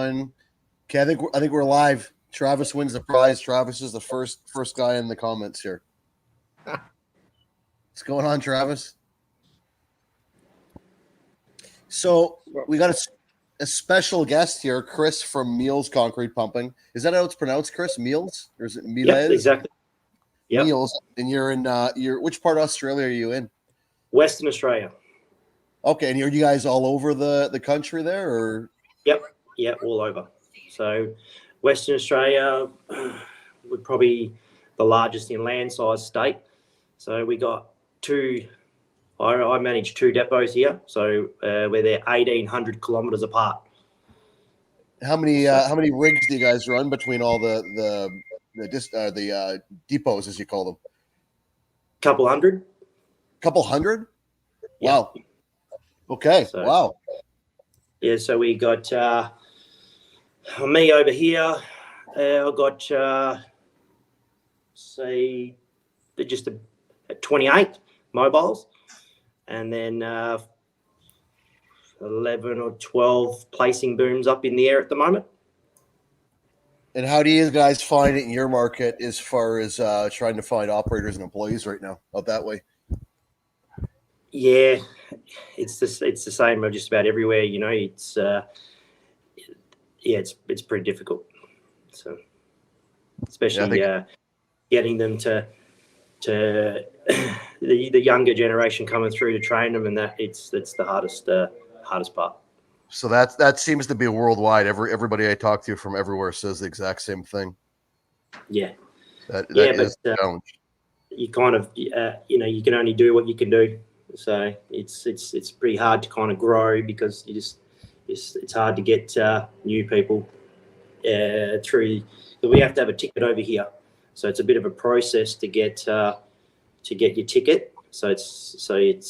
on. Okay, I think we're live. Travis wins the prize. Travis is the first guy in the comments here. What's going on, Travis? So we got a special guest here, Chris from Meals Concrete Pumping. Is that how it's pronounced, Chris? Meals, or is it Miles? Yep, exactly. Yep. Meals, and you're in which part of Australia are you in? Western Australia. Okay, and are you guys all over the country there, or? Yep, all over. So Western Australia, we're probably the largest in land size state. So we got two. I manage two depots here, so we're there 1,800 kilometres apart. How many rigs do you guys run between all the depots, as you call them? Couple hundred. Couple hundred? Wow. Yeah. Okay. So, wow. Yeah. So we got me over here. I got say just 28 mobiles, and then 11 or 12 placing booms up in the air at the moment. And how do you guys find it in your market as far as trying to find operators and employees right now out that way? Yeah, it's the same just about everywhere. You know, it's it's pretty difficult. So especially getting them to the younger generation coming through to train them, and that's the hardest part. So that seems to be worldwide. Everybody I talk to from everywhere says the exact same thing. Yeah, that is a challenge. You kind of you can only do what you can do. So it's pretty hard to kind of grow because it's hard to get new people through. We have to have a ticket over here, so it's a bit of a process to get your ticket. So it's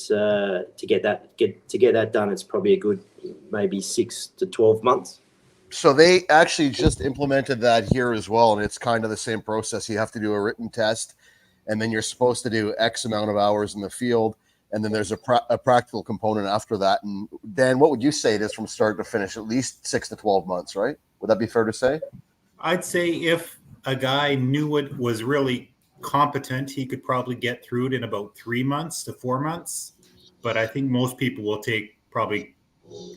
to get that done. It's probably a good maybe 6 to 12 months. So they actually just implemented that here as well, and it's kind of the same process. You have to do a written test, and then you're supposed to do X amount of hours in the field, and then there's a practical component after that. And Dan, what would you say it is from start to finish? At least 6 to 12 months, right? Would that be fair to say? I'd say if a guy knew it was really competent, he could probably get through it in about 3 months to 4 months. But I think most people will take probably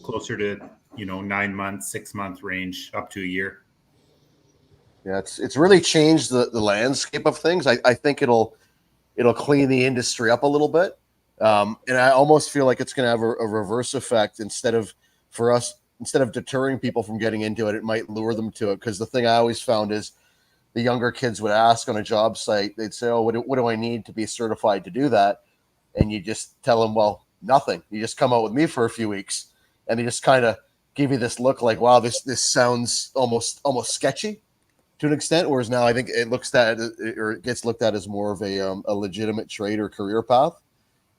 closer to 9 months, 6 month range, up to a year. Yeah, it's really changed the landscape of things. I think it'll clean the industry up a little bit, and I almost feel like it's going to have a reverse effect. Instead of deterring people from getting into it, it might lure them to it. Because the thing I always found is the younger kids would ask on a job site, they'd say, "Oh, what do I need to be certified to do that?" And you just tell them, "Well, nothing. You just come out with me for a few weeks," and they just kind of give you this look like, "Wow, this sounds almost sketchy." To an extent, whereas now I think it gets looked at as more of a legitimate trade or career path.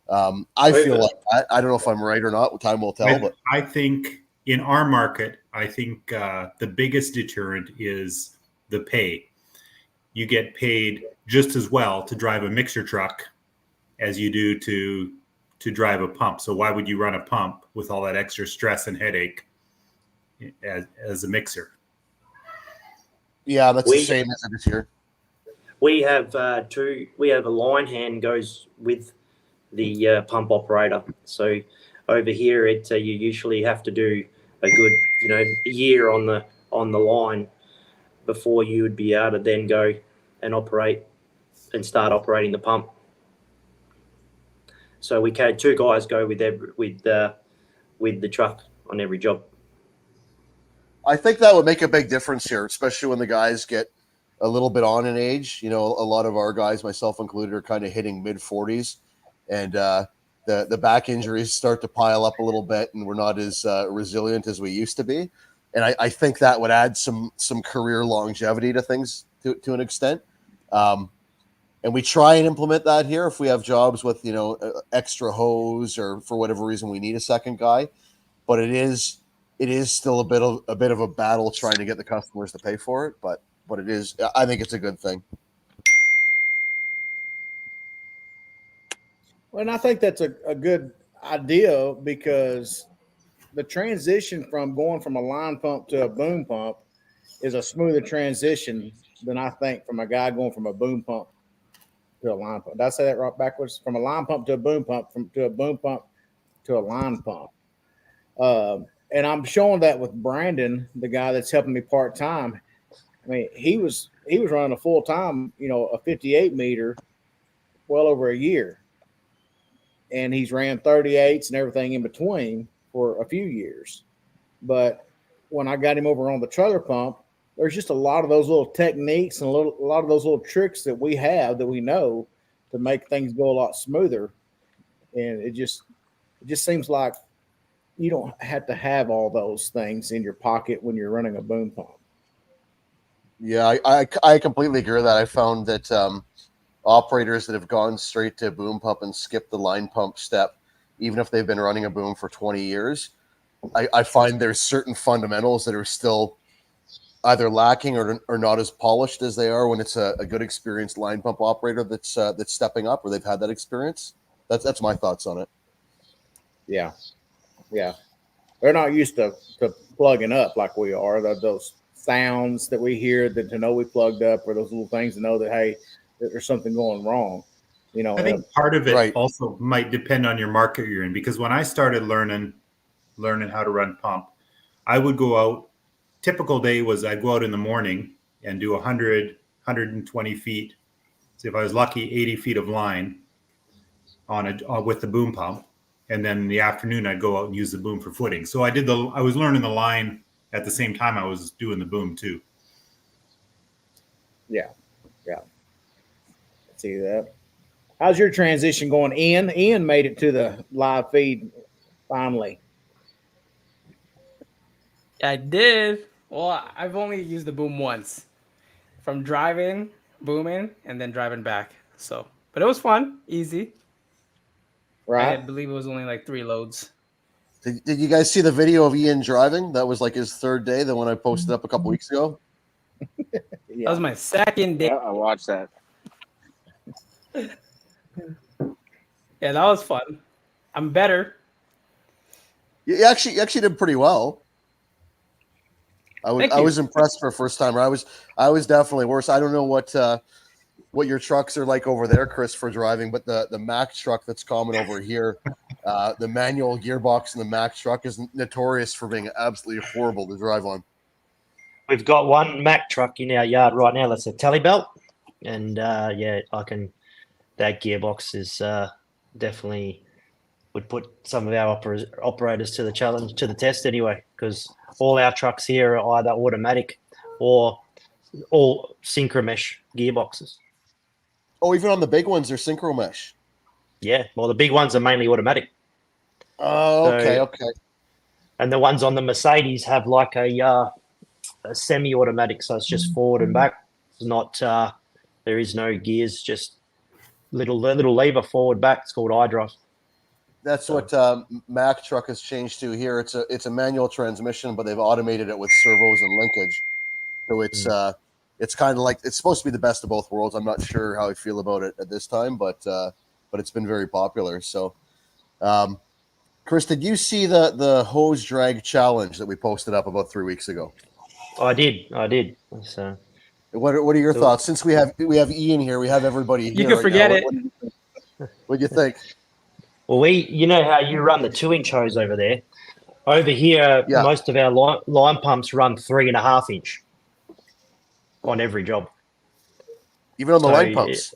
I feel like that. I don't know if I'm right or not. Time will tell. But I think in our market, I think the biggest deterrent is the pay. You get paid just as well to drive a mixer truck as you do to drive a pump. So why would you run a pump with all that extra stress and headache as a mixer? Yeah, that's the same as it is here. We have we have a line hand goes with the pump operator. So over here, you usually have to do a good a year on the line before you would be able to then go and operate and start operating the pump. So we had 2 guys go with the truck on every job. I think that would make a big difference here, especially when the guys get a little bit on in age. A lot of our guys, myself included, are kind of hitting mid-40s, and the back injuries start to pile up a little bit, and we're not as resilient as we used to be. And I think that would add some career longevity to things to an extent. And we try and implement that here if we have jobs with extra hose, or for whatever reason we need a second guy. But it is still a bit of a battle trying to get the customers to pay for it. But it is. I think it's a good thing. Well, and I think that's a good idea, because the transition from going from a line pump to a boom pump is a smoother transition than I think from a guy going from a boom pump to a line pump. Did I say that right backwards? From a line pump to a boom pump, to a boom pump to a line pump. And I'm showing that with Brandon, the guy that's helping me part time. I mean, he was running a full time, a 58 meter, well over a year, and he's ran 38s and everything in between for a few years. But when I got him over on the trailer pump, there's just a lot of those little techniques and a lot of those little tricks that we have that we know to make things go a lot smoother. And it just seems like you don't have to have all those things in your pocket when you're running a boom pump. Yeah, I completely agree with that. I found that operators that have gone straight to boom pump and skipped the line pump step, even if they've been running a boom for 20 years, I find there's certain fundamentals that are still either lacking or not as polished as they are when it's a good experienced line pump operator that's stepping up or they've had that experience. That's my thoughts on it. Yeah. They're not used to plugging up like we are. Those sounds that we hear that to know we plugged up, or those little things to know that, hey, there's something going wrong. I think part of it right. also might depend on your market you're in, because when I started learning how to run pump, I would go out. Typical day was I'd go out in the morning and do 100, 120 feet. So if I was lucky, 80 feet of line with the boom pump. And then in the afternoon, I'd go out and use the boom for footing. So I was learning the line at the same time I was doing the boom too. Yeah. See that. How's your transition going, Ian? Ian made it to the live feed finally. I did. Well, I've only used the boom once, from driving, booming, and then driving back. But it was fun, easy. Right. I believe it was only like 3 loads. Did you guys see the video of Ian driving? That was like his third day, the one I posted up a couple weeks ago. Yeah. That was my second day. Yeah, I watched that. Yeah, that was fun. I'm better. You actually did pretty well. I was impressed for a first timer. I was definitely worse. I don't know what your trucks are like over there, Chris, for driving, but the Mack truck that's common over here, the manual gearbox in the Mack truck is notorious for being absolutely horrible to drive on. We've got one Mack truck in our yard right now that's a tally belt, and that gearbox is definitely would put some of our operators to the challenge, to the test anyway, because all our trucks here are either automatic or all synchro mesh gearboxes. Oh, even on the big ones, they're synchro mesh. Yeah, well, the big ones are mainly automatic. Oh, okay. And the ones on the Mercedes have like a semi-automatic, so it's just forward and back. It's not. There is no gears, just little lever forward back. It's called iDrive. That's what Mack truck has changed to here. It's a manual transmission, but they've automated it with servos and linkage. So it's kind of like, it's supposed to be the best of both worlds. I'm not sure how I feel about it at this time, but it's been very popular. So, Chris, did you see the hose drag challenge that we posted up about 3 weeks ago? I did. So, what are your thoughts? Since we have Ian here, we have everybody here. You can forget it. What do you think? Well, you know how you run the 2-inch hose over there. Over here, most of our line pumps run 3.5 inch on every job. Even on the line pumps.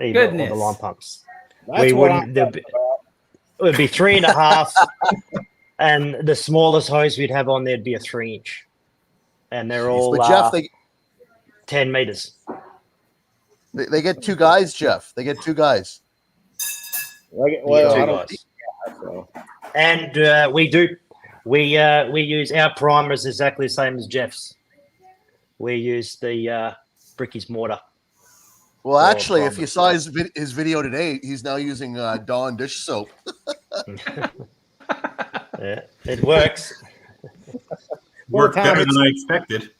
Even on the line pumps. That's it would be 3.5, and the smallest hose we'd have on there'd be a 3-inch, and they're all Jeff, 10 meters. They get 2 guys, Jeff. They get 2 guys. And we use our primers exactly the same as Jeff's. We use the Bricky's mortar. Well, actually, if you saw his video today, he's now using Dawn dish soap. Yeah, it works. Worked better than I expected.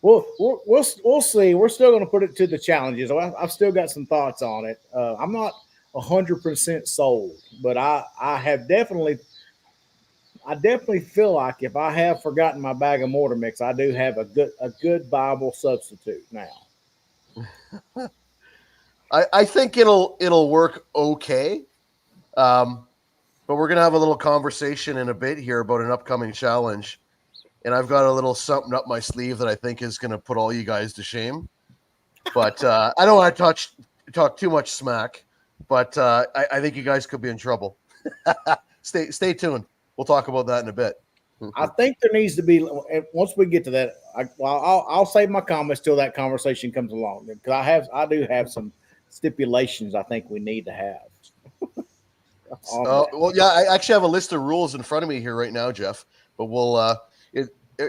We'll see. We're still going to put it to the challenges. I've still got some thoughts on it. I'm not 100% sold, but I have definitely I definitely feel like if I have forgotten my bag of mortar mix, I do have a good viable substitute now. I think it'll work okay. But we're gonna have a little conversation in a bit here about an upcoming challenge, and I've got a little something up my sleeve that I think is gonna put all you guys to shame. But I don't want to talk too much smack. But I think you guys could be in trouble. Stay tuned. We'll talk about that in a bit. I think there needs to be, once we get to that, I'll save my comments till that conversation comes along, because I do have some stipulations I think we need to have. Well, yeah, I actually have a list of rules in front of me here right now, Jeff. But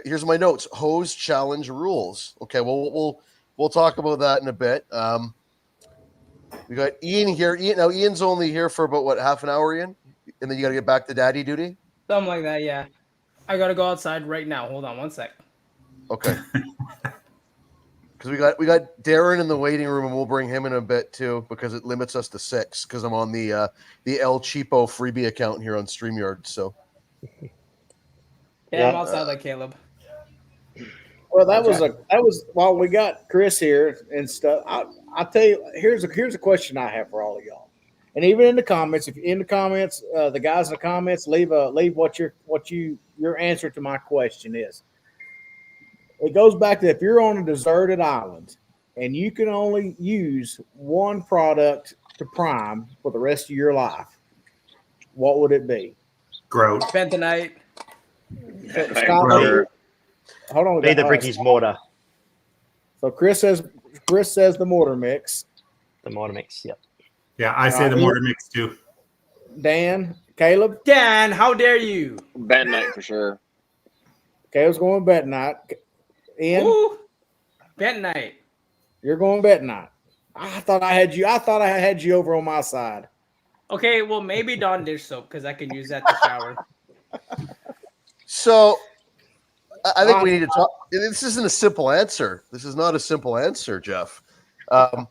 here's my notes: hose challenge rules. Okay, well, we'll talk about that in a bit. We got Ian here. Ian's only here for about half an hour, Ian, and then you got to get back to daddy duty. Something like that, yeah. I gotta go outside right now. Hold on 1 sec. Okay. Because we got Darren in the waiting room, and we'll bring him in a bit too, because it limits us to 6. Because I'm on the El Cheapo freebie account here on StreamYard. So Yeah, I'm outside like Caleb. Well, that was while we got Chris here and stuff. I'll tell you, here's a question I have for all of y'all, and even in the comments, if you're in the comments, the guys in the comments, leave what your answer to my question is. It goes back to, if you're on a deserted island and you can only use one product to prime for the rest of your life, what would it be? Grout. Bentonite. Scott, hold on. Be the Bricky's mortar. So Chris says the mortar mix. The mortar mix, yep. Yeah, I say the mortar mix too. Dan, Caleb. Dan, how dare you? Bentonite for sure. Caleb's going bentonite. Ian, Ooh, bentonite. you're going bentonite. I thought I had you over on my side. Okay, well maybe Dawn dish soap, because I can use that to shower. So I think we need to talk. This isn't a simple answer. This is not a simple answer, Jeff. So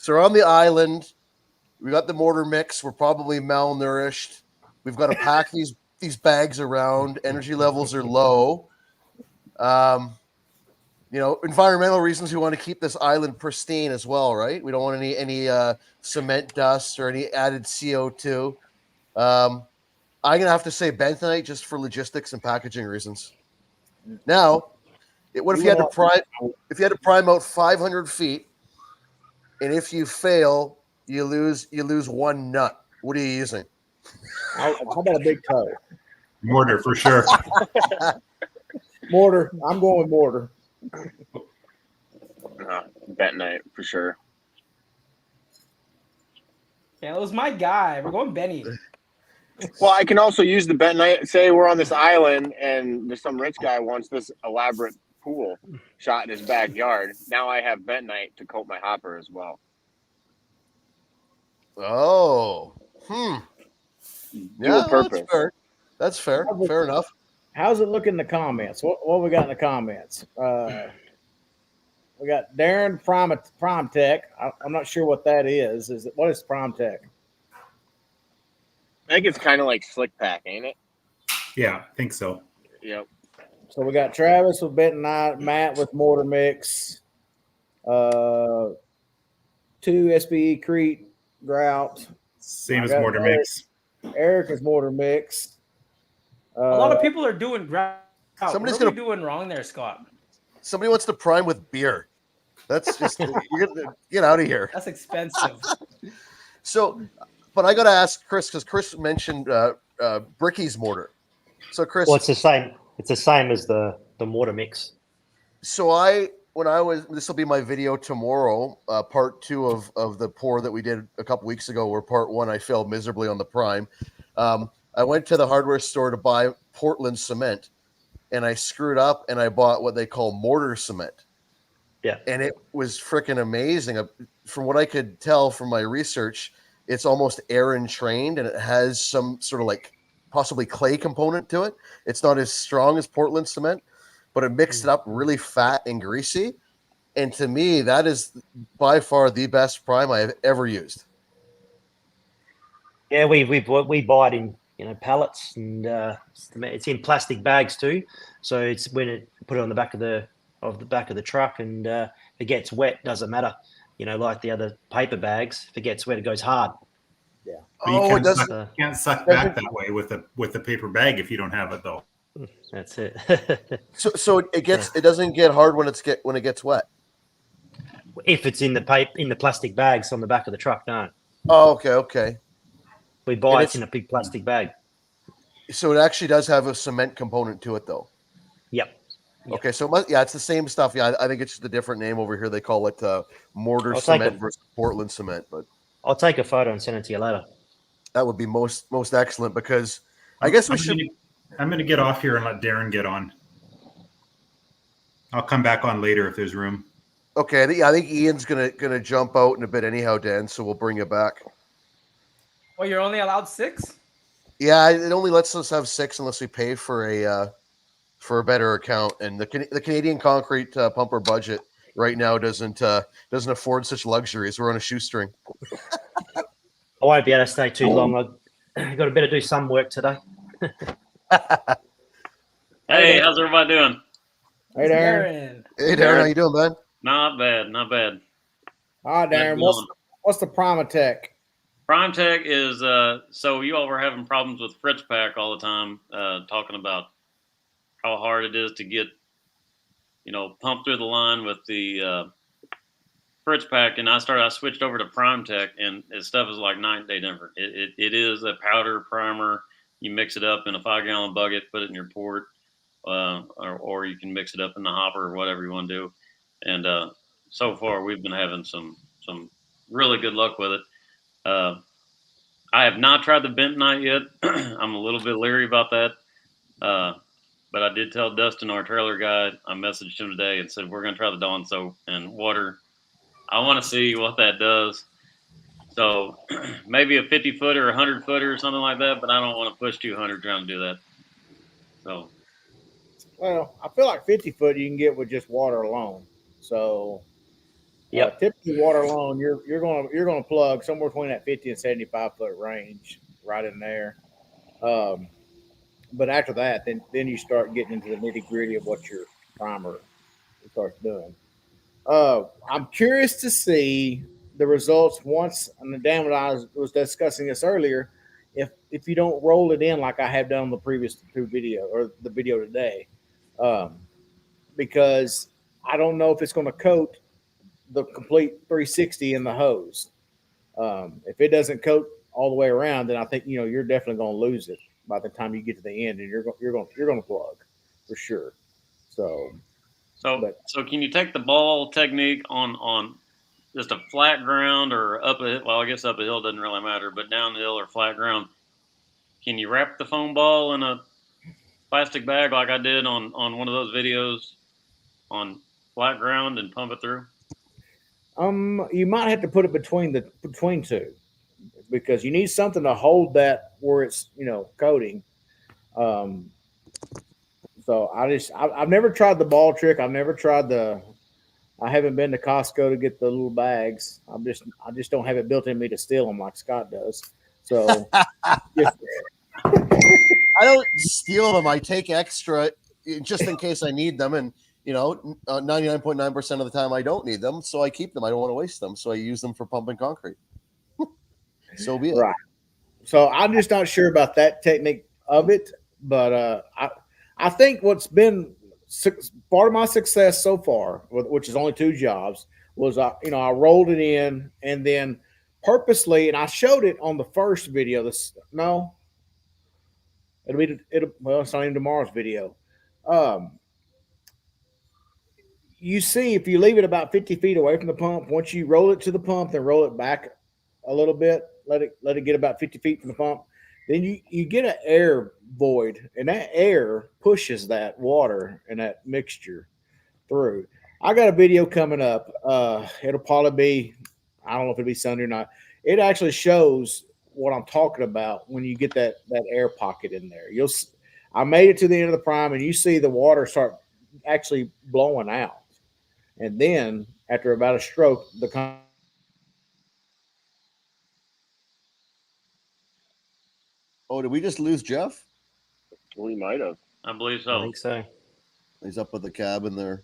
we're on the island. We got the mortar mix. We're probably malnourished. We've got to pack these bags around. Energy levels are low. Environmental reasons, we want to keep this island pristine as well, right? We don't want any cement dust or any added CO2. I'm gonna have to say bentonite just for logistics and packaging reasons. Now, what if you had to prime out 500 feet, and if you fail, you lose one nut? What are you using? How about a big toe? Mortar for sure. Mortar. I'm going with mortar. Bentonite for sure. Yeah, it was my guy. We're going Benny. Well, I can also use the bentonite. Say we're on this island and there's some rich guy wants this elaborate pool shot in his backyard. Now I have bentonite to coat my hopper as well. Oh, Dual purpose. That's fair. Fair enough. How's it look in the comments? What we got in the comments? We got Darren Prime Tech. I'm not sure what that is. What is Prime Tech? I think it's kind of like Slick Pack, ain't it? Yeah, I think so. Yep. So we got Travis with bentonite, Matt with mortar mix, 2 SBE Crete grout. Same as mortar mix. Eric is mortar mix. A lot of people are doing grout. Somebody's what are we doing wrong there, Scott? Somebody wants to prime with beer. That's just you're gonna get out of here. That's expensive. So, but I got to ask Chris, because Chris mentioned Bricky's mortar. So, Chris, Well, it's the same. It's the same as the mortar mix. So this will be my video tomorrow, part 2 of the pour that we did a couple weeks ago, where part 1 I failed miserably on the prime. I went to the hardware store to buy Portland cement, and I screwed up and I bought what they call mortar cement. Yeah. And it was freaking amazing. From what I could tell from my research, it's almost air entrained, and it has some sort of like possibly clay component to it. It's not as strong as Portland cement, but it mixed it up really fat and greasy. And to me, that is by far the best prime I have ever used. Yeah, we buy it in pallets, and it's in plastic bags too. So it's when it put it on the back of the truck, and if it gets wet, doesn't matter. Like the other paper bags, if it gets wet, it goes hard. But you Oh, it doesn't. can't suck back that way with a paper bag if you don't have it though. That's it. So it doesn't get hard when it gets wet. If it's in the plastic bags on the back of the truck, no. Oh, okay. We buy it in a big plastic bag. So it actually does have a cement component to it, though. Yep. Okay, so it's the same stuff. Yeah, I think it's just a different name over here. They call it mortar cement versus Portland cement. But I'll take a photo and send it to you later. That would be most excellent, because I guess we should. I'm going to get off here and let Darren get on. I'll come back on later if there's room. Okay, I think Ian's gonna jump out in a bit anyhow, Dan. So we'll bring it back. Well, you're only allowed 6? Yeah, it only lets us have 6 unless we pay for a better account. And the Canadian concrete pumper budget right now doesn't afford such luxuries. We're on a shoestring. I won't be able to stay too long. I've got to better do some work today. Hey, how's everybody doing? Hey, Darren. Hey, Darren, how you doing, man? Not bad. All right, Darren. What's the Primatech? Primatech is so you all were having problems with Fritz Pack all the time, talking about how hard it is to get, pumped through the line with the Fritz Pack, and I switched over to Primatech, and this stuff is like night and day different. It is a powder primer. You mix it up in a 5-gallon bucket, put it in your port, or you can mix it up in the hopper or whatever you want to do. And so far, we've been having some really good luck with it. I have not tried the bentonite yet. I'm a little bit leery about that. But I did tell Dustin, our trailer guy, I messaged him today and said, we're going to try the Dawn soap and water. I want to see what that does. So maybe a 50-footer or 100-footer or something like that, but I don't want to push 200 trying to do that. So. Well, I feel like 50-foot you can get with just water alone. So typically water alone, you're gonna plug somewhere between that 50 and 75-foot range, right in there. But after that, then you start getting into the nitty-gritty of what your primer starts doing. I'm curious to see the results once, and Dan and I was discussing this earlier. If you don't roll it in like I have done on the previous 2 video or the video today, because I don't know if it's going to coat the complete 360 in the hose. If it doesn't coat all the way around, then I think you're definitely going to lose it by the time you get to the end, and you're going to plug for sure. So can you take the ball technique on just a flat ground or up a hill? Well, I guess up a hill doesn't really matter, but downhill or flat ground, can you wrap the foam ball in a plastic bag like I did on one of those videos on flat ground and pump it through? You might have to put it between 2, because you need something to hold that where it's coating. So I've never tried the ball trick. I've never tried I haven't been to Costco to get the little bags. I just don't have it built in me to steal them like Scott does. So I don't steal them. I take extra just in case I need them, and 99.9% of the time I don't need them, so I keep them. I don't want to waste them, so I use them for pumping concrete. So be it. Right. So I'm just not sure about that technique of it, but I think what's been part of my success so far, which is only 2 jobs, was I rolled it in, and then purposely, and I showed it on the first video. It's not even tomorrow's video. You see, if you leave it about 50 feet away from the pump, once you roll it to the pump, then roll it back a little bit, let it get about 50 feet from the pump, then you get an air void, and that air pushes that water and that mixture through. I got a video coming up. It'll probably be, I don't know if it'll be Sunday or not. It actually shows what I'm talking about when you get that air pocket in there. I made it to the end of the prime, and you see the water start actually blowing out. And then after about a stroke, Oh, did we just lose Jeff? We might have. I believe I so. think so. He's up at the cabin there,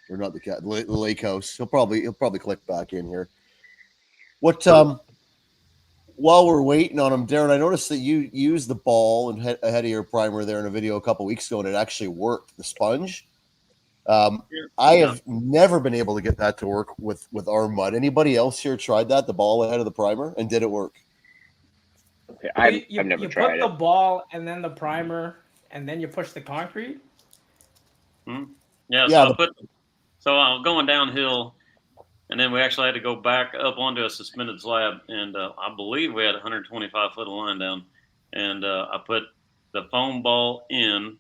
or not the cabin, the lake house. He'll probably click back in here. What while we're waiting on him, Darren, I noticed that you used the ball and ahead of your primer there in a video a couple weeks ago, and it actually worked. The sponge. I have never been able to get that to work with our mud. Anybody else here tried that? The ball ahead of the primer, and did it work? Okay, I've never you tried put it. the ball and then the primer, and then you push the concrete. Yeah. So I'm going downhill, and then we actually had to go back up onto a suspended slab, and I believe we had 125 foot of line down, and I put the foam ball in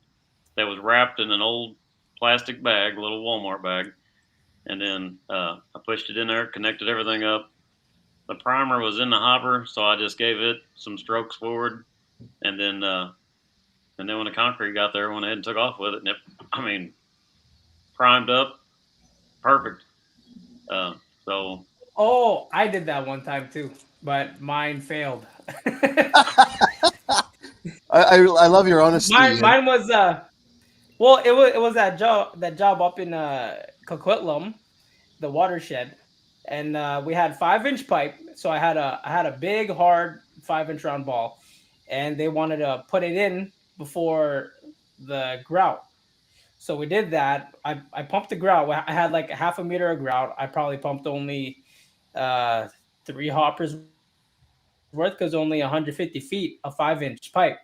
that was wrapped in an old plastic bag, a little Walmart bag, and then I pushed it in there, connected everything up. The primer was in the hopper, so I just gave it some strokes forward, and then when the concrete got there, I went ahead and took off with it, and it, primed up, perfect. So. Oh, I did that one time too, but mine failed. I love your honesty. Mine was well, it was that job up in Coquitlam, the watershed, and we had 5-inch pipe. So I had a big hard 5-inch round ball, and they wanted to put it in before the grout. So we did that. I pumped the grout. I had like a half a meter of grout. I probably pumped only 3 hoppers worth because only 150 feet of 5-inch pipe.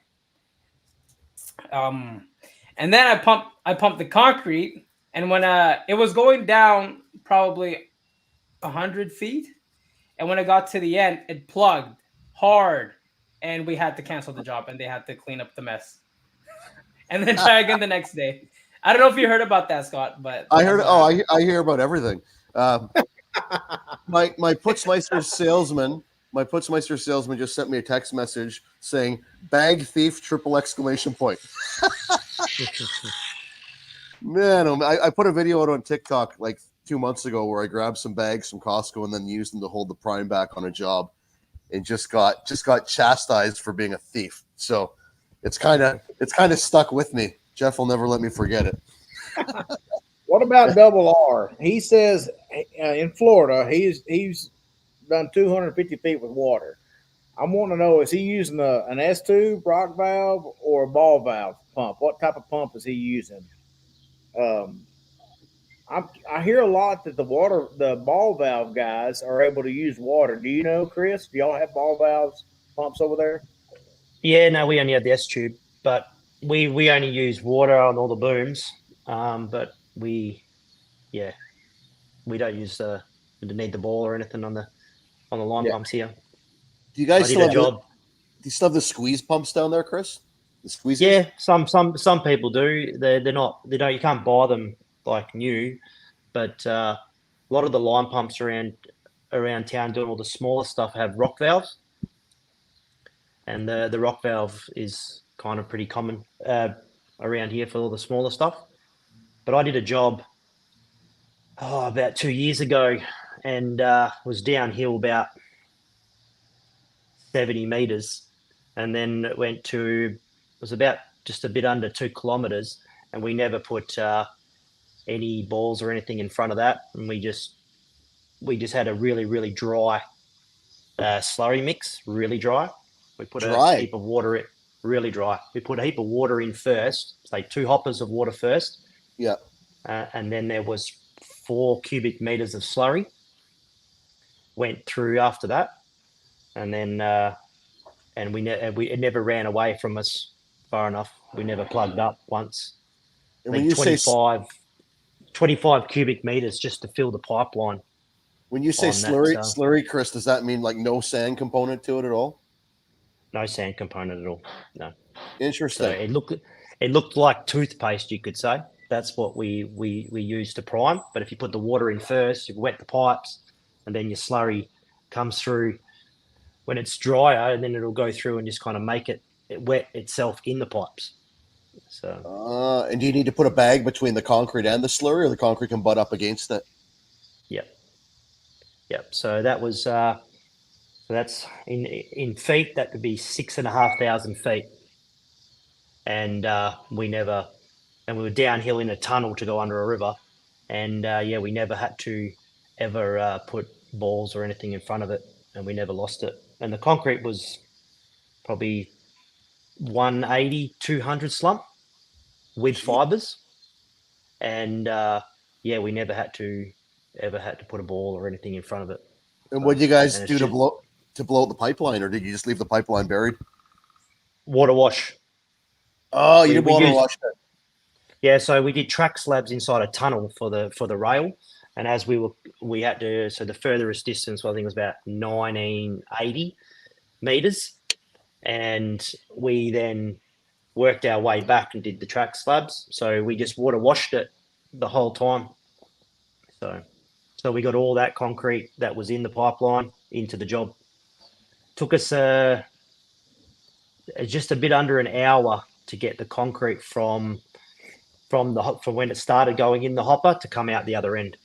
And then I pumped the concrete, and when it was going down probably 100 feet, and when it got to the end, it plugged hard, and we had to cancel the job, and they had to clean up the mess, and then try again the next day. I don't know if you heard about that, Scott, but I heard. Oh, I hear about everything. My Putzmeister salesman. My Putzmeister salesman just sent me a text message saying "bag thief!" !! Man, I put a video out on TikTok like 2 months ago where I grabbed some bags from Costco and then used them to hold the prime back on a job, and just got chastised for being a thief. So it's kind of stuck with me. Jeff will never let me forget it. What about Double R? He says in Florida he's done 250 feet with water. I'm wanting to know, is he using an S-tube, rock valve, or a ball valve pump? What type of pump is he using? I hear a lot that the ball valve guys are able to use water. Do you know, Chris? Do y'all have ball valves pumps over there? Yeah, no, we only have the S-tube, but we only use water on all the booms. But we don't use need the ball or anything on the line pumps here. Do you guys still have the squeeze pumps down there, Chris? The squeezers? Yeah, some people do. They're not. They don't. You can't buy them like new, but a lot of the line pumps around town doing all the smaller stuff have rock valves, and the rock valve is kind of pretty common around here for all the smaller stuff. But I did a job about 2 years ago, and was downhill about 70 meters, and then it was about just a bit under 2 kilometers, and we never put any balls or anything in front of that, and we just had a really, really dry slurry mix, really dry. We put a heap of water in, really dry. We put a heap of water in first, say 2 hoppers of water first. Yeah. And then there was 4 cubic meters of slurry went through after that, and then and it never ran away from us far enough. We never plugged up once. And when you 25 cubic meters just to fill the pipeline. When you say slurry, Chris, does that mean like no sand component to it at all? No sand component at all. No. Interesting. So it looked like toothpaste, you could say. That's what we use to prime. But if you put the water in first, you wet the pipes, and then your slurry comes through when it's drier, and then it'll go through and just kind of make it wet itself in the pipes. So. And do you need to put a bag between the concrete and the slurry, or the concrete can butt up against it? Yep. So that was So that's in feet. That would be 6,500 feet. And we were downhill in a tunnel to go under a river. And we never had to ever put balls or anything in front of it, and we never lost it. And the concrete was probably 180, 200 slump with fibers. And we never had to put a ball or anything in front of it. And what did you guys and do it's to just blow out the pipeline, or did you just leave the pipeline buried? water wash? Oh, you We- did we water used- wash it. Yeah, so we did track slabs inside a tunnel for the rail, and as we had to, so the furthest distance, I think, was about 1980 meters, and we then worked our way back and did the track slabs. So we just water washed it the whole time. So we got all that concrete that was in the pipeline into the job. Took us just a bit under an hour to get the concrete from when it started going in the hopper to come out the other end.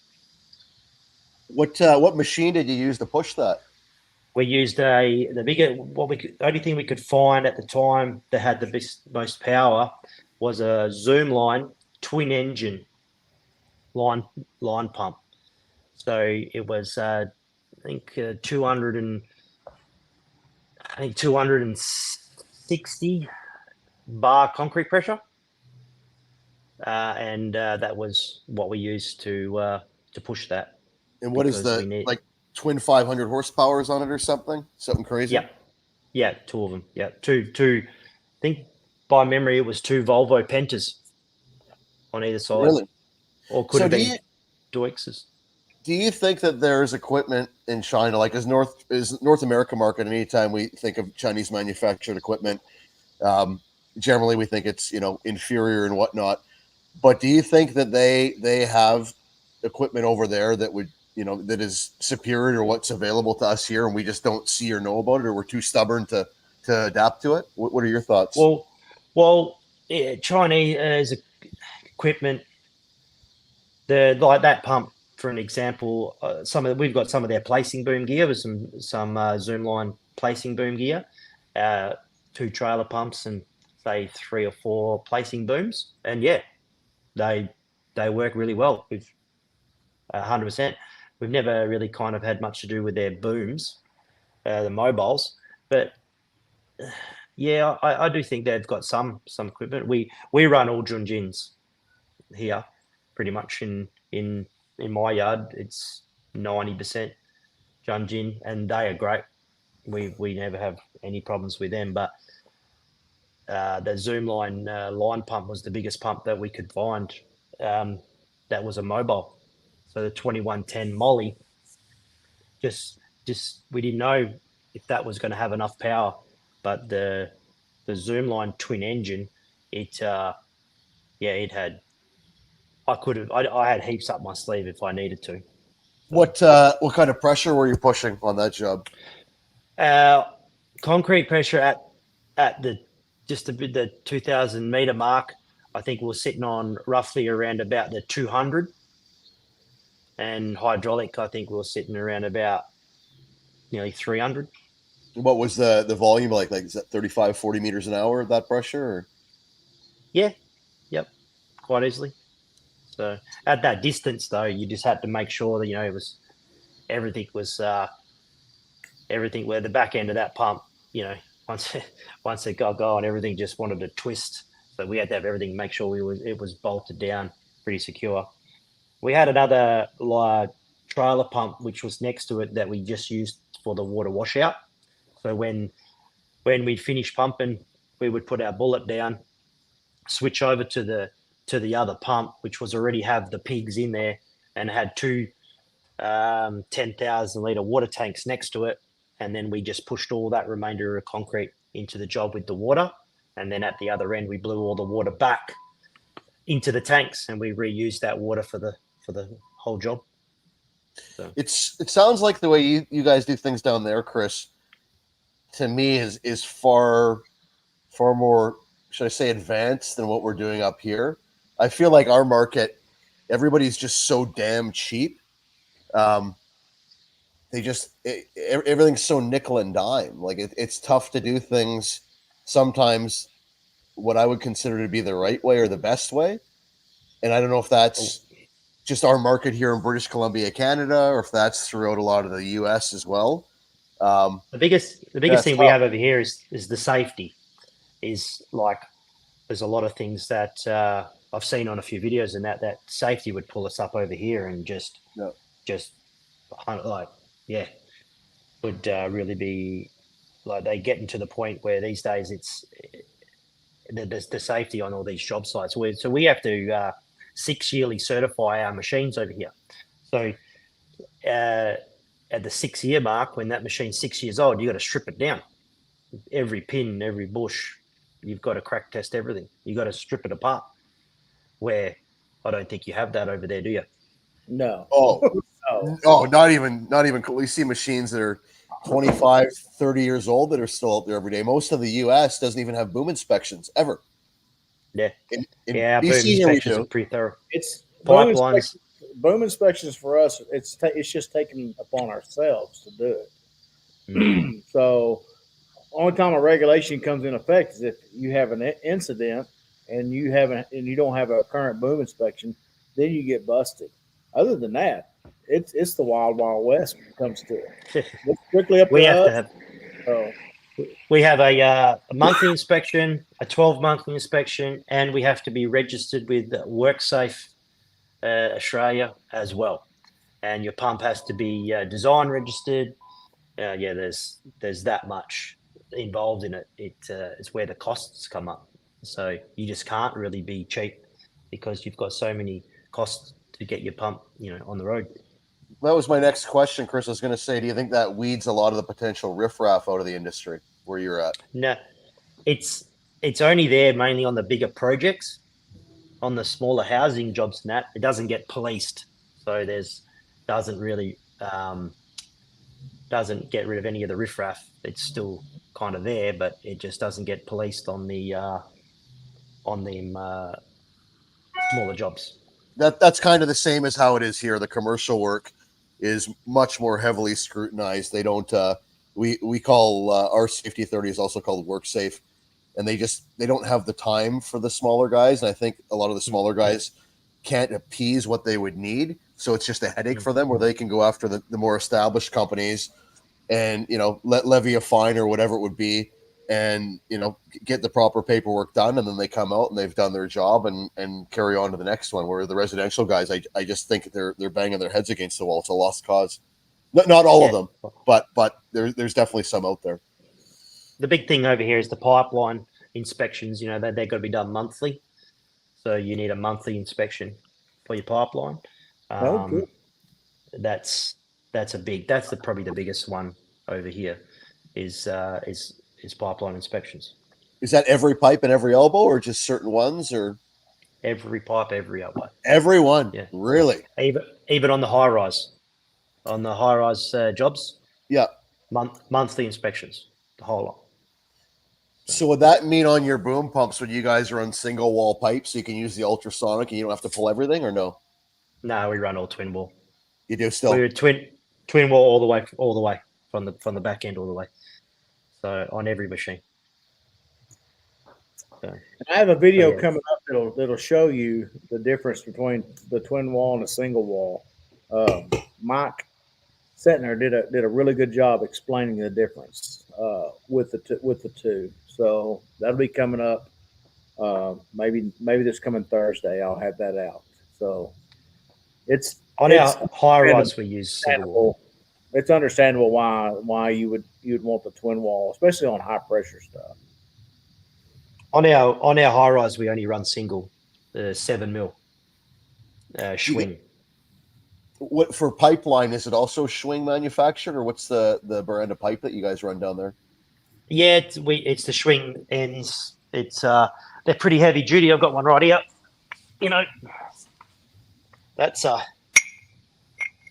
What machine did you use to push that? We used the only thing we could find at the time that had the most power was a Zoom line twin engine line pump. So it was I think 260 bar concrete pressure. And that was what we used to push that. And what is because the like twin 500 horsepowers on it or something? Something crazy? Yeah, two of them. Yeah, two. I think by memory it was two Volvo Pentas on either side. Really? Or could have been Duexes. Do you think that there's equipment in China, like is North America market? Anytime we think of Chinese manufactured equipment, generally we think it's inferior and whatnot. But do you think that they have equipment over there that would that is superior to what's available to us here, and we just don't see or know about it, or we're too stubborn to adapt to it? What are your thoughts? Well, Chinese equipment, like that pump, for an example, we've got some of their placing boom gear with some Zoom line placing boom gear, 2 trailer pumps, and say 3 or 4 placing booms, and they work really well. We've 100%. We've never really kind of had much to do with their booms, the mobiles, but I do think they've got some equipment. We run all Junjins here, pretty much in my yard. It's 90% Junjin, and they are great. We never have any problems with them. But the Zoom line line pump was the biggest pump that we could find. That was a mobile, so the 2110 Molly. Just we didn't know if that was going to have enough power, but the Zoom line twin engine, it had. I had heaps up my sleeve if I needed to. What kind of pressure were you pushing on that job? Concrete pressure at the 2,000 meter mark, I think we're sitting on roughly around about the 200, and hydraulic, I think we're sitting around about nearly 300. What was the volume like? Like, is that 35, 40 meters an hour at that pressure? Or? Yeah, yep, quite easily. So at that distance, though, you just had to make sure that everything where the back end of that pump, once it got going, everything just wanted to twist. So we had to have everything, make sure it was bolted down pretty secure. We had another trailer pump which was next to it that we just used for the water washout. So when we'd finish pumping, we would put our bullet down, switch over to the other pump, which was already have the pigs in there, and had 2 10,000 litre water tanks next to it. And then we just pushed all that remainder of concrete into the job with the water. And then at the other end, we blew all the water back into the tanks, and we reused that water for the whole job. So. It sounds like the way you guys do things down there, Chris, to me is far more, should I say, advanced than what we're doing up here. I feel like our market, everybody's just so damn cheap. everything's so nickel and dime. Like it's tough to do things sometimes what I would consider to be the right way or the best way. And I don't know if that's just our market here in British Columbia, Canada, or if that's throughout a lot of the US as well. The biggest thing we have over here is the safety. Is like there's a lot of things that I've seen on a few videos, and that safety would pull us up over here and just like would really be like they getting to the point where these days it's the safety on all these job sites. So we have to 6 yearly certify our machines over here. So at the 6 year mark, when that machine's 6 years old, you got to strip it down. Every pin, every bush, you've got to crack test everything. You got to strip it apart. Where I don't think you have that over there, do you? No. Oh, not even. We see machines that are 25, 30 years old that are still out there every day. Most of the U.S. doesn't even have boom inspections ever. Yeah. In BC, boom inspections are pretty thorough. It's pipelines. Boom inspections for us. It's just taken upon ourselves to do it. So, only time a regulation comes in effect is if you have an incident and you don't have a current boom inspection, then you get busted. Other than that, it's the wild west when it comes to it. It's strictly up to us. We have a monthly inspection, a 12-monthly inspection, and we have to be registered with WorkSafe Australia as well. And your pump has to be design registered. There's that much involved in it. It's where the costs come up. So you just can't really be cheap because you've got so many costs to get your pump, on the road. That was my next question, Chris. I was going to say, do you think that weeds a lot of the potential riffraff out of the industry where you're at? No, it's only there mainly on the bigger projects. On the smaller housing jobs and that, it doesn't get policed. So doesn't get rid of any of the riffraff. It's still kind of there, but it just doesn't get policed on the smaller jobs. That's kind of the same as how it is here. The commercial work is much more heavily scrutinized. They don't. We call our safety authority is also called WorkSafe, and they don't have the time for the smaller guys. And I think a lot of the smaller guys can't appease what they would need, so it's just a headache for them. Where they can go after the more established companies, and levy a fine or whatever it would be, and get the proper paperwork done, and then they come out and they've done their job and carry on to the next one. Where the residential guys, I just think they're banging their heads against the wall. It's a lost cause. Not all of them, but there's definitely some out there. The big thing over here is the pipeline inspections. They've got to be done monthly, so you need a monthly inspection for your pipeline. That's probably the biggest one over here is pipeline inspections. Is that every pipe and every elbow, or just certain ones, or every pipe, every elbow? Every one, yeah. Really? Even on the high rise, jobs. Yeah, monthly inspections, the whole lot. So would that mean on your boom pumps when you guys are on single wall pipes, so you can use the ultrasonic and you don't have to pull everything, or no? No, we run all twin wall. You do still? We're twin wall all the way from the back end all the way. So on every machine. So, I have a video coming up that'll show you the difference between the twin wall and a single wall. Mike Setner did a really good job explaining the difference with the two. So that'll be coming up. Maybe this coming Thursday. I'll have that out. So it's on our high rise we use single wall. It's understandable why you'd want the twin wall, especially on high pressure stuff. On our high rise, we only run single, 7 mil Schwing. What for pipeline? Is it also Schwing manufactured, or what's the brand of pipe that you guys run down there? Yeah, it's the Schwing ends. It's they're pretty heavy duty. I've got one right here. That's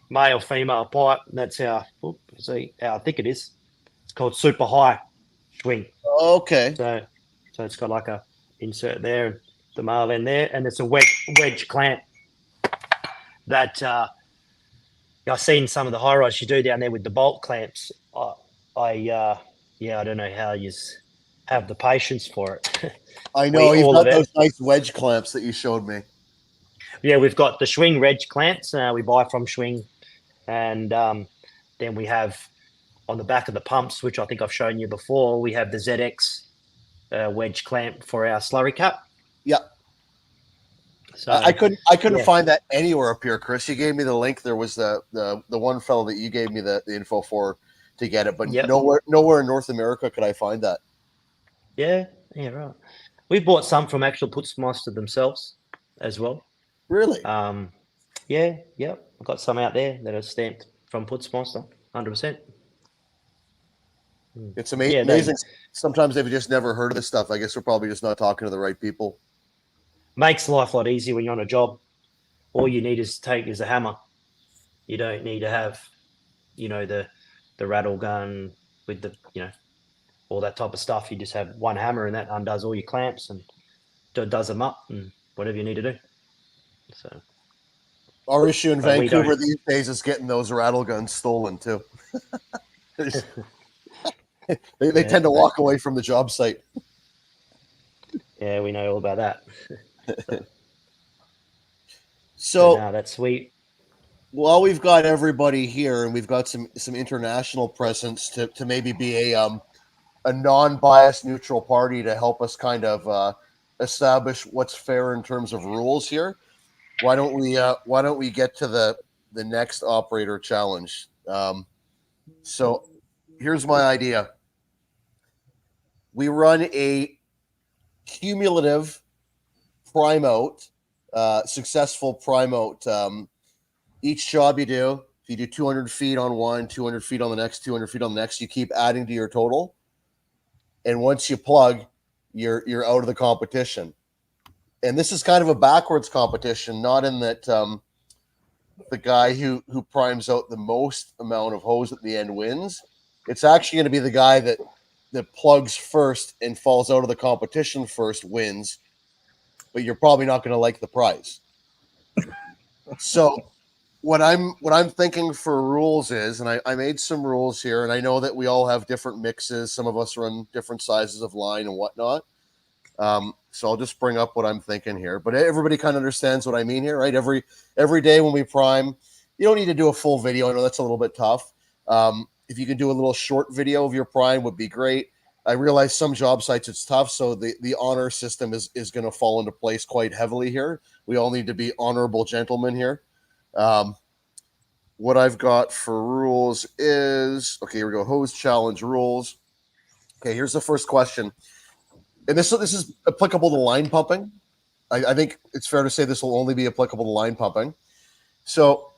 male female pipe. And that's how thick it is. It's called super high Schwing. Okay. So it's got like a insert there, the male end there, and it's a wedge clamp that I've seen some of the high rise you do down there with the bolt clamps. I don't know how you have the patience for it. I know you've all got of it. those nice wedge clamps that you showed me. Yeah, we've got the Schwing wedge clamps we buy from Schwing, and then we have on the back of the pumps, which I think I've shown you before, we have the ZX wedge clamp for our slurry cap. Yeah. So I couldn't yeah. find that anywhere up here, Chris. You gave me the link. There was the one fellow that you gave me the info for to get it, but Yep. nowhere in North America could I find that. Yeah, right. We bought some from actual Putzmeister themselves as well. Really? Yeah. I've got some out there that are stamped from Putzmeister, 100%. It's amazing. Sometimes they've just never heard of this stuff. I guess we're probably just not talking to the right people. Makes life a lot easier when you're on a job. All you need is a hammer. You don't need to have, the rattle gun with the, all that type of stuff. You just have one hammer and that undoes all your clamps and does them up and whatever you need to do. So our issue in Vancouver these days is getting those rattle guns stolen too. they tend to walk away from the job site. Yeah, we know all about that. So no, that's sweet. While we've got everybody here and we've got some international presence to maybe be a non-biased neutral party to help us kind of establish what's fair in terms of rules here, why don't we get to the next operator challenge? So here's my idea. We run a cumulative prime out, successful prime out. Each job you do, if you do 200 feet on one, 200 feet on the next, 200 feet on the next, you keep adding to your total. And once you plug, you're out of the competition. And this is kind of a backwards competition, not in that the guy who primes out the most amount of hose at the end wins. It's actually going to be the guy that plugs first and falls out of the competition first wins, but you're probably not going to like the prize. So what I'm thinking for rules is, and I made some rules here, and I know that we all have different mixes. Some of us run different sizes of line and whatnot. So I'll just bring up what I'm thinking here, but everybody kind of understands what I mean here, right? Every day when we prime, you don't need to do a full video. I know that's a little bit tough. If you can do a little short video of your prime would be great. I realize some job sites it's tough, so the honor system is going to fall into place quite heavily here. We all need to be honorable gentlemen here. What I've got for rules is, okay, here we go, hose challenge rules. Okay, here's the first question. And this is applicable to line pumping. I think it's fair to say this will only be applicable to line pumping. So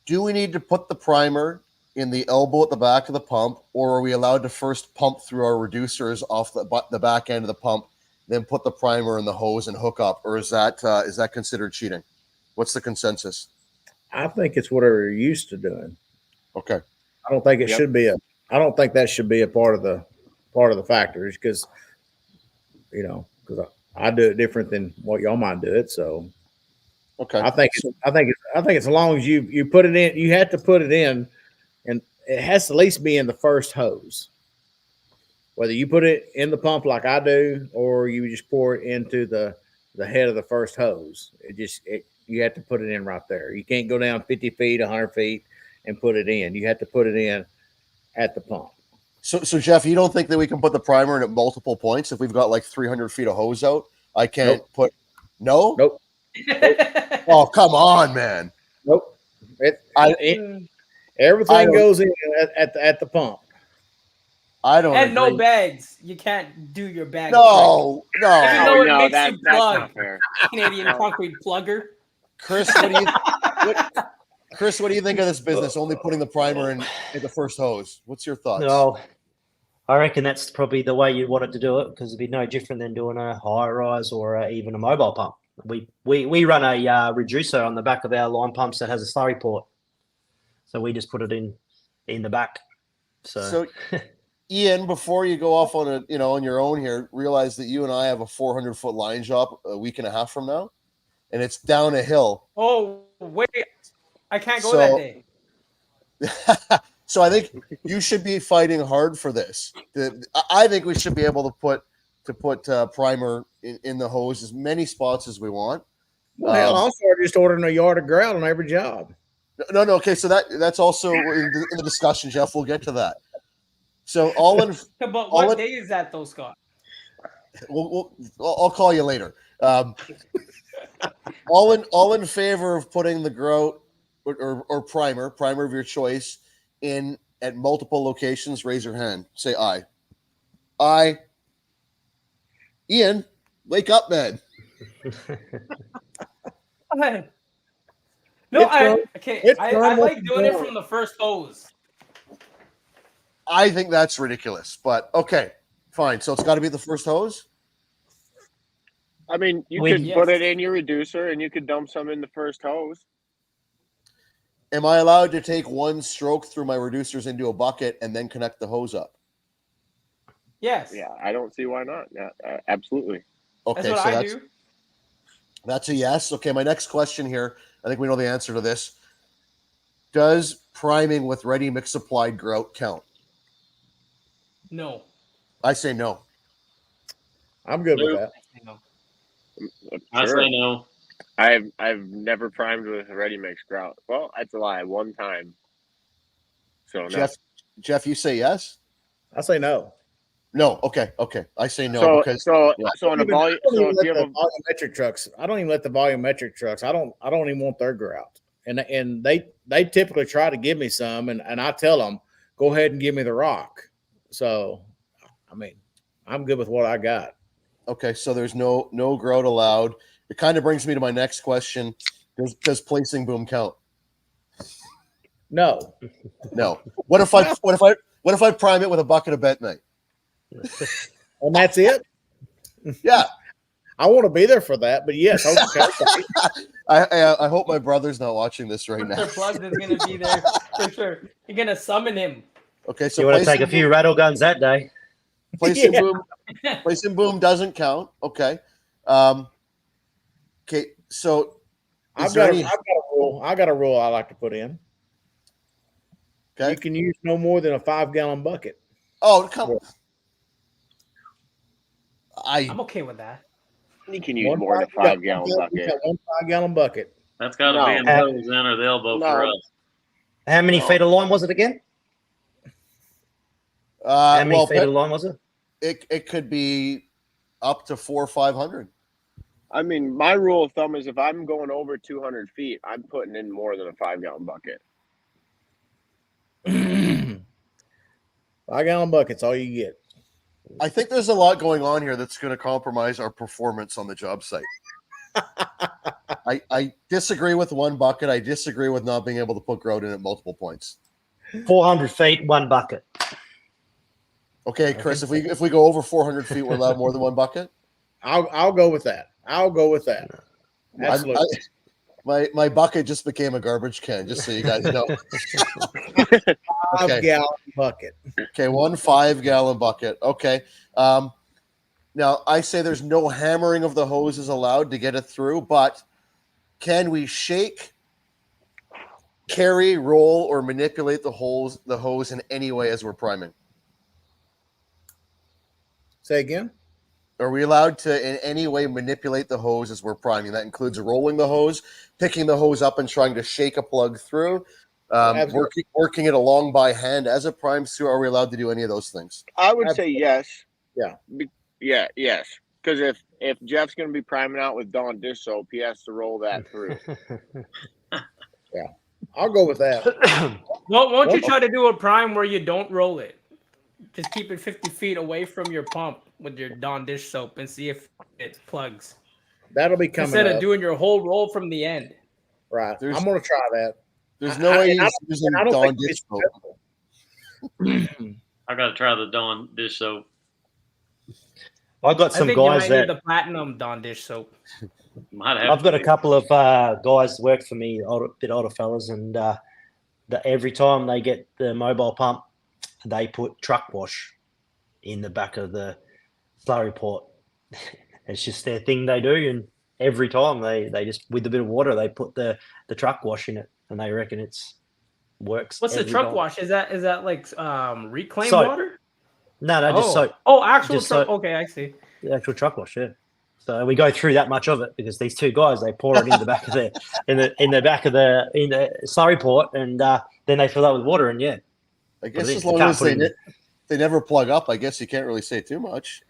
do we need to put the primer in the elbow at the back of the pump, or are we allowed to first pump through our reducers off the back end of the pump, then put the primer in the hose and hook up? Or is that considered cheating? What's the consensus? I think it's whatever you're used to doing. Okay. I don't think it should be I don't think that should be a part of the factors because I do it different than what y'all might do it. So okay. I think it's as long as you put it in, you have to put it in, and it has to at least be in the first hose. Whether you put it in the pump like I do, or you just pour it into the head of the first hose, you have to put it in right there. You can't go down 50 feet, 100 feet, and put it in. You have to put it in at the pump. So Jeff, you don't think that we can put the primer in at multiple points if we've got like 300 feet of hose out? I can't put. No. Nope. Oh, come on, man. Nope. Everything goes in at the pump. I don't. And agree. no bags. You can't do your bag. No. Even though no, it makes you plug. not fair. Canadian concrete plugger. Chris, what do you think of this business? Only putting the primer in the first hose. What's your thoughts? No, I reckon that's probably the way you wanted to do it because it'd be no different than doing a high rise or even a mobile pump. We run a reducer on the back of our line pumps that has a slurry port, so we just put it in the back. So Ian, before you go off on on your own here, realize that you and I have a 400-foot line job a week and a half from now, and it's down a hill. Oh wait, I can't go that day. So I think you should be fighting hard for this. I think we should be able to put primer in the hose as many spots as we want. Well, hell, I'll start just ordering a yard of grout on every job. No. Okay, so that's also in the discussion, Jeff. We'll get to that. So all in. But all what in, day is that, though, Scott? I'll call you later. All in favor of putting the grout or primer of your choice in at multiple locations. Raise your hand. Say aye. Aye. Ian, wake up, man. No, It's I fun like with doing it grout. from the first hose. I think that's ridiculous, but okay, fine. So it's got to be the first hose. I mean, you Wait, could yes. put it in your reducer and you could dump some in the first hose. Am I allowed to take one stroke through my reducers into a bucket and then connect the hose up? Yes. Yeah, I don't see why not. Yeah, absolutely. Okay, That's what I do. That's a yes. Okay, my next question here. I think we know the answer to this. Does priming with ready mix applied grout count? No. I say no. I'm good with Nope. that. No. I Sure. say no. I've never primed with ready mix grout. Well, that's a lie. One time. So no. Jeff, you say yes? I say no. No. Okay. I say no because so yeah. on a volume. So if you have a volumetric trucks, I don't even let the volumetric trucks. I don't even want their grout. And they typically try to give me some, and I tell them, go ahead and give me the rock. So, I mean, I'm good with what I got. Okay, so there's no grout allowed. It kind of brings me to my next question. Does placing boom count? No. No. What if I prime it with a bucket of bentonite? And that's it? Yeah. I want to be there for that, but yes, okay. I hope my brother's not watching this right now. Mr. Plugs is going to be there for sure. You're going to summon him. Okay, so You want to placing take a few rattle guns that day? placing Yeah. boom doesn't count. Okay. Okay, so I've got a rule. I got a rule I like to put in. okay. You can use no more than a 5-gallon bucket. Oh, come on. I'm okay with that. you can use more than a 5-gallon bucket. One 5-gallon bucket. That's got to No. be in the hose in or the elbow for No. us. How many feet of line was it again? How many feet of line was it? It could be up to 400 or 500. I mean, my rule of thumb is if I'm going over 200 feet, I'm putting in more than a 5-gallon bucket. 5-gallon bucket's all you get. I think there's a lot going on here that's going to compromise our performance on the job site. I disagree with one bucket. I disagree with not being able to put grout in at multiple points. 400 feet, one bucket. Okay, Chris, if we go over 400 feet, we're allowed more than one bucket. I'll go with that. I'll go with that. Absolutely. My bucket just became a garbage can, just so you guys know. 5-gallon bucket. Okay, 1 5-gallon bucket. Okay. Now I say there's no hammering of the hoses allowed to get it through, but can we shake, carry, roll, or manipulate the hose in any way as we're priming? Say again? Are we allowed to in any way manipulate the hose as we're priming? That includes rolling the hose, picking the hose up and trying to shake a plug through, working it along by hand as it primes through. Are we allowed to do any of those things? I would say yes. Yeah. Yes. Because if Jeff's going to be priming out with Dawn dish soap, he has to roll that through. I'll go with that. Well, won't you try to do a prime where you don't roll it? Just keep it 50 feet away from your pump with your Dawn dish soap and see if it plugs. That'll be coming Instead up. of doing your whole roll from the end. Right. I'm going to try that. There's no way he's using I don't Dawn think dish soap. I got to try the Dawn dish soap. I've got I some think guys you might need that the platinum Dawn dish soap. Might have I've got to a be. couple of guys that work for me, bit older fellas, and every time they get the mobile pump, they put truck wash in the back of the slurry port. It's just their thing they do, and every time they just with a bit of water they put the truck wash in it, and they reckon it's works. What's the every truck time. wash? Is that like reclaimed Soap. water? No, just soap. Oh, actual Just truck. soap. Okay, I see. The actual truck wash, yeah. So we go through that much of it because these two guys, they pour it in the back of the in the slurry port, and then they fill that with water, and yeah. I guess But as you long can't as put it in they never plug up, I guess you can't really say too much.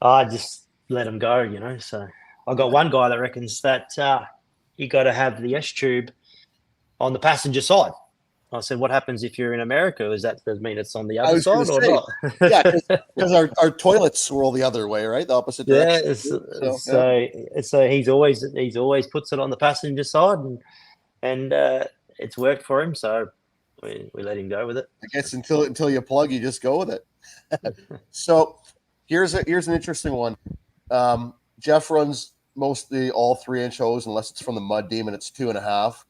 I just let them go, you know. So I got one guy that reckons that you got to have the S tube on the passenger side. I said, "What happens if you're in America? Does that mean it's on the I other was gonna side or say, not?" Yeah, because our toilets swirl the other way, right? The opposite Yeah. direction. So he's always puts it on the passenger side, and it's worked for him. So we let him go with it. I guess until you plug, you just go with it. So here's an interesting one. Jeff runs mostly all 3-inch hose, unless it's from the Mud Demon. It's 2.5.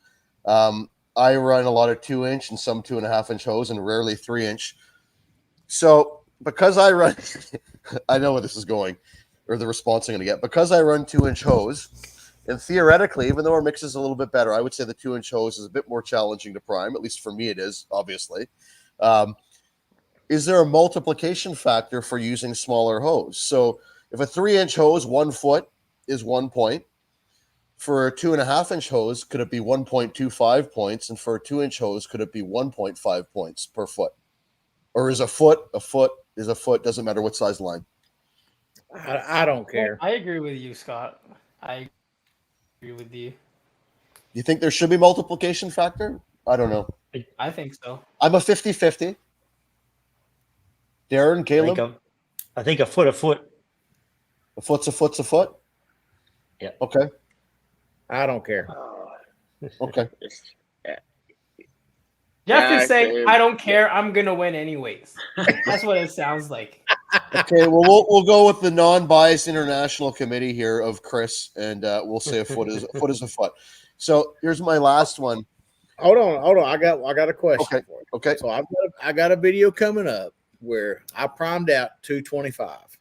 I run a lot of 2-inch and some 2.5-inch hose, and rarely 3-inch. So because I run, I know where this is going, or the response I'm going to get. Because I run 2-inch hose, and theoretically, even though our mix is a little bit better, I would say the 2-inch hose is a bit more challenging to prime. At least for me, it is, obviously. Is there a multiplication factor for using smaller hose? So if a 3-inch hose, 1 foot is 1 point. For a 2.5-inch hose, could it be 1.25 points? And for a 2-inch hose, could it be 1.5 points per foot? Or is a foot is a foot? Doesn't matter what size line. I don't care. I agree with you, Scott. I agree with you. You think there should be multiplication factor? I don't know. I think so. I'm a 50-50. Darren, Caleb? I think a foot. A foot's a foot's a foot? Yeah. Okay. I don't care. Okay. Jeff is saying, "I don't care. I'm gonna win anyways." That's what it sounds like. Okay. Well, we'll go with the non-biased international committee here of Chris, and we'll say a foot is a foot. So here's my last one. Hold on. I got a question Okay. for you. Okay. So I got a video coming up where I primed out 225,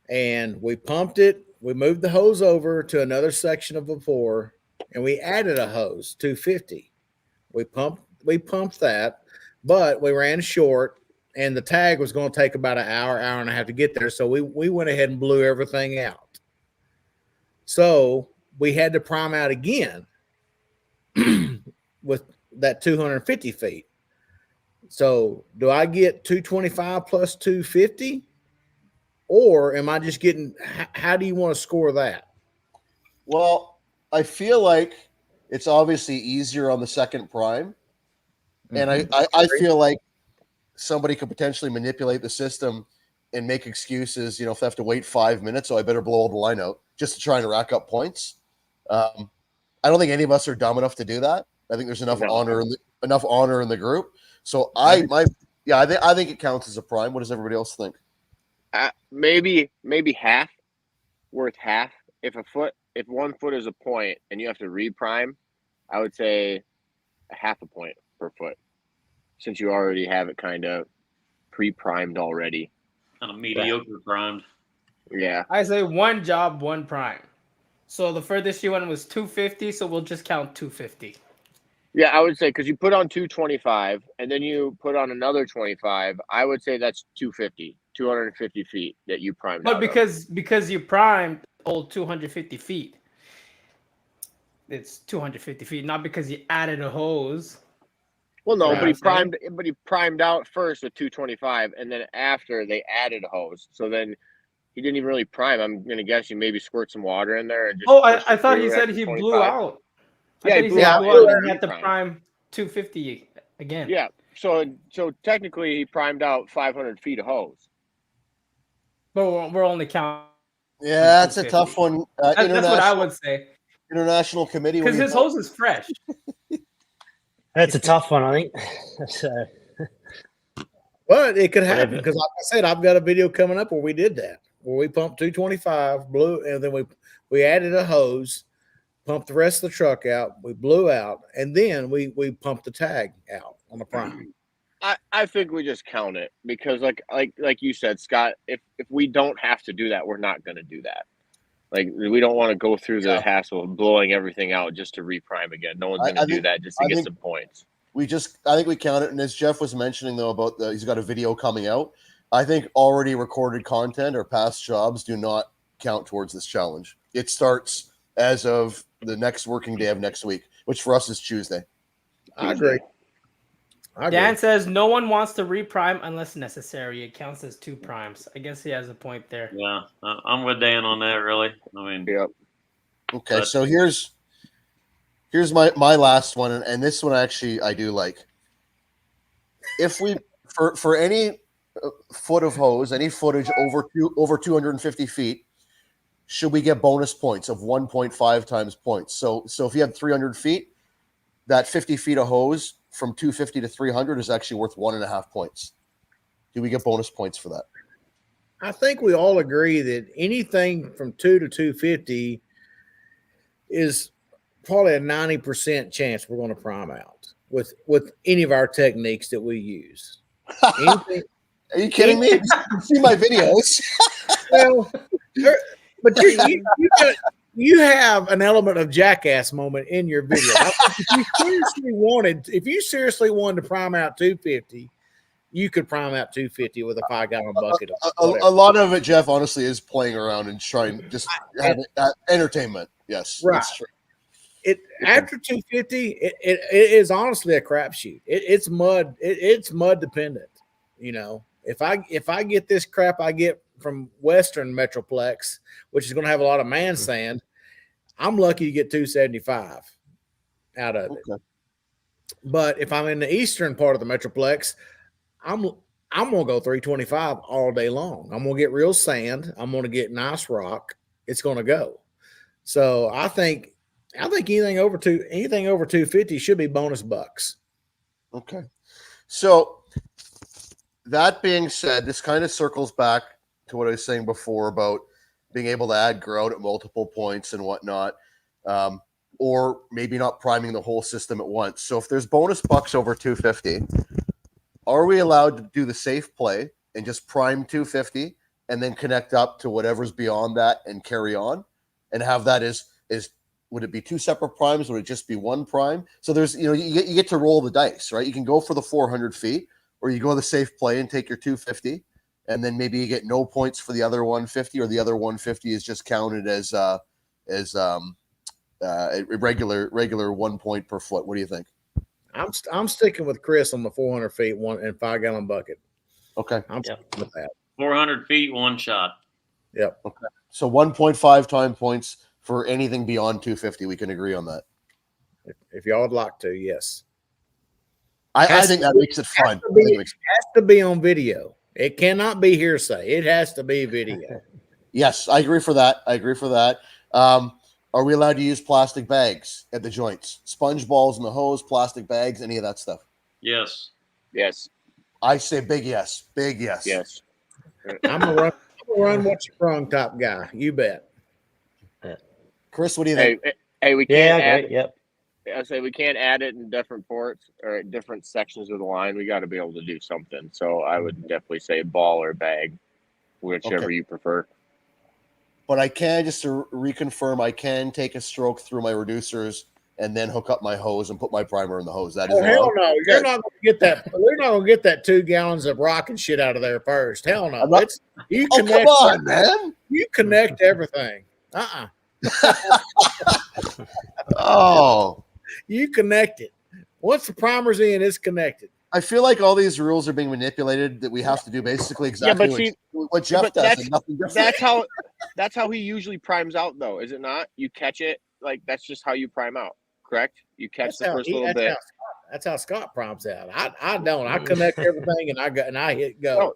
and we pumped it. We moved the hose over to another section of the pour, and we added a hose 250. We pumped that, but we ran short, and the tag was going to take about an hour and a half to get there. So we went ahead and blew everything out. So we had to prime out again with that 250 feet. So do I get 225 plus 250? Or am I just getting, how do you want to score that? Well, I feel like it's obviously easier on the second prime. And I feel like somebody could potentially manipulate the system and make excuses, if they have to wait 5 minutes, so I better blow all the line out just to try and rack up points. I don't think any of us are dumb enough to do that. I think there's enough honor in the group. So I think it counts as a prime. What does everybody else think? Maybe half, worth half. If 1 foot is a point and you have to reprime, I would say a half a point per foot, since you already have it kind of pre-primed already. Kind of mediocre primed. Yeah. I say one job, one prime. So the furthest you went was 250, so we'll just count 250. Yeah, I would say because you put on 225 and then you put on another 25, I would say that's 250 feet that you primed. But because you primed all 250 feet, it's 250 feet, not because you added a hose. Well, no, Right. but he primed out first with 225, and then after they added a hose. So then he didn't even really prime. I'm gonna guess you maybe squirt some water in there. And just I thought he said he blew out. Yeah, he blew out. And he had to prime 250 again. Yeah. So technically, he primed out 500 feet of hose. But we're only counting. Yeah, that's a tough one. That's what I would say. International committee. Because his hose is fresh. That's a tough one, I think. But it could happen because, like I said, I've got a video coming up where we did that, where we pumped 225, blew, and then we added a hose, pumped the rest of the truck out, we blew out, and then we pumped the tag out on the prime. I think we just count it because, like you said, Scott, if we don't have to do that, we're not going to do that. Like, we don't want to go through the Yeah. hassle of blowing everything out just to reprime again. No one's I going to do think- that just to I get think- some points. I think we count it. And as Jeff was mentioning though about he's got a video coming out. I think already recorded content or past jobs do not count towards this challenge. It starts as of the next working day of next week, which for us is Tuesday. I agree. Dan says no one wants to reprime unless necessary. It counts as 2 primes. I guess he has a point there. Yeah, I'm with Dan on that. Really, I mean, Yep. Okay, But- so here's my last one, and this one actually I do like. If we for any foot of hose, any footage over 250 feet, should we get bonus points of 1.5 times points? So if you have 300 feet, that 50 feet of hose from 250 to 300 is actually worth 1.5 points. Do we get bonus points for that? I think we all agree that anything from 2 to 250 is probably a 90% chance we're going to prime out with any of our techniques that we use. Anything, Are you kidding me? You see my videos. well, but you have an element of jackass moment in your video. If you seriously wanted to prime out 250, you could prime out 250 with a 5-gallon bucket. A lot of it, Jeff, honestly, is playing around and trying just having entertainment. Yes, Right. That's true. After 250, it is honestly a crapshoot. It's mud. It's mud dependent. You know, if I get this crap I get from Western Metroplex, which is going to have a lot of man sand, I'm lucky to get 275 out of it. Okay. But if I'm in the eastern part of the Metroplex, I'm gonna go 325 all day long. I'm gonna get real sand. I'm gonna get nice rock. It's gonna go. So I think anything over 250 should be bonus bucks. Okay. So that being said, this kind of circles back to what I was saying before about being able to add grout at multiple points and whatnot, or maybe not priming the whole system at once. So if there's bonus bucks over 250, are we allowed to do the safe play and just prime 250 and then connect up to whatever's beyond that and carry on and have that is would it be 2 separate primes? Would it just be 1 prime? So there's, you get to roll the dice, right? You can go for the 400 feet or you go the safe play and take your 250 and then maybe you get no points for the other 150 or the other 150 is just counted as a regular 1 point per foot. What do you think? I'm sticking with Chris on the 400 feet 1 and 5-gallon bucket. Okay. I'm sticking with that. 400 feet, 1 shot. Yep. Okay. So 1.5 time points for anything beyond 250. We can agree on that. If y'all would like to, yes. I think that makes it fun. It has to be on video. It cannot be hearsay. It has to be video. Yes, I agree for that. Are we allowed to use plastic bags at the joints? Sponge balls in the hose, plastic bags, any of that stuff? Yes. Yes. I say big yes. Big yes. Yes. I'm a run what you sprung type guy. You bet. Chris, what do you think? Hey, we Yeah, can't add. okay, yep. I say we can't add it in different ports or at different sections of the line. We got to be able to do something. So I would definitely say ball or bag, whichever Okay. you prefer. But I can, just to reconfirm, I can take a stroke through my reducers and then hook up my hose and put my primer in the hose. That is Oh, hell allowed. no. You're not going to get that. We're not going to get that 2 gallons of rock and shit out of there first. Hell no. I'm not- You Oh, come connect. on, man. You connect everything. Oh, You connect it. Once the primer's in, it's connected. I feel like all these rules are being manipulated, that we have to do basically exactly but see- what Jeff but does and nothing different. That's how he usually primes out, though, is it not? You catch it, like that's just how you prime out, correct? You catch the first little bit. That's how Scott primes out. I don't. I connect everything and I hit go. Oh,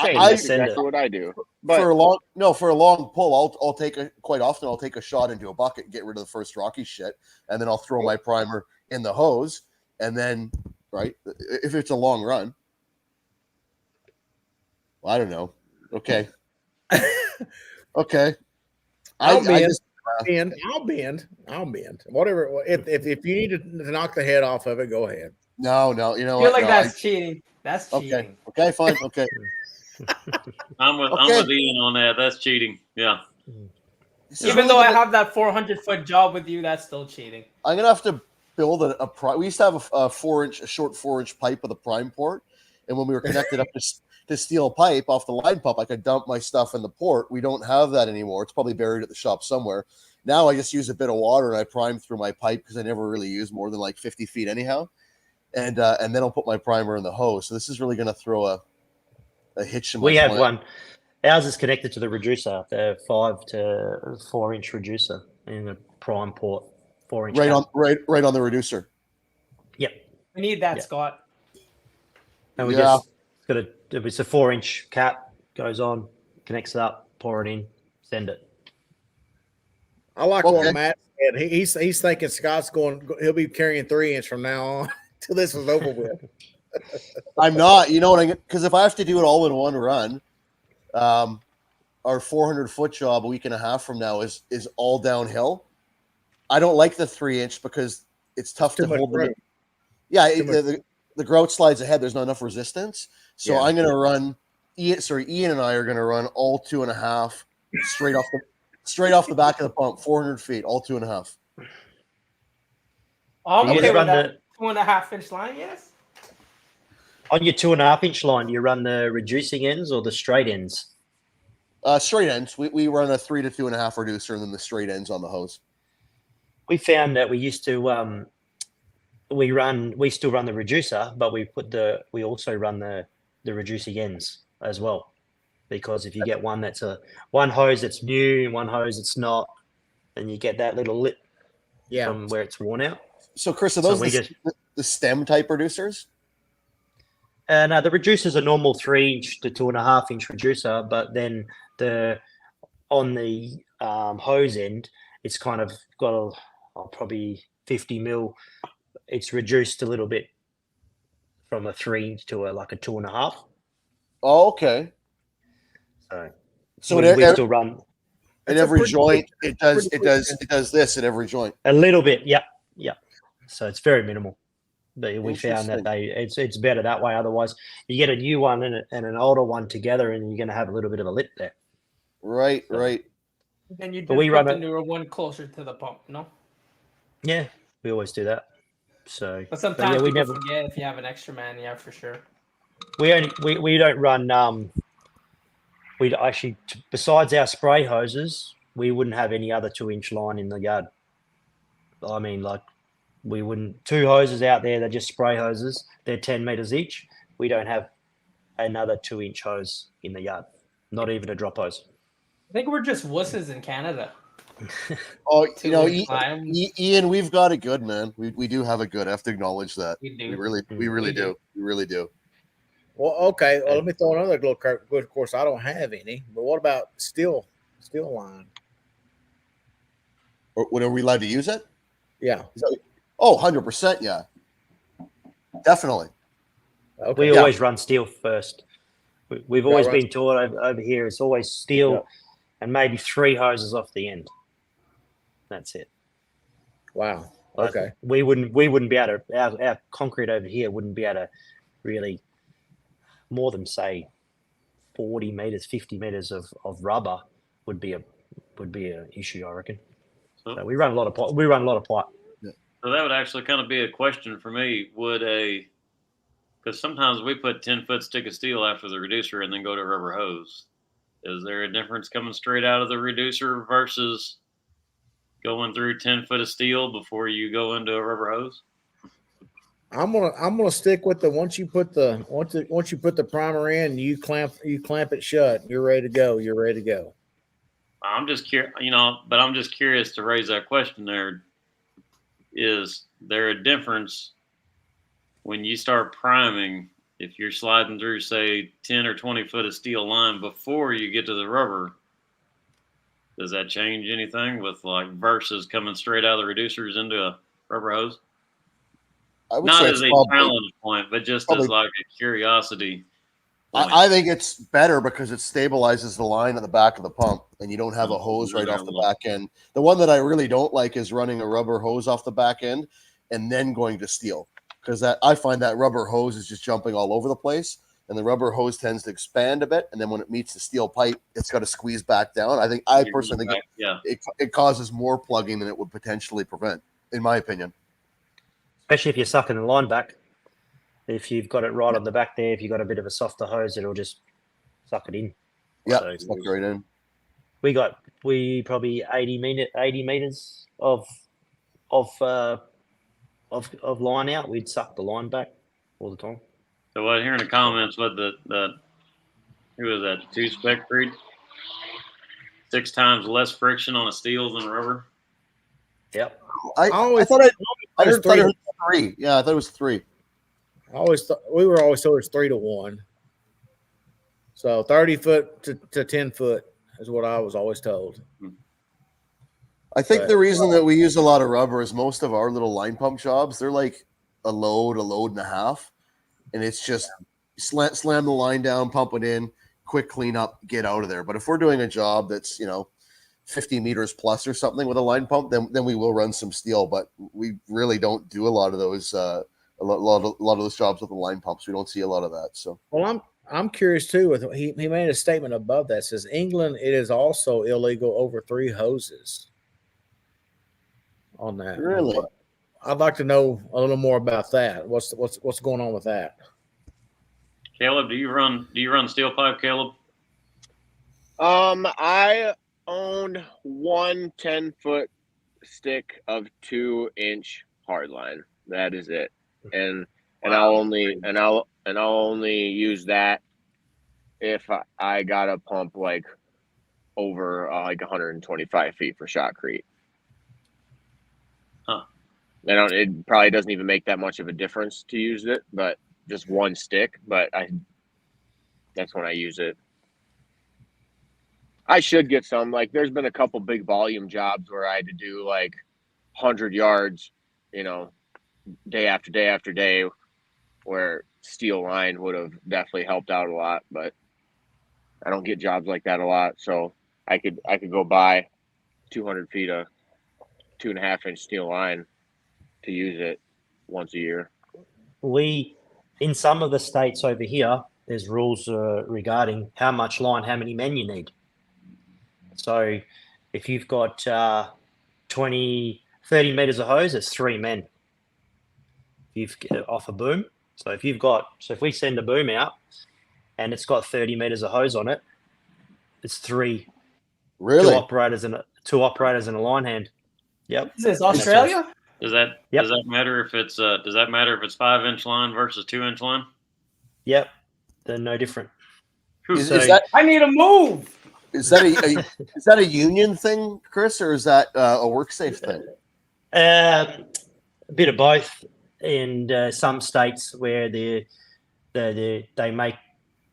same. I That's send exactly it. what I do. But for a long pull, I'll take a shot into a bucket, get rid of the first rocky shit, and then I'll throw my primer in the hose, and then if it's a long run. Well, I don't know. Okay. Okay. I'll bend. Whatever. If you need to knock the head off of it, go ahead. No, you know I feel what? like No, that's cheating. That's cheating. Okay, fine. Okay. I'm with Ian on that. That's cheating. Yeah. This is Even really though I gonna- have that 400-foot job with you, that's still cheating. I'm gonna have to build a prime. We used to have a short 4-inch pipe with a prime port, and when we were connected up to steel pipe off the line pump, I could dump my stuff in the port. We don't have that anymore. It's probably buried at the shop somewhere. Now I just use a bit of water and I prime through my pipe because I never really use more than like 50 feet anyhow, and then I'll put my primer in the hose. So this is really gonna throw a hitch in my. We have plan. one. Ours is connected to the reducer, the 5 to 4 inch reducer in the prime port, 4-inch. Right on the reducer. Yep. We need that, Yeah. Scott. And we Yeah. just got it's a 4-inch cap, goes on, connects it up, pour it in, send it. I like Okay. what Matt said. He's thinking Scott's he'll be carrying 3-inch from now on till this is over with. I'm not. You know what? Because if I have to do it all in one run, our 400-foot job a week and a half from now is all downhill. I don't like the 3-inch because it's tough to hold them. Yeah, the grout slides ahead. There's not enough resistance. So Yeah. I'm going to run. Ian and I are going to run all 2.5 straight off the back of the pump, 400 feet, all 2.5. I'm You okay just with run that 2.5-inch line, yes. On your 2.5-inch line, do you run the reducing ends or the straight ends? Straight ends. We run a 3 to 2.5 reducer, and then the straight ends on the hose. We found that we used to we still run the reducer, but we also run the reducing ends as well, because if you get one hose that's new and one hose that's not, then you get that little lip from where it's worn out. So Chris, are those the stem type reducers? And the reducer's a normal 3-inch to 2.5-inch reducer, but then on the hose end, it's kind of got probably 50 mil. It's reduced a little bit from a 3 to like a 2.5. Oh, okay. So we still run at every joint. It does this at every joint. a little bit. Yeah. So it's very minimal. But we found that it's better that way. Otherwise, you get a new one and an older one together, and you're going to have a little bit of a lip there. Right. Then you just we put run the newer one closer to the pump, no? Yeah, we always do that. So, But sometimes we people forget if you have an extra man. Yeah, for sure. We don't run. We actually, besides our spray hoses, we wouldn't have any other 2-inch line in the yard. I mean, like, we wouldn't. 2 hoses out there, they're just spray hoses. They're 10 meters each. We don't have another 2-inch hose in the yard. Not even a drop hose. I think we're just wusses in Canada. Oh, Ian, we've got it good, man. We do have it good. I have to acknowledge that. We do. We really do. We really do. Well, okay. Well, let me throw another little curve. Of course, I don't have any. But what about steel line? Or when are we allowed to use it? Yeah. 100%. Yeah. Definitely. Okay. We always run steel first. We've always been taught over here. It's always steel and maybe 3 hoses off the end. That's it. Wow. Okay. We wouldn't be able to. Our concrete over here wouldn't be able to really more than say 40 meters, 50 meters of rubber would be an issue, I reckon. So we run a lot of pipe. So that would actually kind of be a question for me. Because sometimes we put 10-foot stick of steel after the reducer and then go to rubber hose. Is there a difference coming straight out of the reducer versus going through 10 foot of steel before you go into a rubber hose? I'm gonna stick with once you put the primer in, you clamp it shut. You're ready to go. I'm just curious, but I'm just curious to raise that question there. Is there a difference when you start priming, if you're sliding through, say, 10 or 20 foot of steel line before you get to the rubber? Does that change anything with versus coming straight out of the reducers into a rubber hose? Not as a challenge point, but just as like a curiosity point. I think it's better because it stabilizes the line at the back of the pump and you don't have a hose right off the back end. The one that I really don't like is running a rubber hose off the back end and then going to steel, because I find that rubber hose is just jumping all over the place. and the rubber hose tends to expand a bit, and then when it meets the steel pipe, it's got to squeeze back down. I personally think it causes more plugging than it would potentially prevent, in my opinion. Especially if you're sucking the line back. If you've got it right on the back there, if you've got a bit of a softer hose, it'll just suck it in. Yeah, So suck right in. We probably 80 meters of line out. We'd suck the line back all the time. So what here in the comments with the who was that 2-spec breed? 6 times less friction on a steel than rubber. Yep. I thought I heard 3. Yeah, I thought it was 3. I always thought we were always told it was 3 to 1. So 30 foot to 10 foot is what I was always told. I think the reason that we use a lot of rubber is most of our little line pump jobs, they're like a load and a half. And it's just slam the line down, pump it in, quick cleanup, get out of there. But if we're doing a job that's, 50 meters plus or something with a line pump, then we will run some steel. But we really don't do a lot of those a lot of those jobs with the line pumps. We don't see a lot of that. So I'm curious too. With he made a statement above that says England, it is also illegal over 3 hoses. On that, really, I'd like to know a little more about that. What's going on with that? Caleb, do you run steel pipe, Caleb? I owned one 10-foot stick of 2-inch hardline. That is it, and I'll only use that if I got a pump like over like 125 feet for shotcrete. Huh. It probably doesn't even make that much of a difference to use it, but just one stick. But that's when I use it. I should get some. Like, there's been a couple big volume jobs where I had to do like 100 yards, day after day after day, where steel line would have definitely helped out a lot. But I don't get jobs like that a lot, so I could go buy 200 feet of 2.5-inch steel line to use it once a year. In some of the states over here, there's rules regarding how much line, how many men you need. So if you've got 30 meters of hose, it's 3 men. If you've off a boom. So if we send a boom out and it's got 30 meters of hose on it, it's 3. Really? Two operators and a line hand. Yep. Is this Australia? Does that matter if it's 5-inch line versus 2-inch line? Yep. They're no different. I need a move. Is that a union thing, Chris, or is that a WorkSafe thing? A bit of both. And some states where they make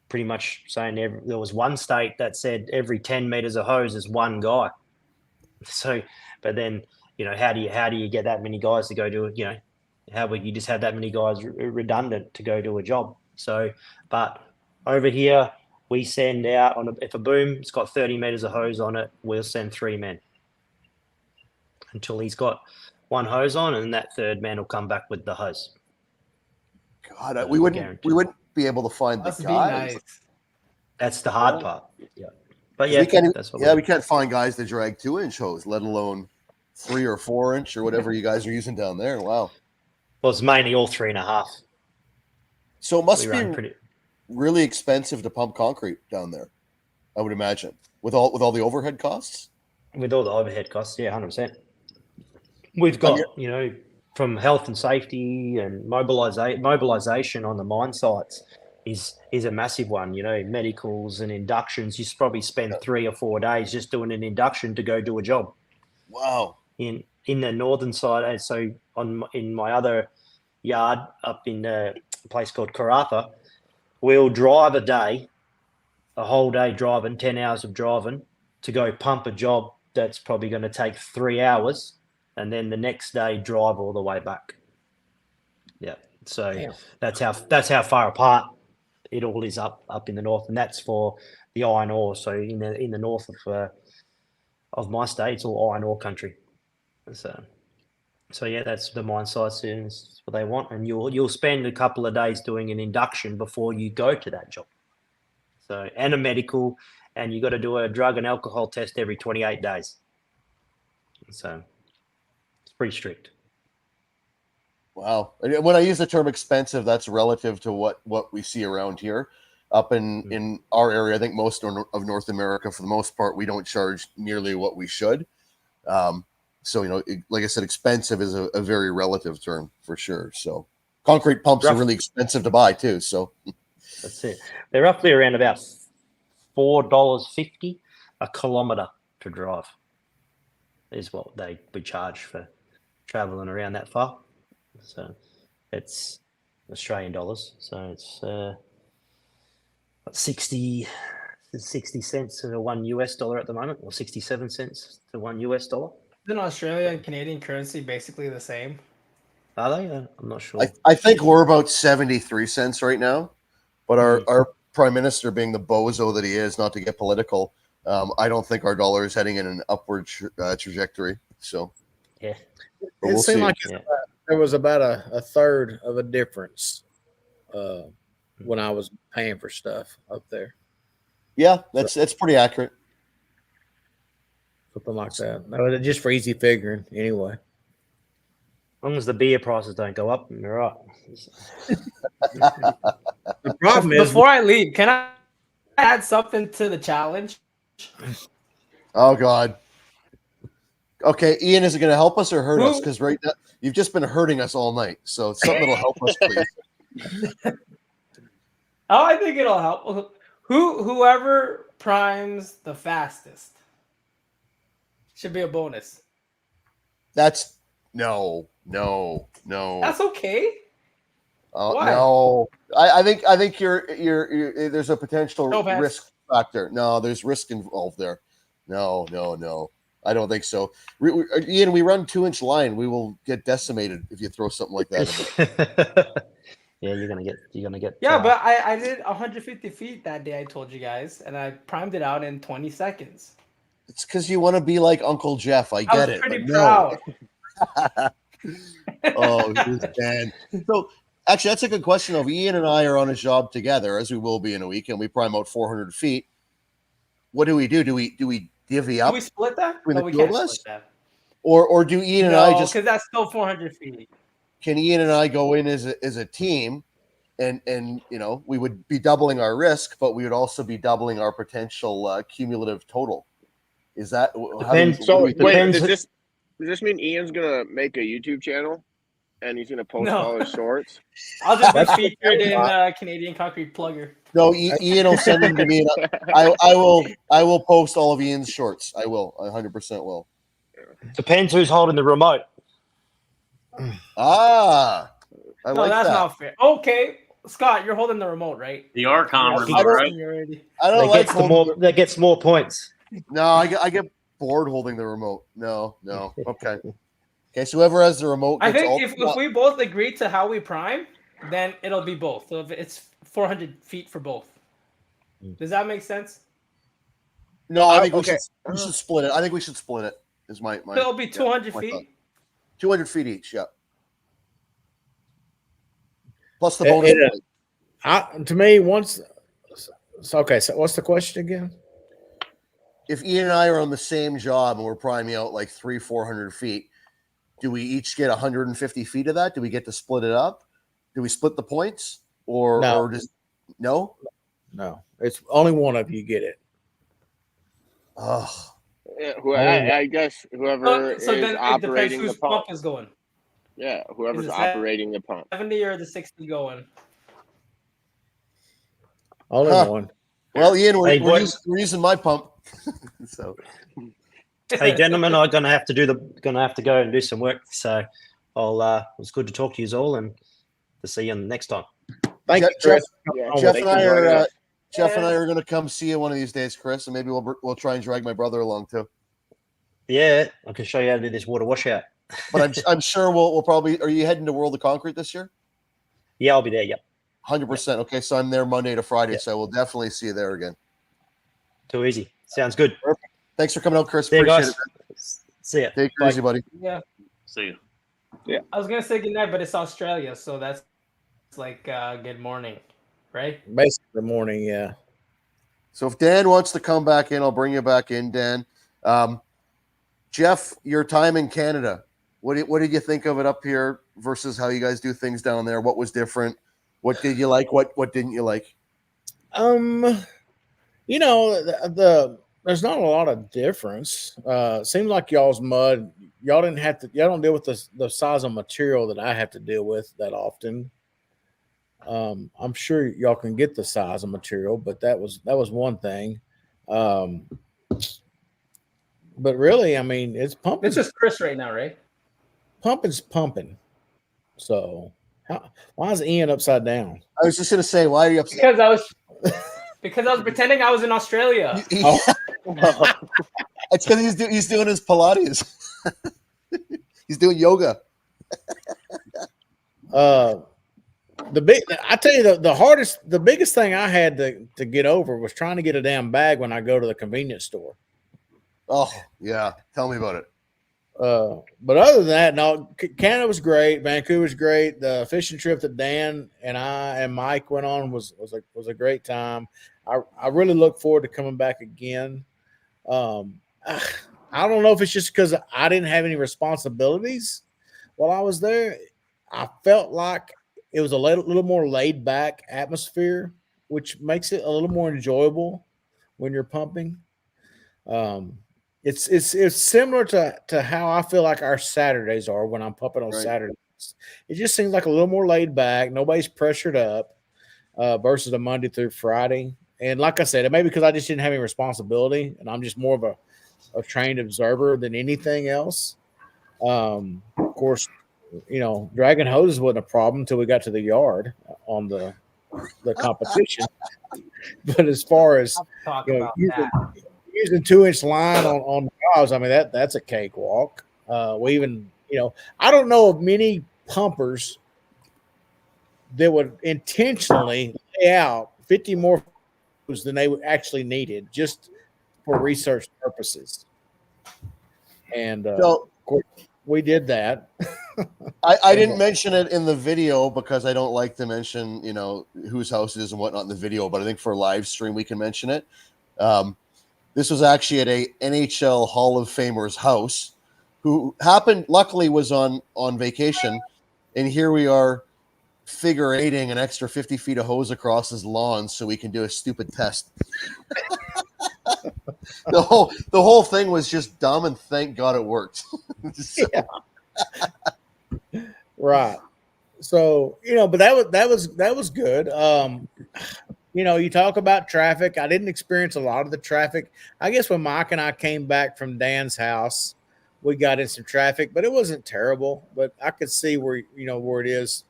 pretty much saying there was one state that said every 10 meters of hose is one guy. So, but then how do you get that many guys to go do it? How would you just have that many guys redundant to go do a job? So, but over here we send out if a boom it's got 30 meters of hose on it, we'll send 3 men until he's got 1 hose on, and that 3rd man will come back with the hose. God, we wouldn't be able to find the guys. Nice. That's the hard part. Yeah, but we can't find guys to drag 2-inch hose, let alone 3 or 4-inch or whatever you guys are using down there. Wow. Well, it's mainly all 3.5. So it must be really expensive to pump concrete down there, I would imagine, with all the overhead costs. With all the overhead costs, yeah, 100%. We've got, from health and safety and mobilization on the mine sites is a massive one. Medicals and inductions. You probably spend 3 or 4 days just doing an induction to go do a job. Wow. In the northern side, and so in my other yard up in a place called Karratha, we'll drive a whole day driving, 10 hours of driving to go pump a job that's probably going to take 3 hours. And then the next day drive all the way back. Yeah. So that's how far apart it all is up in the north, and that's for the iron ore. So in the north of my state, it's all iron ore country. So So yeah, that's the mine sites is what they want, and you'll spend a couple of days doing an induction before you go to that job. So and a medical, and you got to do a drug and alcohol test every 28 days. So it's pretty strict. Wow. And when I use the term expensive, that's relative to what we see around here. Up in our area, I think most of North America, for the most part, we don't charge nearly what we should. So, like I said, expensive is a very relative term for sure. So concrete pumps are really expensive to buy too. So that's it. They're roughly around about $4.50 a kilometre to drive is what we charge for travelling around that far. So it's Australian dollars. So it's 60 cents to $1 at the moment, or 67 cents to $1. Isn't Australia and Canadian currency basically the same? Are they? I'm not sure. I think we're about 73 cents right now, but our prime minister, being the bozo that he is, not to get political, I don't think our dollar is heading in an upward trajectory. So yeah, it seemed like there was about a third of a difference when I was paying for stuff up there. Yeah, that's pretty accurate. Something like that. No, just for easy figuring, anyway. As long as the beer prices don't go up, you're right. The problem is, before I leave, can I add something to the challenge? Oh God. Okay, Ian, is it going to help us or hurt us? Because right now you've just been hurting us all night. So something that'll help us, please. Oh, I think it'll help. Whoever primes the fastest should be a bonus. That's no. That's okay. Why? No, I think you're there's a potential risk factor. No, there's risk involved there. No. I don't think so. Ian, we run 2-inch line. We will get decimated if you throw something like that. Yeah, you're gonna get. Yeah, but I did 150 feet that day. I told you guys, and I primed it out in 20 seconds. It's because you want to be like Uncle Jeff. I get it. Pretty proud. Oh, man. So actually, that's a good question. If Ian and I are on a job together, as we will be in a week, and we prime out 400 feet, what do we do? Do we divvy up? Do we split that? No, we can't split that. Or do Ian and I just? Because that's still 400 feet. Can Ian and I go in as a team, and we would be doubling our risk, but we would also be doubling our potential cumulative total. Is that depends? Does this mean Ian's gonna make a YouTube channel and he's gonna post all his shorts? I'll just be featured in Canadian Concrete Plugger. No, Ian will send them to me, and I will post all of Ian's shorts. I will. I 100% will. Depends who's holding the remote. I like that's that. not fair. Okay, Scott, you're holding the remote, right? The Archon remote, right? I don't like that gets more points. No, I get bored holding the remote. No. Okay. Okay, so whoever has the remote. I think if we both agree to how we prime, then it'll be both. So if it's 400 feet for both. Does that make sense? No, I think we should split it. I think we should split it. Is my it'll be 200 feet. Thought. 200 feet each, yeah. Plus the bonus. To me, okay, so what's the question again? If Ian and I are on the same job and we're priming out like 400 feet, do we each get 150 feet of that? Do we get to split it up? Do we split the points? Or just no? No. It's only one of you get it. Oh. Yeah, I guess whoever so is then operating whose the pump is going. Yeah, whoever's operating the pump. 70 or the 60 going. Only one. Well, Ian, we're using my pump. So, hey, gentlemen, I'm gonna have to go and do some work. So, it was good to talk to you all, and to see you next time. Thank you, Chris. Jeff and I are going to come see you one of these days, Chris, and maybe we'll try and drag my brother along too. Yeah, I can show you how to do this water washout. But I'm sure we'll probably. Are you heading to World of Concrete this year? Yeah, I'll be there. Yep. 100%. Okay, so I'm there Monday to Friday, so we'll definitely see you there again. Too easy. Sounds good. Perfect. Thanks for coming out, Chris. See you Appreciate guys. it. See ya. Take it easy, buddy. Yeah. See you. I was gonna say good night, but it's Australia, so that's like good morning, right? Basically, the morning. Yeah. So if Dan wants to come back in, I'll bring you back in, Dan. Jeff, your time in Canada, what did you think of it up here versus how you guys do things down there? What was different? What did you like? What didn't you like? You know, there's not a lot of difference. Seems like y'all's mud. Y'all don't deal with the size of material that I have to deal with that often. I'm sure y'all can get the size of material, but that was one thing. But really, I mean, it's pumping. This is Chris right now, right? Pumping's pumping. So why is Ian upside down? I was just gonna say, why are you upset? Because I was pretending I was in Australia. It's because he's doing his Pilates. He's doing yoga. I tell you the biggest thing I had to get over was trying to get a damn bag when I go to the convenience store. Oh yeah, tell me about it. But other than that, no, Canada was great. Vancouver's great. The fishing trip that Dan and I and Mike went on was a great time. I really look forward to coming back again. I don't know if it's just because I didn't have any responsibilities while I was there. I felt like it was a little more laid back atmosphere, which makes it a little more enjoyable when you're pumping. It's similar to how I feel like our Saturdays are when I'm pumping on Saturdays. It just seems like a little more laid back. Nobody's pressured up versus a Monday through Friday. And like I said, it may be because I just didn't have any responsibility, and I'm just more of a trained observer than anything else. Of course, you know, dragging hoses wasn't a problem until we got to the yard on the competition. But as far as using 2-inch line on jobs, I mean that's a cakewalk. We even, you know, I don't know of many pumpers that would intentionally lay out 50 more than they actually needed just for research purposes. And So, of course, we did that. I didn't mention it in the video because I don't like to mention, you know, whose house it is and whatnot in the video, but I think for live stream we can mention it. This was actually at a NHL Hall of Famer's house, who luckily was on vacation, and here we are figure eighting an extra 50 feet of hose across his lawn so we can do a stupid test. The whole thing was just dumb, and thank God it worked. So. Yeah. Right. So, you know, but that was good. You know, you talk about traffic. I didn't experience a lot of the traffic. I guess when Mike and I came back from Dan's house, we got in some traffic, but it wasn't terrible. But I could see where it is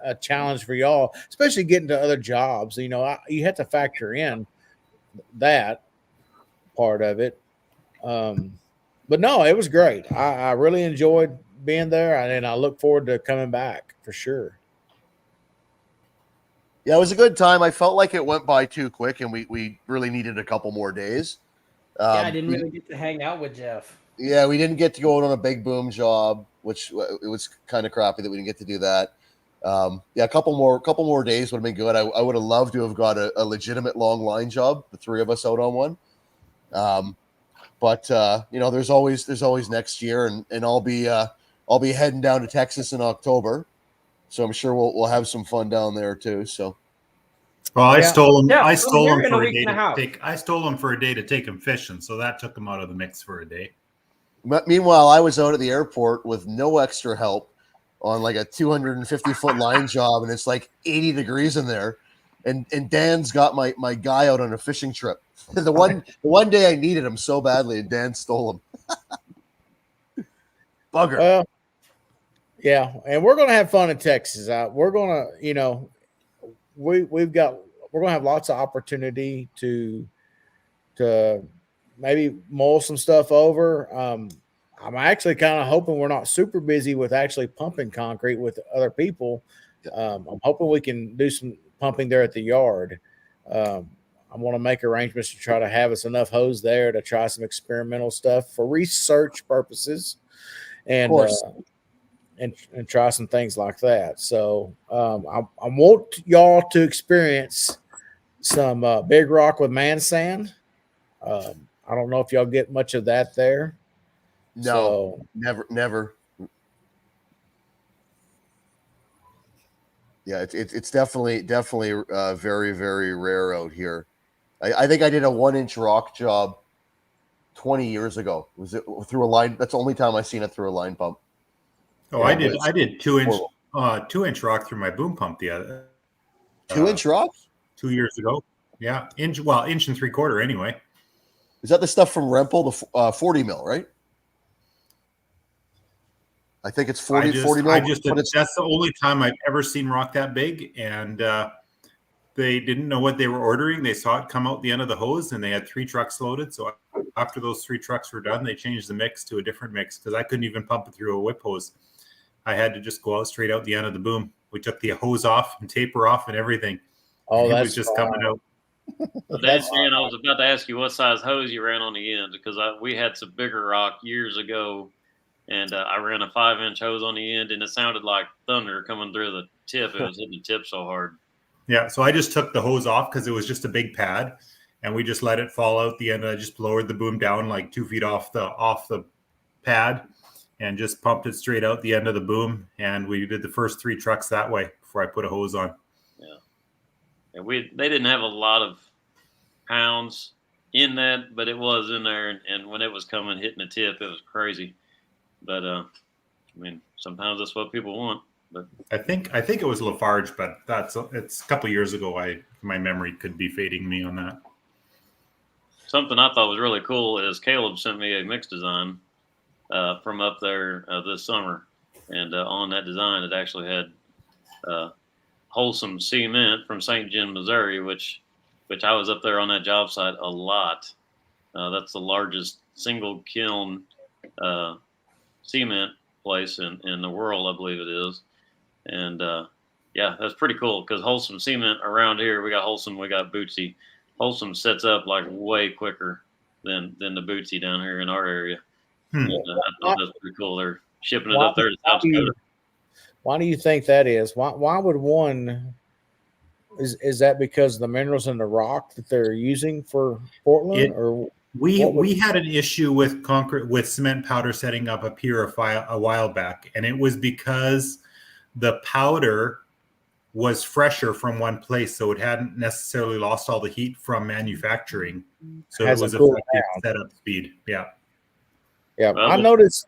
a challenge for y'all, especially getting to other jobs. You know, you have to factor in that part of it. But no, it was great. I really enjoyed being there, and I look forward to coming back for sure. Yeah, it was a good time. I felt like it went by too quick, and we really needed a couple more days. I didn't really get to hang out with Jeff. Yeah, we didn't get to go out on a big boom job, which it was kind of crappy that we didn't get to do that. Yeah, a couple more days would have been good. I would have loved to have got a legitimate long line job, the three of us out on one. But you know, there's always next year, and I'll be heading down to Texas in October, so I'm sure we'll have some fun down there too. So, well, I stole him. Yeah, I stole him for a day to take. I stole him for a day to take him fishing, so that took him out of the mix for a day. Meanwhile, I was out at the airport with no extra help on like a 250-foot line job, and it's like 80 degrees in there, and Dan's got my guy out on a fishing trip. The one day I needed him so badly, and Dan stole him. Bugger. Yeah, and we're gonna have fun in Texas. We're gonna, you know, we're gonna have lots of opportunity to maybe mull some stuff over. I'm actually kind of hoping we're not super busy with actually pumping concrete with other people. I'm hoping we can do some pumping there at the yard. I want to make arrangements to try to have us enough hose there to try some experimental stuff for research purposes. And and try some things like that. So I want y'all to experience some big rock with man sand. I don't know if y'all get much of that there. No, So never. Yeah, it's definitely very, very rare out here. I think I did a 1-inch rock job 20 years ago. Was it through a line? That's the only time I seen it through a line pump. Oh, Yeah, I but did. it's I did 2-inch horrible. 2-inch rock through my boom pump the other 2-inch rocks? 2 years ago. Yeah, inch and 3/4 anyway. Is that the stuff from Rempel, the 40 mil, right? I think it's 40 mil, but it's that's the only time I've ever seen rock that big, and they didn't know what they were ordering. They saw it come out the end of the hose, and they had 3 trucks loaded. So after those 3 trucks were done, they changed the mix to a different mix because I couldn't even pump it through a whip hose. I had to just go out straight out the end of the boom. We took the hose off and taper off and everything. oh, And it that's was just coming out. Well, Dan, I was about to ask you what size hose you ran on the end because we had some bigger rock years ago, and I ran a 5-inch hose on the end, and it sounded like thunder coming through the tip. It was hitting the tip so hard. Yeah, so I just took the hose off because it was just a big pad, and we just let it fall out the end. I just lowered the boom down like 2 feet off the pad, and just pumped it straight out the end of the boom. And we did the first 3 trucks that way before I put a hose on. Yeah, and they didn't have a lot of pounds in that, but it was in there, and when it was coming hitting the tip, it was crazy. But I mean, sometimes that's what people want. But I think it was Lafarge, but it's a couple of years ago. My memory could be fading me on that. something I thought was really cool is Caleb sent me a mix design from up there this summer, and on that design it actually had Wholesome Cement from St. John, Missouri, which I was up there on that job site a lot. That's the largest single kiln cement place in the world, I believe it is. And yeah, that's pretty cool because Wholesome Cement around here, we got Wholesome, we got Bootsy. Wholesome sets up like way quicker than the Bootsy down here in our area. And, I thought that's pretty cool. They're shipping it up there to South Dakota. Why do you think that is? Why would one? Is that because of the minerals in the rock that they're using for Portland, or we had an issue with cement powder setting up up here a while back, and it was because the powder was fresher from one place, so it hadn't necessarily lost all the heat from manufacturing. So it was affected setup speed. Yeah. Yeah, I noticed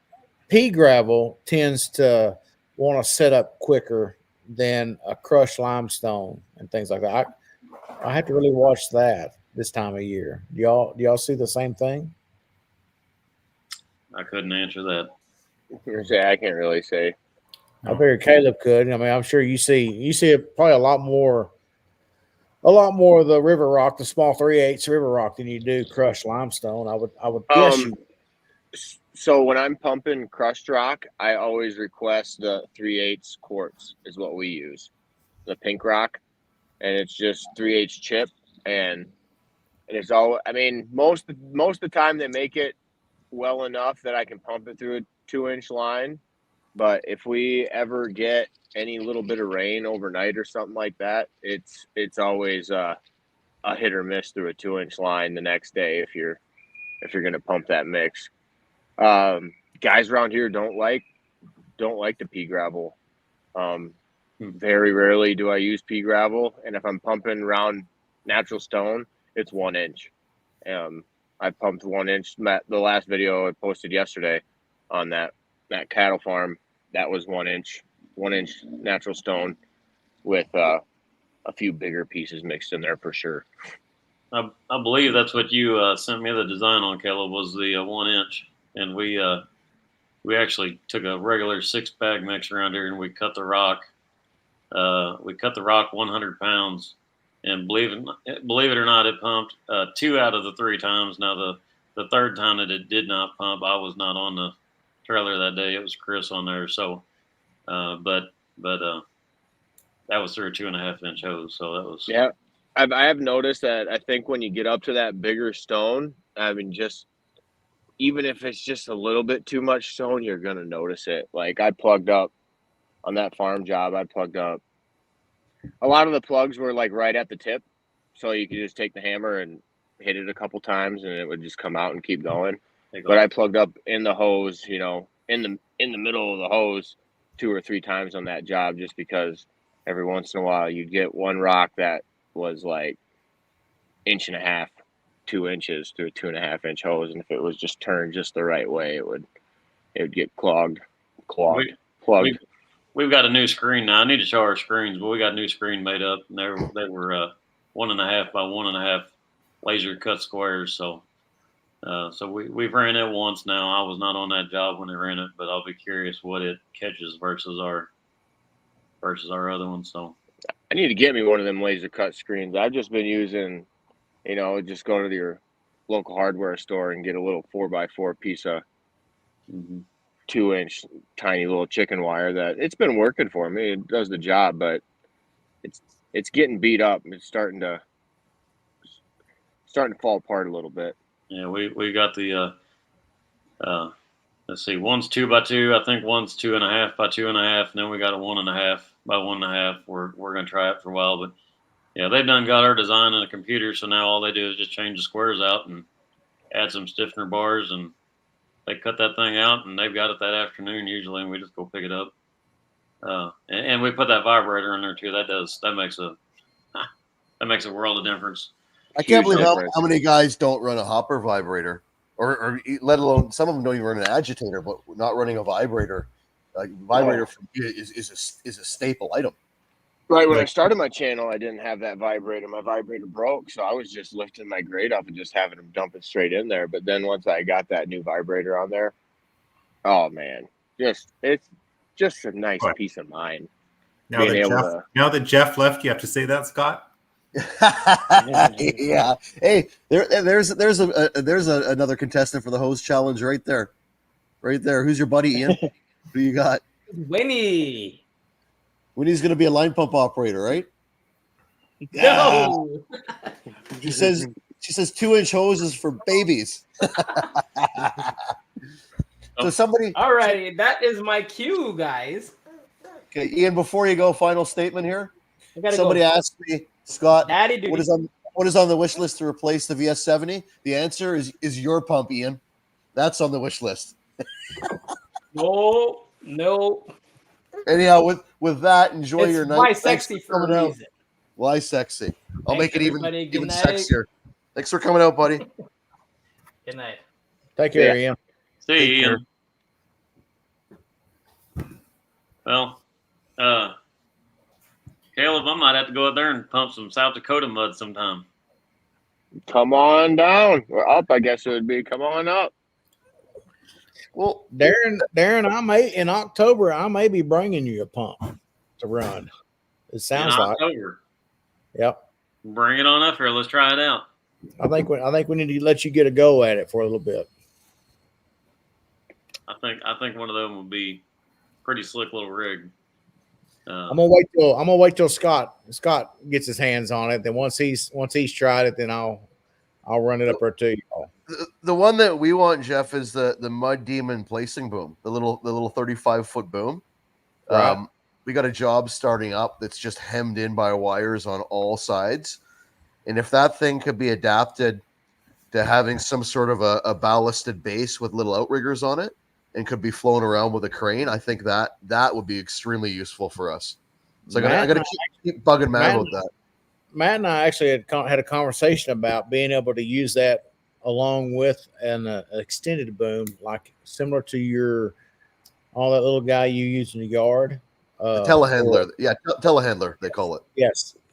pea gravel tends to want to set up quicker than a crushed limestone and things like that. I have to really watch that this time of year. Do y'all see the same thing? I couldn't answer that. I can't really say. I figured Caleb could. I mean, I'm sure you see probably a lot more of the river rock, the small 3/8 river rock, than you do crushed limestone. I would guess you. So when I'm pumping crushed rock, I always request the 3/8 quartz is what we use, the pink rock, and it's just 3/8 chip, and it's all. I mean, most of the time they make it well enough that I can pump it through a 2-inch line. But if we ever get any little bit of rain overnight or something like that, it's always a hit or miss through a 2-inch line the next day if you're going to pump that mix. Guys around here don't like the pea gravel. Very rarely do I use pea gravel, and if I'm pumping around natural stone, it's 1 inch. I pumped 1 inch. The last video I posted yesterday on that cattle farm, that was 1 inch natural stone with a few bigger pieces mixed in there for sure. I believe that's what you sent me the design on, Caleb, was the 1 inch. And we actually took a regular 6-bag mix around here and we cut the rock. We cut the rock 100 pounds, and believe it or not, it pumped 2 out of the 3 times. Now the third time that it did not pump, I was not on the trailer that day. It was Chris on there. So, but that was through a 2.5-inch hose. So that was. Yeah. I have noticed that I think when you get up to that bigger stone, I mean, just even if it's just a little bit too much stone, you're going to notice it. Like I plugged up on that farm job, I plugged up. A lot of the plugs were like right at the tip, so you could just take the hammer and hit it a couple times, and it would just come out and keep going. But I plugged up in the hose, you know, in the middle of the hose 2 or 3 times on that job, just because every once in a while you'd get one rock that was like 1.5 inches, 2 inches through a 2.5-inch hose, and if it was just turned just the right way, it would get plugged. We've got a new screen now. I need to show our screens, but we got a new screen made up, and they were 1.5 by 1.5 laser cut squares. So we've ran it once now. I was not on that job when they ran it, but I'll be curious what it catches versus our other one. So I need to get me one of them laser cut screens. I've just been using, you know, just go to your local hardware store and get a little 4x4 piece of 2-inch tiny little chicken wire that it's been working for me. It does the job, but it's getting beat up. It's starting to fall apart a little bit. Yeah, we got the let's see, one's 2x2. I think one's 2.5 by 2.5, and then we got a 1.5 by 1.5. We're gonna try it for a while, but yeah, they've got our design in a computer, so now all they do is just change the squares out and add some stiffener bars, and they cut that thing out, and they've got it that afternoon usually, and we just go pick it up. And we put that vibrator in there too. That makes a world of difference. I can't believe how many guys don't run a hopper vibrator, or let alone some of them don't even run an agitator, but not running a vibrator. Vibrator for me is a staple item. Right, when I started my channel, I didn't have that vibrator. My vibrator broke, so I was just lifting my grate up and just having them dump it straight in there. But then once I got that new vibrator on there, oh man, it's just a nice peace of mind. Now that Jeff left, you have to say that, Scott. Yeah. Hey, there's another contestant for the hose challenge right there. Who's your buddy, Ian? Who you got? Winnie. Winnie's going to be a line pump operator, right? No. She says 2-inch hoses for babies. So somebody. All right, that is my cue, guys. Okay, Ian. Before you go, final statement here. Somebody asked me, Scott, what is on the wish list to replace the VS70? The answer is your pump, Ian. That's on the wish list. No. Anyhow, with that, enjoy your night. Why sexy for a reason? Why sexy? I'll make it even night. sexier. Thanks for coming out, buddy. Good night. Take care, Ian. See you, Ian. Well, Caleb, I might have to go out there and pump some South Dakota mud sometime. Come on down. We're up, I guess it would be. Come on up. Well, Darren, in October, I may be bringing you a pump to run. It sounds like October. Yep. Bring it on up here. Let's try it out. I think we need to let you get a go at it for a little bit. I think one of them would be pretty slick little rig. I'm gonna wait till Scott gets his hands on it. Then once he's tried it, then I'll run it up there to you. The one that we want, Jeff, is the Mud Demon placing boom, the little 35-foot boom. Right. We got a job starting up that's just hemmed in by wires on all sides, and if that thing could be adapted to having some sort of a ballasted base with little outriggers on it and could be flown around with a crane, I think that would be extremely useful for us. So I got to keep bugging Matt about that. Matt and I actually had a conversation about being able to use that along with an extended boom, like similar to all that little guy you use in the yard. Telehandler. Telehandler, they call it.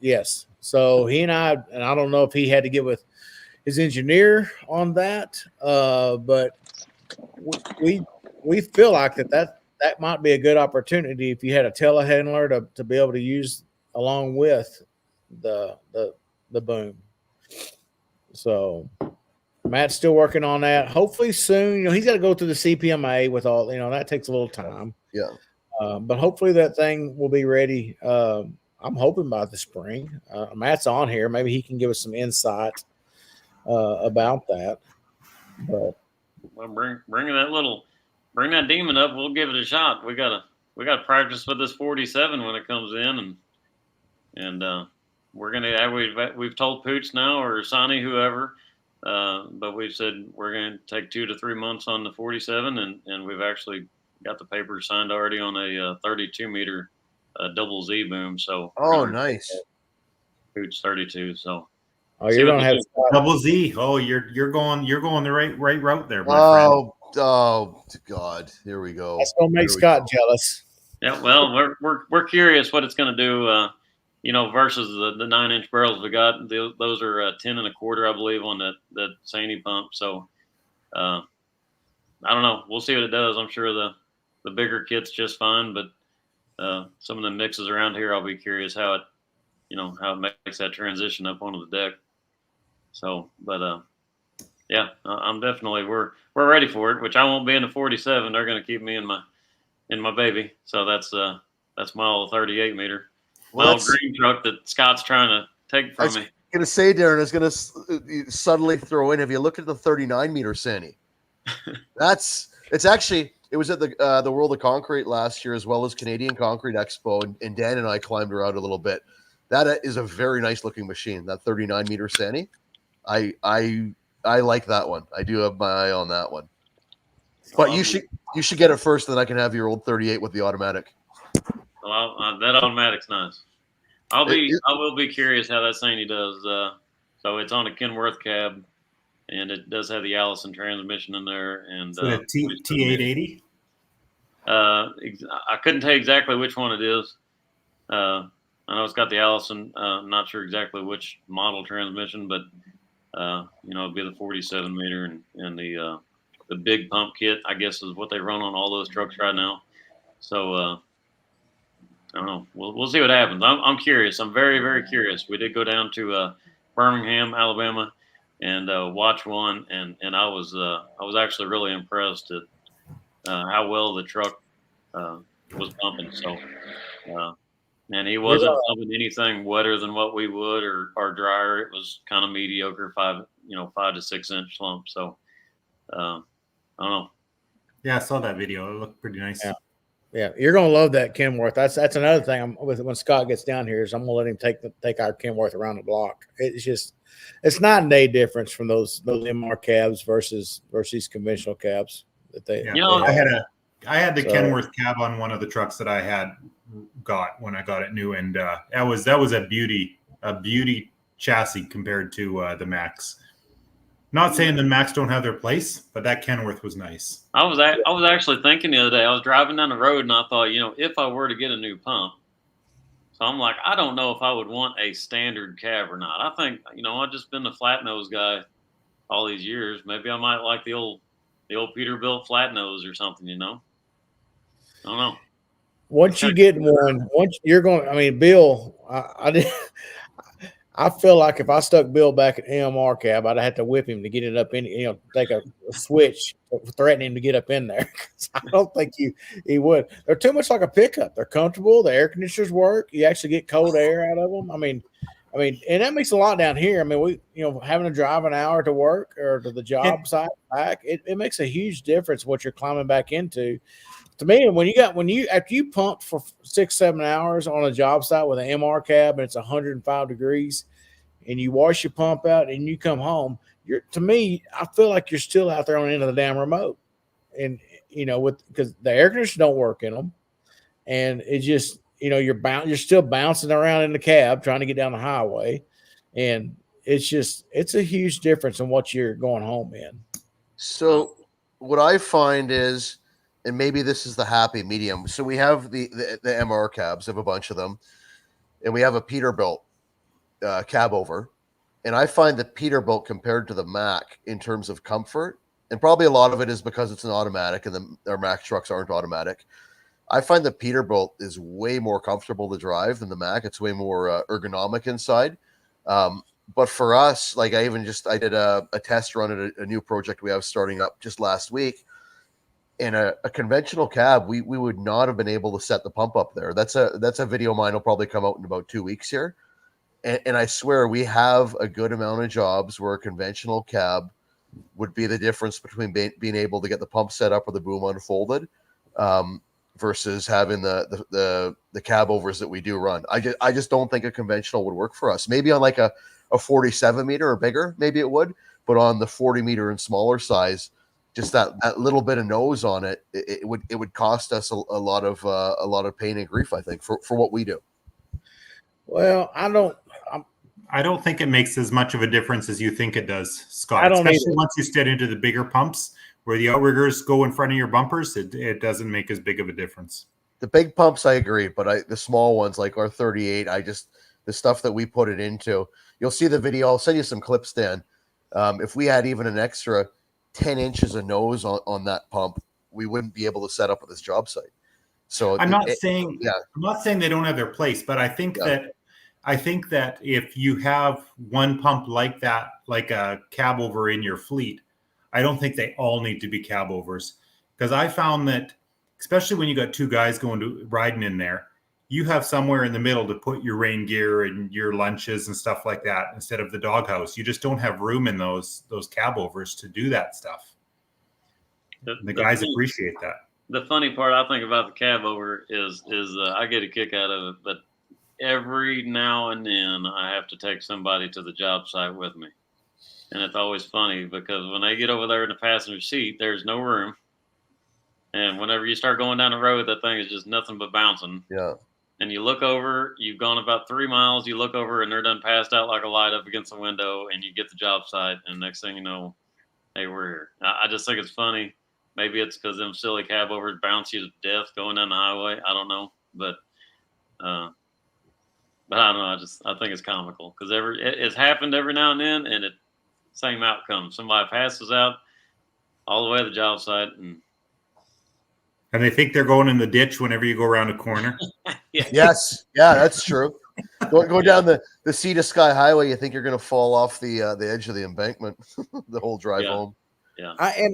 Yes. So he and I don't know if he had to get with his engineer on that, but we feel like that might be a good opportunity if you had a telehandler to be able to use along with the boom. So Matt's still working on that. Hopefully soon, he's got to go through the CPMA with all, that takes a little time. Yeah. But hopefully that thing will be ready. I'm hoping by the spring. Matt's on here. Maybe he can give us some insight about that. But Well, bring that demon up. We'll give it a shot. We got got practice with this 47 when it comes in, and we're gonna we've told Pooch now or Sonny, whoever, but we've said we're gonna take 2 to 3 months on the 47, and we've actually got the papers signed already on a 32 meter double Z boom. So Oh, nice. Pooch 32. So You're gonna have Double Z. Oh, you're going the right route there, my friend. Oh, God! Here we go. That's gonna make Scott jealous. yeah. Well, we're curious what it's gonna do. Versus the 9-inch barrels we got. Those are 10 1/4, I believe, on that Saney pump. So I don't know. We'll see what it does. I'm sure the bigger kit's just fine, but some of the mixes around here, I'll be curious how it makes that transition up onto the deck. So, but yeah, I'm definitely we're ready for it. Which I won't be in the 47. They're going to keep me in my baby. So that's my old 38 meter. My old green truck that Scott's trying to take from me. Going to say, Darren is going to subtly throw in. Have you looked at the 39 meter Sandy? It was at the World of Concrete last year, as well as Canadian Concrete Expo, and Dan and I climbed around a little bit. That is a very nice looking machine. That 39 meter Sandy, I like that one. I do have my eye on that one. But you should get it first, then I can have your old 38 with the automatic. Well, that automatic's nice. I will be curious how that Sandy does. So it's on a Kenworth cab, and it does have the Allison transmission in there. And T880. I couldn't tell you exactly which one it is. I know it's got the Allison. I'm not sure exactly which model transmission, but it'd be the 47 meter and the big pump kit, I guess, is what they run on all those trucks right now. So. I don't know. We'll see what happens. I'm curious. I'm very, very curious. We did go down to Birmingham, Alabama, and watch one, and I was actually really impressed at how well the truck was pumping. So, and he wasn't pumping anything wetter than what we would or drier. It was kind of mediocre, 5 to 6 inch slump. So, I don't know. Yeah, I saw that video. It looked pretty nice. Yeah, you're gonna love that Kenworth. That's another thing. When Scott gets down here, is I'm gonna let him take our Kenworth around the block. It's night and day difference from those MR cabs versus conventional cabs that they. Yeah. I had the Kenworth cab on one of the trucks that I had got when I got it new, and that was a beauty chassis compared to the Max. Not saying the Max don't have their place, but that Kenworth was nice. I was actually thinking the other day, I was driving down the road and I thought, if I were to get a new pump, so I'm like, I don't know if I would want a standard cab or not. I think, I've just been the flat nose guy all these years. Maybe I might like the old Peterbilt flat nose or something, I don't know. Once you get one, you're going, Bill, I feel like if I stuck Bill back at MR cab, I'd have to whip him to get it up in, take a switch, threaten him to get up in there. I don't think he would. They're too much like a pickup. They're comfortable. The air conditioners work. You actually get cold air out of them. I mean, and that makes a lot down here. we, having to drive an hour to work or to the job site back, it makes a huge difference what you're climbing back into. To me, after you pumped for 6-7 hours on a job site with an MR cab and it's 105 degrees, and you wash your pump out and you come home, to me, I feel like you're still out there on the end of the damn remote, and because the air conditioners don't work in them, and it just you're still bouncing around in the cab trying to get down the highway, and it's a huge difference in what you're going home in. So what I find is, and maybe this is the happy medium. So we have the MR cabs, have a bunch of them, and we have a Peterbilt cab over. And I find the Peterbilt compared to the Mac in terms of comfort, and probably a lot of it is because it's an automatic and our Mac trucks aren't automatic. I find the Peterbilt is way more comfortable to drive than the Mac. It's way more ergonomic inside. But for us, like I did a test run at a new project we have starting up just last week. In a conventional cab, we would not have been able to set the pump up there. That's a video mine will probably come out in about 2 weeks here. And I swear we have a good amount of jobs where a conventional cab would be the difference between being able to get the pump set up or the boom unfolded. versus having the cab overs that we do run. I just don't think a conventional would work for us. Maybe on like a 47 meter or bigger, maybe it would, but on the 40 meter and smaller size, just that little bit of nose on it, it would cost us a lot of pain and grief, I think, for what we do. Well, I don't think it makes as much of a difference as you think it does, Scott. I don't Especially either. once you get into the bigger pumps where the outriggers go in front of your bumpers, it doesn't make as big of a difference. The big pumps, I agree, but the small ones like our 38, the stuff that we put it into, you'll see the video. I'll send you some clips, Dan. If we had even an extra 10 inches of nose on that pump, we wouldn't be able to set up at this job site. So I'm not saying they don't have their place, but I think that if you have one pump like that, like a cab over in your fleet, I don't think they all need to be cab overs, because I found that, especially when you got two guys riding in there, you have somewhere in the middle to put your rain gear and your lunches and stuff like that instead of the doghouse. You just don't have room in those cab overs to do that stuff. The guys appreciate that. The funny part I think about the cab over is I get a kick out of it, but every now and then I have to take somebody to the job site with me. And it's always funny because when they get over there in the passenger seat, there's no room. And whenever you start going down the road, that thing is just nothing but bouncing. Yeah. And you look over, you've gone about 3 miles, you look over and they're done passed out like a light up against the window, and you get the job site, and next thing you know, hey, we're here. I just think it's funny. Maybe it's because them silly cab overs bounce you to death going down the highway. I don't know. But I don't know. I think it's comical because it's happened every now and then, and it same outcome. Somebody passes out all the way to the job site, and they think they're going in the ditch whenever you go around a corner. Yes, yeah, that's true. Go down the Sea to Sky Highway, you think you're going to fall off the edge of the embankment the whole drive home. Yeah, I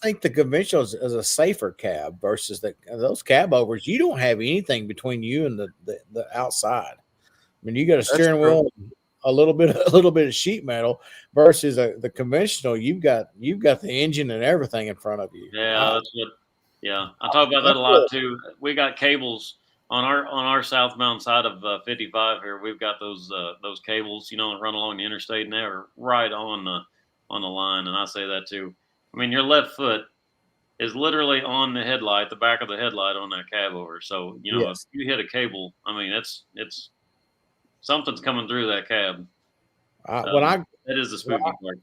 think the conventional is a safer cab versus those cab overs. You don't have anything between you and the outside. I mean, you got a steering wheel, a little bit of sheet metal versus the conventional. You've got the engine and everything in front of you. Yeah, that's what. Yeah, I talk about that a lot too. We got cables on our southbound side of 55 here. We've got those cables, that run along the interstate, and they're right on the line. And I say that too. I mean, your left foot is literally on the headlight, the back of the headlight on that cab over. So if you hit a cable, I mean, it's something's coming through that cab. That is the spooky part.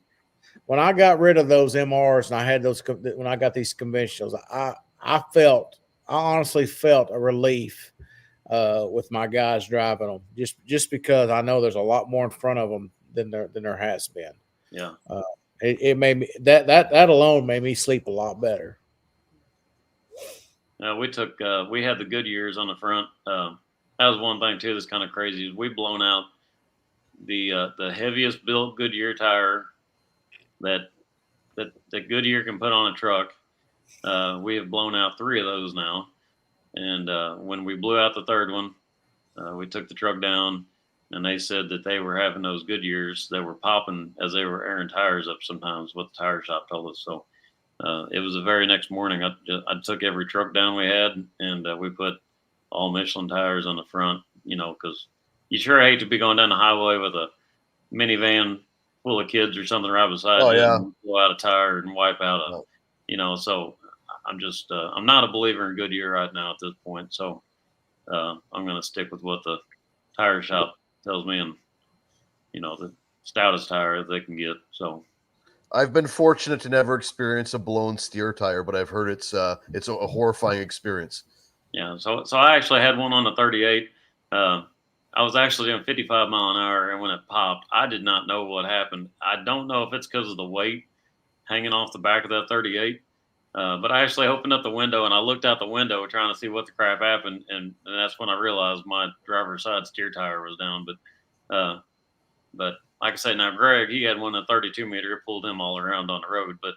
When I got rid of those MRs and I had when I got these conventionals, I honestly felt a relief with my guys driving them, just because I know there's a lot more in front of them than there has been. Yeah, it made me that alone made me sleep a lot better. we had the Goodyears on the front. That was one thing too that's kind of crazy. Is we've blown out the heaviest built Goodyear tire that Goodyear can put on a truck. We have blown out 3 of those now, and when we blew out the third one, we took the truck down, and they said that they were having those Goodyears that were popping as they were airing tires up sometimes, what the tire shop told us. So it was the very next morning. I took every truck down we had, and we put all Michelin tires on the front, because you sure hate to be going down the highway with a minivan full of kids or something right beside you and blow out a tire and wipe out so I'm just I'm not a believer in Goodyear right now at this point. So I'm going to stick with what the tire shop tells me, and the stoutest tire they can get. So I've been fortunate to never experience a blown steer tire, but I've heard it's a horrifying experience. Yeah. So I actually had one on the 38. I was actually doing 55 mile an hour, and when it popped, I did not know what happened. I don't know if it's because of the weight hanging off the back of that 38, but I actually opened up the window and I looked out the window trying to see what the crap happened, and that's when I realized my driver's side steer tire was down. But like I say, now Greg, he had one at 32 meter, it pulled him all around on the road, but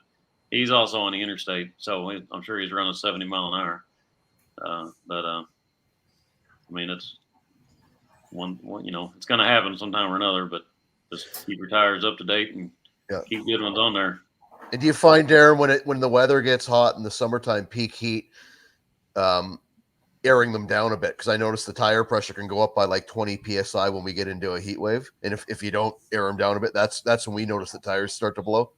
he's also on the interstate, so I'm sure he's running 70 mile an hour. I mean, it's one, it's going to happen sometime or another, but just keep your tires up to date and keep good ones on there. And do you find, Darren, when the weather gets hot in the summertime, peak heat, airing them down a bit, because I noticed the tire pressure can go up by like 20 psi when we get into a heat wave, and if you don't air them down a bit, that's when we notice the tires start to blow.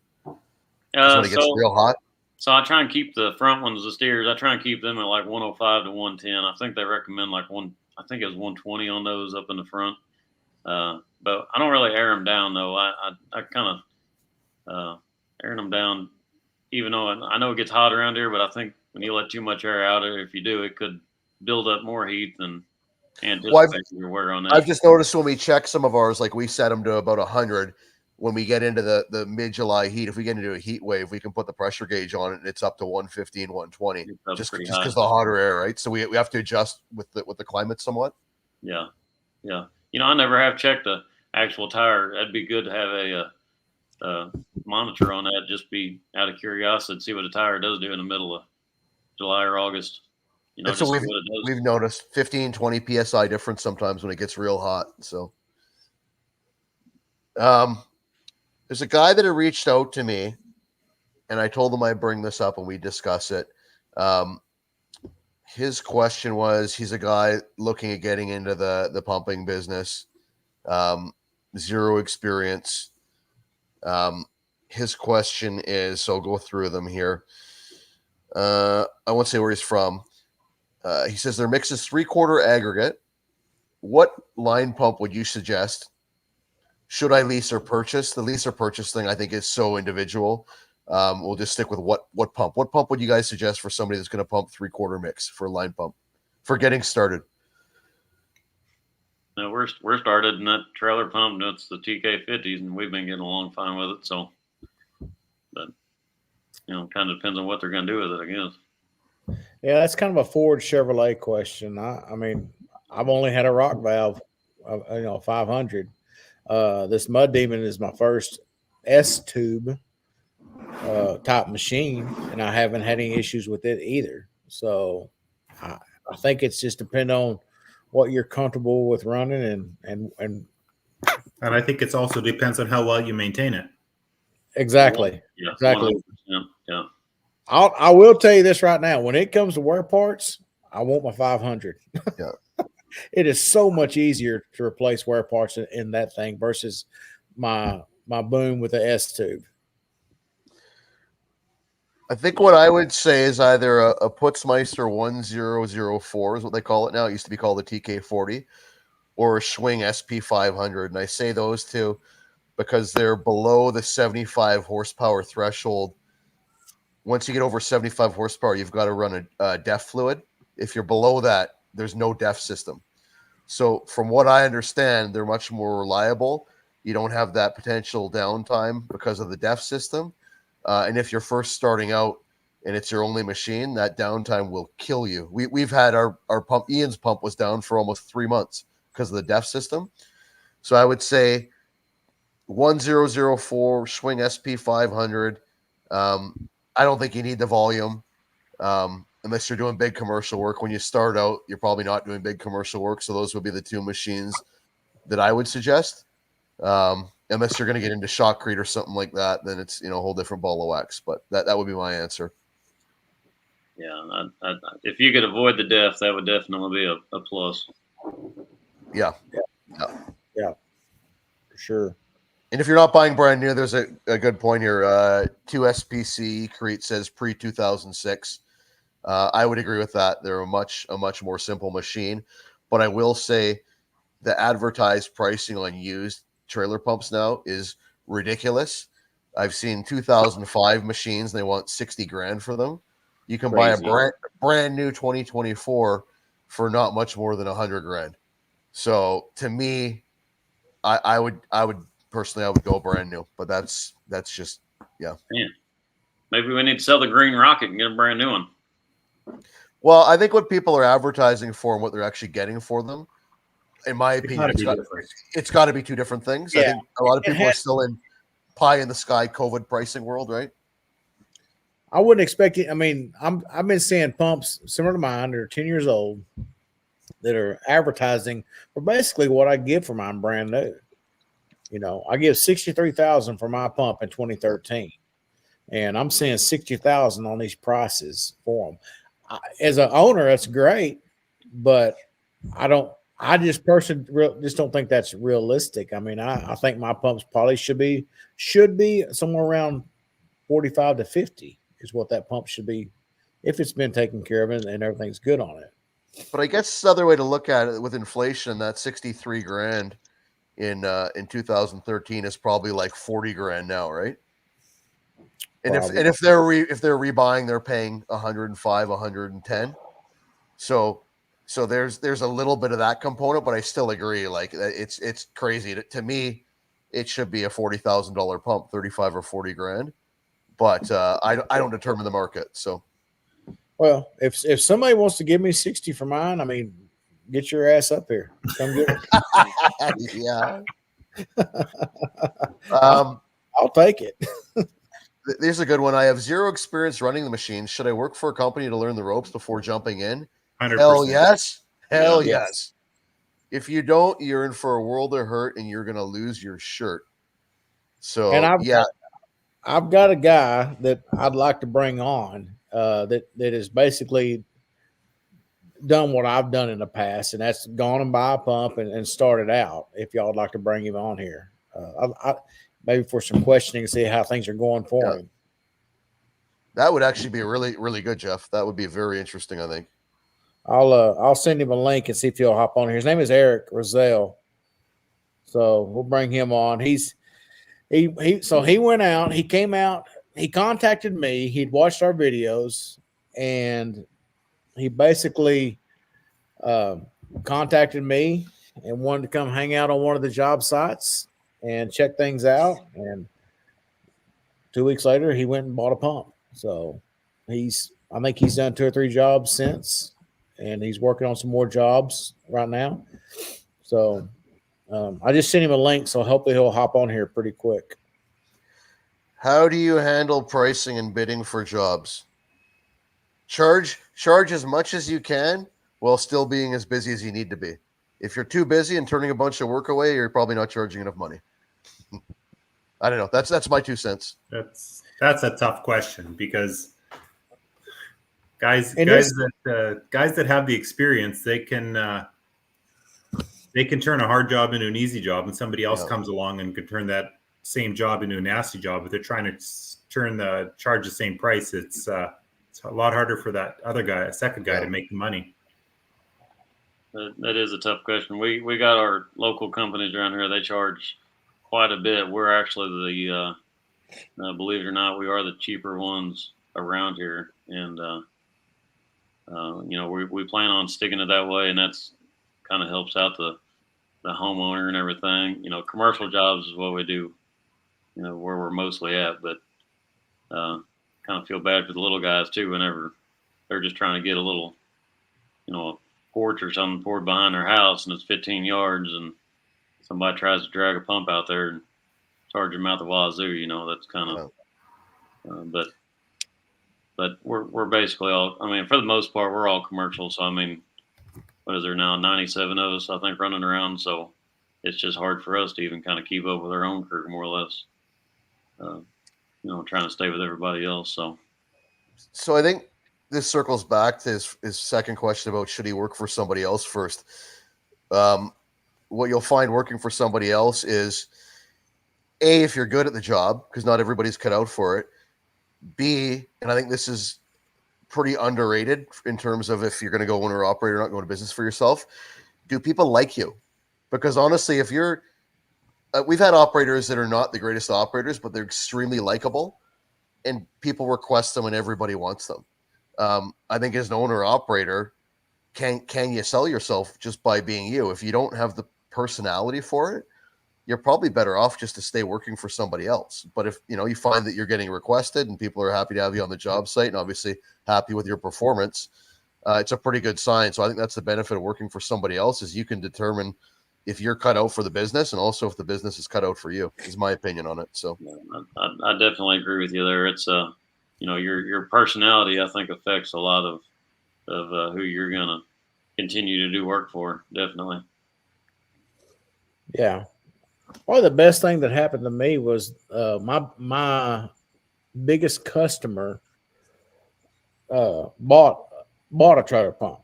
That's when it gets real hot. So I try and keep the front ones, the steers, I try and keep them at like 105 to 110. I think they recommend like I think it was 120 on those up in the front. But I don't really air them down though. I kind of airing them down, even though I know it gets hot around here, but I think when you let too much air out, or if you do, it could build up more heat and your wear on that. I've just noticed when we check some of ours, like we set them to about 100. When we get into the mid-July heat, if we get into a heat wave, we can put the pressure gauge on it, and it's up to 115, 120, just because of the hotter air, right? So we have to adjust with the climate somewhat. Yeah. I never have checked the actual tire. That'd be good to have a monitor on that. Just be out of curiosity, see what the tire does do in the middle of July or August. So we've noticed 15, 20 psi difference sometimes when it gets real hot. So, there's a guy that had reached out to me, and I told him I'd bring this up and we discuss it. His question was, he's a guy looking at getting into the pumping business, zero experience. His question is, so I'll go through them here. I won't say where he's from. He says their mix is 3/4 aggregate. What line pump would you suggest? Should I lease or purchase? The lease or purchase thing, I think, is so individual. We'll just stick with what pump. What pump would you guys suggest for somebody that's going to pump 3/4 mix for a line pump for getting started? No, we're started in that trailer pump. That's the TK50s, and we've been getting along fine with it. So, but kind of depends on what they're going to do with it, I guess. Yeah, that's kind of a Ford Chevrolet question. I mean, I've only had a rock valve, 500. This Mud Demon is my first S tube type machine, and I haven't had any issues with it either. So I think it's just depend on what you're comfortable with running and I think it's also depends on how well you maintain it. Exactly. Yeah, exactly. 100%, yeah. I will tell you this right now. When it comes to wear parts, I want my 500. Yeah. It is so much easier to replace wear parts in that thing versus my boom with the S tube. I think what I would say is either a Putzmeister 1004 is what they call it now. It used to be called the TK40, or a Schwing SP500. And I say those two because they're below the 75 horsepower threshold. Once you get over 75 horsepower, you've got to run a DEF fluid. If you're below that, there's no DEF system. So from what I understand, they're much more reliable. You don't have that potential downtime because of the DEF system. And if you're first starting out and it's your only machine, that downtime will kill you. We've had our pump, Ian's pump was down for almost 3 months because of the DEF system. So I would say 1004 Schwing SP500. I don't think you need the volume unless you're doing big commercial work. When you start out, you're probably not doing big commercial work. So those would be the two machines that I would suggest. Unless you're going to get into shotcrete or something like that, then it's a whole different ball of wax. But that would be my answer. Yeah, if you could avoid the DEF, that would definitely be a plus. Yeah, for sure. And if you're not buying brand new, there's a good point here. 2SPC Crete says pre-2006. I would agree with that. They're a much more simple machine. But I will say the advertised pricing on used trailer pumps now is ridiculous. I've seen 2005 machines. They want 60 grand for them. You can buy a brand new 2024 for not much more than 100 grand. So to me, I would personally, I would go brand new, but that's just, yeah. Maybe we need to sell the green rocket and get a brand new one. Well, I think what people are advertising for and what they're actually getting for them, in my opinion, it's got to be two different things. Yeah. I think a lot of people are still in pie in the sky COVID pricing world, right? I wouldn't expect it. I mean, I've been seeing pumps similar to mine that are 10 years old that are advertising for basically what I give for mine brand new. I give $63,000 for my pump in 2013, and I'm seeing $60,000 on these prices for them. as an owner, that's great, but I just don't think that's realistic. I mean, I think my pumps probably should be somewhere around 45 to 50 is what that pump should be if it's been taken care of and everything's good on it. But I guess the other way to look at it with inflation, that 63 grand in 2013 is probably like 40 grand now, right? And if they're rebuying, they're paying 105, 110. So there's a little bit of that component, but I still agree. Like it's crazy to me. It should be a $40,000 pump, 35 or 40 grand. But I don't determine the market. So, well, if somebody wants to give me 60 for mine, I mean, get your ass up here. Come get it. Yeah. I'll take it. There's a good one. I have zero experience running the machine. Should I work for a company to learn the ropes before jumping in? 100%. Hell yes. Hell Yeah. yes. If you don't, you're in for a world of hurt and you're going to lose your shirt. So, And I've got a guy that I'd like to bring on that has basically done what I've done in the past, and that's gone and buy a pump and started out. If y'all would like to bring him on here, maybe for some questioning, see how things are going for him. That would actually be really, really good, Jeff. That would be very interesting, I think. I'll send him a link and see if he'll hop on here. His name is Eric Roselle. So we'll bring him on. He went out, he came out, he contacted me, he'd watched our videos, and he basically contacted me and wanted to come hang out on one of the job sites and check things out. And 2 weeks later, he went and bought a pump. So I think he's done 2 or 3 jobs since, and he's working on some more jobs right now. So I just sent him a link, so hopefully he'll hop on here pretty quick. How do you handle pricing and bidding for jobs? Charge as much as you can while still being as busy as you need to be. If you're too busy and turning a bunch of work away, you're probably not charging enough money. I don't know. That's my 2 cents. That's a tough question because guys that have the experience, they can turn a hard job into an easy job, and somebody else comes along and could turn that same job into a nasty job. But they're trying to charge the same price. It's a lot harder for that other guy, a second guy, to make the money. That is a tough question. We got our local companies around here. They charge quite a bit. We're actually the believe it or not, we are the cheaper ones around here, and we plan on sticking it that way, and that's kind of helps out the homeowner and everything. Commercial jobs is what we do, where we're mostly at, but kind of feel bad for the little guys too whenever they're just trying to get a little, a porch or something poured behind their house and it's 15 yards and somebody tries to drag a pump out there and charge them out the wazoo. That's kind of, but we're basically all, for the most part, we're all commercial. So, what is there now? 97 of us, I think, running around. So it's just hard for us to even kind of keep up with our own crew, more or less, trying to stay with everybody else. So I think this circles back to his second question about should he work for somebody else first. What you'll find working for somebody else is, A, if you're good at the job, because not everybody's cut out for it. B, and I think this is pretty underrated in terms of if you're going to go owner operator, not go into business for yourself, do people like you? Because honestly, if you're we've had operators that are not the greatest operators, but they're extremely likable and people request them and everybody wants them. I think as an owner operator, can you sell yourself just by being you? If you don't have the personality for it, you're probably better off just to stay working for somebody else. But if you find that you're getting requested and people are happy to have you on the job site and obviously happy with your performance, it's a pretty good sign. So I think that's the benefit of working for somebody else, is you can determine if you're cut out for the business and also if the business is cut out for you, is my opinion on it. So I definitely agree with you there. It's your personality, I think, affects a lot of who you're going to continue to do work for. Definitely. Yeah. Probably the best thing that happened to me was my biggest customer bought bought a trailer pump,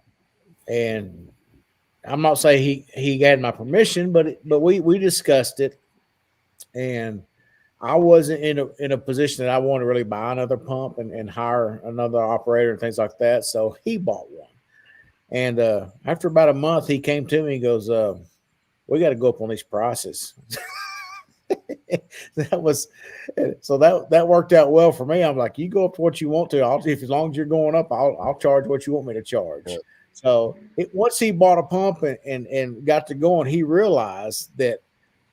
and I'm not saying he had my permission, but we discussed it, and I wasn't in a position that I wanted to really buy another pump and hire another operator and things like that. So he bought one, and after about a month, he came to me and goes, "We got to go up on these prices." That was so that worked out well for me. I'm like, you go up to what you want to. As long as you're going up, I'll charge what you want me to charge. Yeah. So once he bought a pump and got to going, he realized that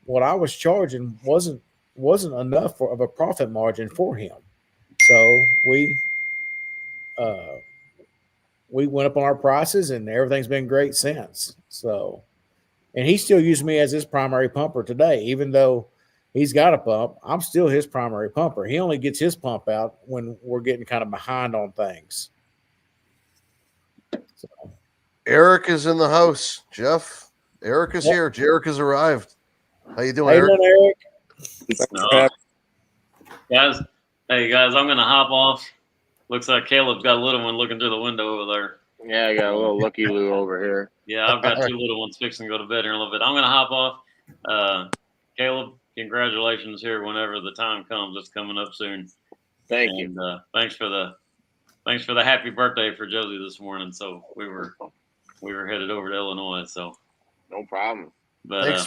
what I was charging wasn't enough of a profit margin for him. So we went up on our prices, and everything's been great since. So, and he still uses me as his primary pumper today, even though he's got a pump. I'm still his primary pumper. He only gets his pump out when we're getting kind of behind on things. So, Eric is in the house. Jeff, Eric is here. Jarek has arrived. How you doing, hey, Eric? Eric. No. Guys, hey guys, I'm gonna hop off. Looks like Caleb's got a little one looking through the window over there. Yeah, I got a little looky loo over here. Yeah, I've got two little ones fixing to go to bed here in a little bit. I'm gonna hop off. Caleb, congratulations here whenever the time comes. It's coming up soon. Thank you. Thanks for the happy birthday for Josie this morning. So we were headed over to Illinois. So No problem. but Thanks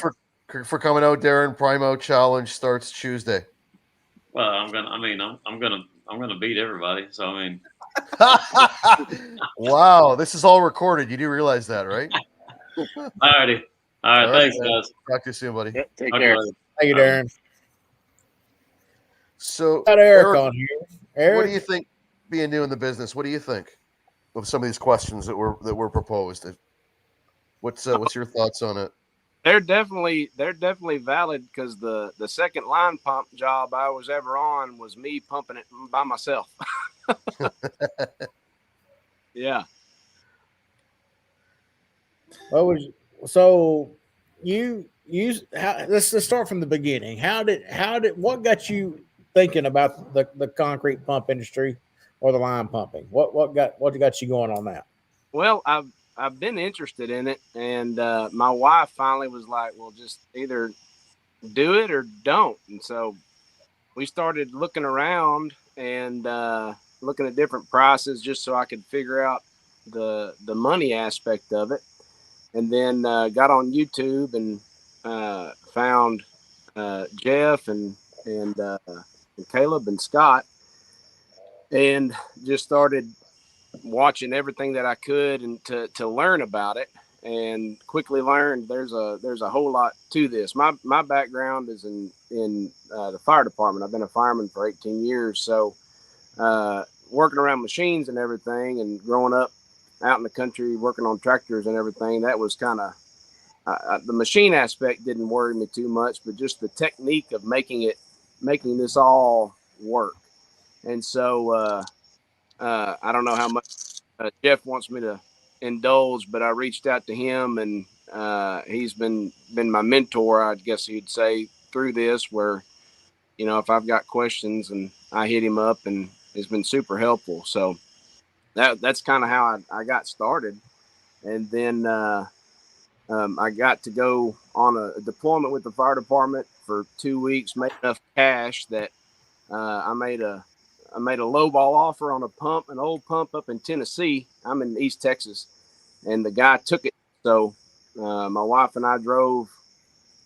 for coming out, Darren. Primo Challenge starts Tuesday. well, I'm gonna beat everybody. So I mean, Wow, this is all recorded. You do realize that, right? alrighty. All right, thanks, man. guys. Talk to you soon, buddy. Yep, take Okay, care. later. Thank you, Darren. So, Got Eric on here. Eric, what do you think? Being new in the business, what do you think of some of these questions that were proposed? What's your thoughts on it? They're definitely valid, because the second line pump job I was ever on was me pumping it by myself. Yeah. what was so you let's start from the beginning. How did what got you thinking about the concrete pump industry or the line pumping? What got you going on that? Well, I've been interested in it, and my wife finally was like, "Well, just either do it or don't." And so we started looking around and looking at different prices, just so I could figure out the money aspect of it. And then got on YouTube and found Jeff and Caleb and Scott, and just started watching everything that I could and to learn about it, and quickly learned there's a whole lot to this. My background is in the fire department. I've been a fireman for 18 years, so working around machines and everything, and growing up out in the country working on tractors and everything, that was kind of the machine aspect didn't worry me too much, but just the technique of making this all work. And so I don't know how much Jeff wants me to indulge, but I reached out to him, and he's been my mentor, I guess you'd say, through this, where, you know, if I've got questions and I hit him up, and it's been super helpful. So that's kind of how I got started. And then I got to go on a deployment with the fire department for 2 weeks, made enough cash that I made a lowball offer on an old pump up in Tennessee. I'm in East Texas, and the guy took it. So my wife and I drove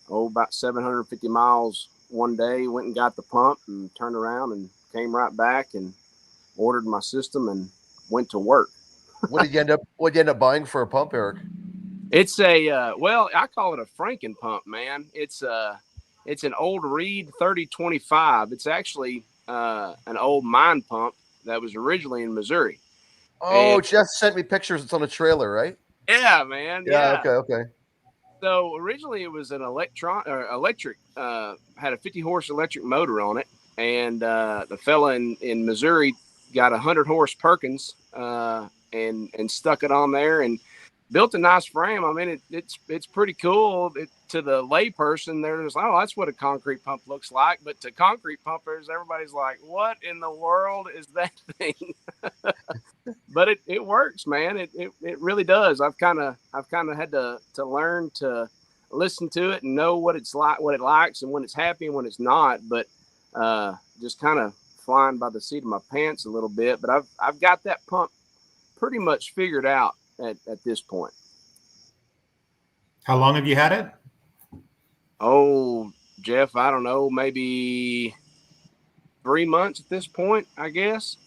about 750 miles one day, went and got the pump, and turned around and came right back and ordered my system and went to work. What did you end up buying for a pump, Eric? It's well, I call it a Franken pump, man. It's an old Reed 3025. It's actually an old mine pump that was originally in Missouri. Oh, Jeff sent me pictures. It's on a trailer, right? Yeah, man. Yeah. Okay. So originally it was an electric, had a 50 horse electric motor on it, and the fella in Missouri got 100 horse Perkins and stuck it on there and built a nice frame. I mean, it's pretty cool. To the layperson, they're just like, oh, that's what a concrete pump looks like. But to concrete pumpers, everybody's like, what in the world is that thing? but it works, man. It really does. I've kind of had to learn to listen to it and know what it's like, what it likes, and when it's happy and when it's not. But just kind of flying by the seat of my pants a little bit. But I've got that pump pretty much figured out at this point. How long have you had it? Oh, Jeff, I don't know, maybe 3 months at this point, I guess.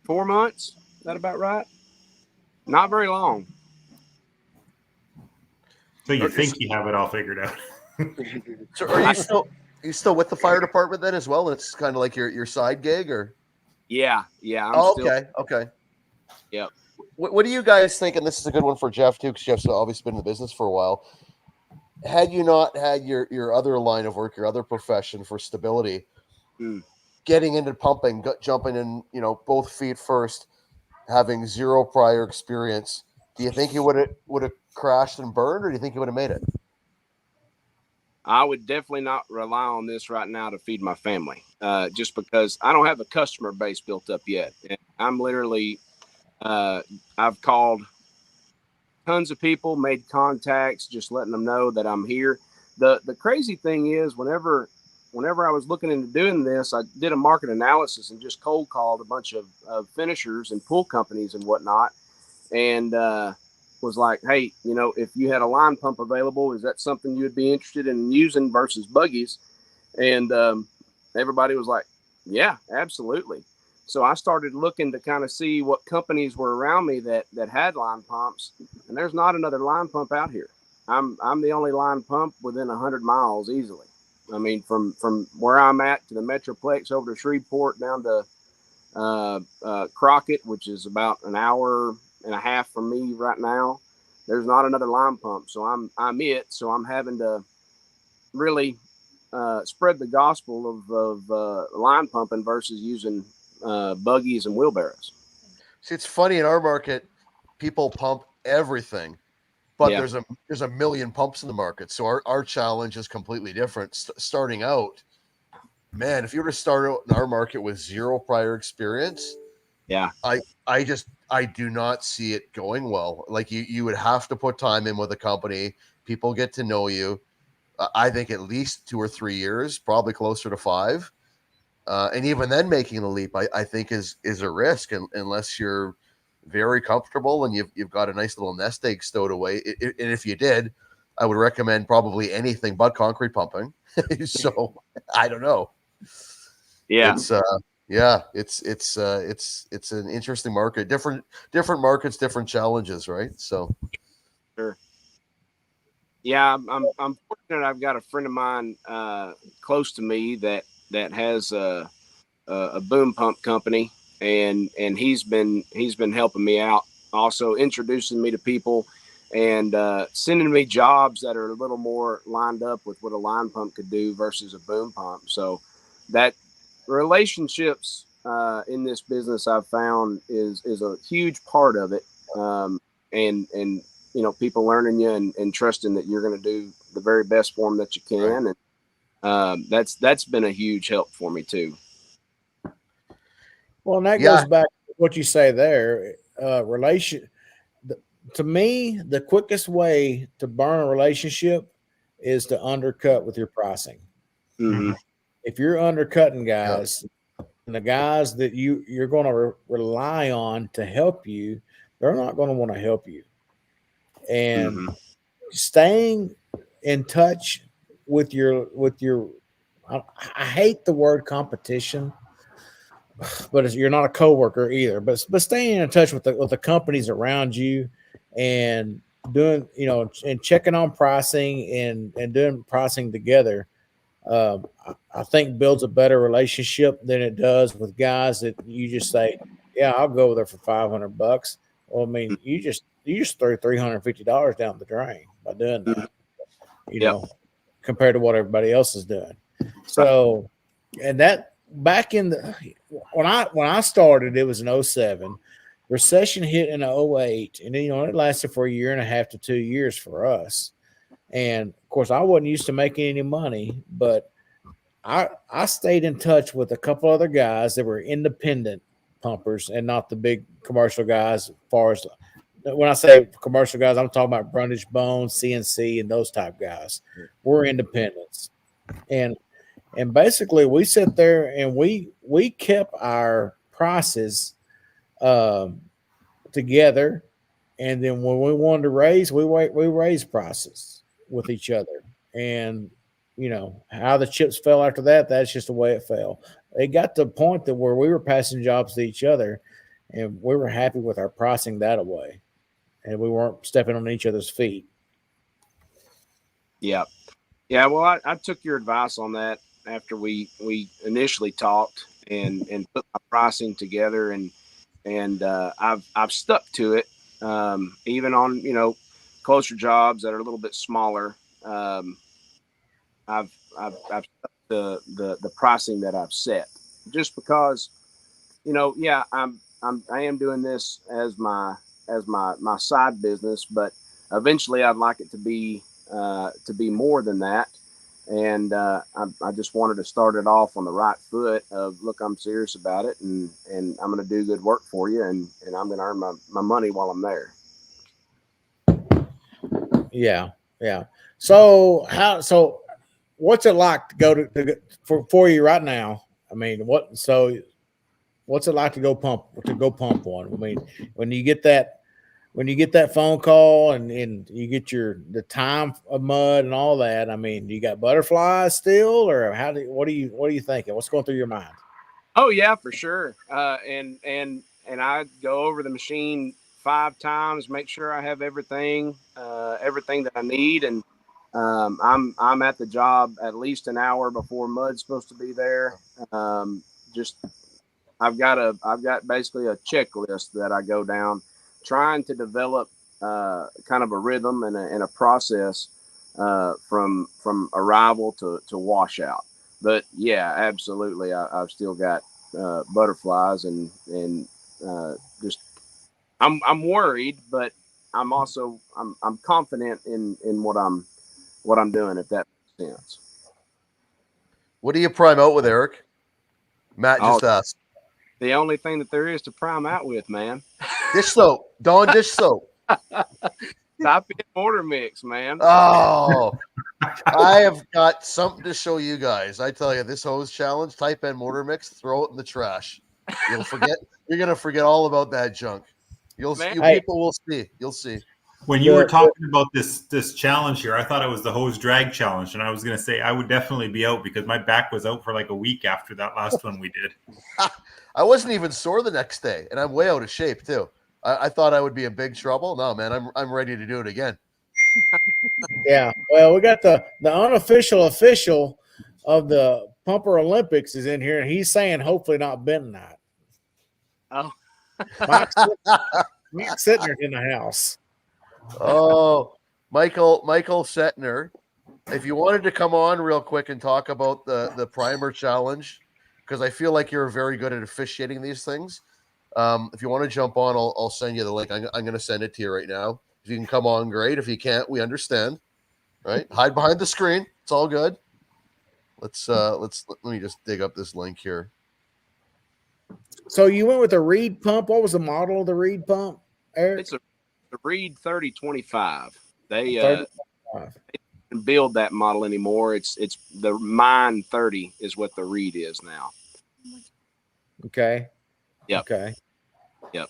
4 months. Is that about right? Not very long. So you think you have it all figured out? So are you still with the fire department then as well? It's kind of like your side gig, or? Yeah. I'm still. Okay. Yep. What do you guys think? And this is a good one for Jeff too, because Jeff's obviously been in the business for a while. Had you not had your other line of work, your other profession for stability, getting into pumping, jumping in, both feet first, having zero prior experience, do you think you would have crashed and burned, or do you think you would have made it? I would definitely not rely on this right now to feed my family, just because I don't have a customer base built up yet. And I'm literally, I've called tons of people, made contacts, just letting them know that I'm here. The crazy thing is, whenever I was looking into doing this, I did a market analysis and just cold called a bunch of finishers and pool companies and whatnot, and was like, hey, if you had a line pump available, is that something you would be interested in using versus buggies? And everybody was like, yeah, absolutely. So I started looking to kind of see what companies were around me that had line pumps, and there's not another line pump out here. I'm the only line pump within 100 miles easily. I mean, from where I'm at to the Metroplex, over to Shreveport, down to Crockett, which is about an hour and a half from me right now. There's not another line pump, so I'm it. So I'm having to really spread the gospel of line pumping versus using buggies and wheelbarrows. See, it's funny, in our market, people pump everything, but Yeah. there's a million pumps in the market. So our challenge is completely different. Starting out, man, if you were to start out in our market with zero prior experience, yeah, I do not see it going well. Like you would have to put time in with a company. People get to know you. I think at least 2 or 3 years, probably closer to 5. And even then, making the leap, I think is a risk, unless you're very comfortable and you've got a nice little nest egg stowed away. And if you did, I would recommend probably anything but concrete pumping. So I don't know. Yeah. It's an interesting market. Different markets, different challenges, right? So Sure. Yeah, I'm fortunate. I've got a friend of mine close to me that has a boom pump company, and he's been helping me out, also introducing me to people, and sending me jobs that are a little more lined up with what a line pump could do versus a boom pump. So that relationships in this business, I've found is a huge part of it, and people learning you and trusting that you're going to do the very best for them that you can, right. And that's been a huge help for me too. Well, and that goes back to what you say there. To me, the quickest way to burn a relationship is to undercut with your pricing. Mm-hmm. If you're undercutting guys, and the guys that you're going to rely on to help you, they're not going to want to help you. And staying in touch with your I hate the word competition, but you're not a coworker either. But staying in touch with the companies around you and doing and checking on pricing and doing pricing together, I think builds a better relationship than it does with guys that you just say, yeah, I'll go there for $500. Well, I mean, you just throw $350 down the drain by doing that, compared to what everybody else is doing. So, and that back in the when I started, it was in 2007. Recession hit in 2008, and then it lasted for 1.5 to 2 years for us. And of course, I wasn't used to making any money, but I stayed in touch with a couple other guys that were independent pumpers and not the big commercial guys. As far as when I say commercial guys, I'm talking about Brundage Bone, CNC, and those type guys. We're independents, and basically we sit there and we kept our prices together, and then when we wanted to raise, we raised prices with each other, and how the chips fell after that, that's just the way it fell. It got to the point that where we were passing jobs to each other, and we were happy with our pricing that way, and we weren't stepping on each other's feet. Yeah. Well, I took your advice on that after we initially talked and put my pricing together, and I've stuck to it, even on closer jobs that are a little bit smaller. I've stuck to the pricing that I've set, just because I am doing this as my side business, but eventually I'd like it to be more than that. And I just wanted to start it off on the right foot of, look, I'm serious about it, and I'm going to do good work for you, and I'm going to earn my money while I'm there. Yeah. So what's it like to go to for you right now? I mean, what's it like to go pump one? I mean, when you get that phone call and you get the time of mud and all that, I mean, you got butterflies still, or what are you thinking? What's going through your mind? Oh yeah, for sure. And I go over the machine 5 times, make sure I have everything that I need, and I'm at the job at least an hour before mud's supposed to be there. I've got basically a checklist that I go down, trying to develop kind of a rhythm and a process from arrival to washout. But yeah, absolutely, I've still got butterflies and just I'm worried, but I'm also I'm confident in what I'm doing, if that makes sense. What do you prime out with, Eric? Matt just asked. The only thing that there is to prime out with, man. Dish soap. Dawn dish soap. Type in mortar mix, man. Oh, I have got something to show you guys. I tell you, this hose challenge, type in mortar mix, throw it in the trash. You'll forget. You're going to forget all about that junk. People will see. You'll see. When you were talking about this challenge here, I thought it was the hose drag challenge, and I was going to say I would definitely be out because my back was out for like a week after that last one we did. I wasn't even sore the next day, and I'm way out of shape too. I thought I would be in big trouble. No, man, I'm ready to do it again. Yeah, well, we got the unofficial official of the Pumper Olympics is in here, and he's saying hopefully not bentonite. Oh, Mike's sitting there in the house. Oh, Michael Setner, if you wanted to come on real quick and talk about the primer challenge, because I feel like you're very good at officiating these things. If you want to jump on, I'll send you the link. I'm going to send it to you right now. If you can come on, great. If you can't, we understand. Right? Hide behind the screen. It's all good. Let me just dig up this link here. So you went with a Reed pump. What was the model of the Reed pump, Eric? It's a Reed 3025. They don't build that model anymore. It's the Mine 30 is what the Reed is now. Okay. Yep. Okay. Yep.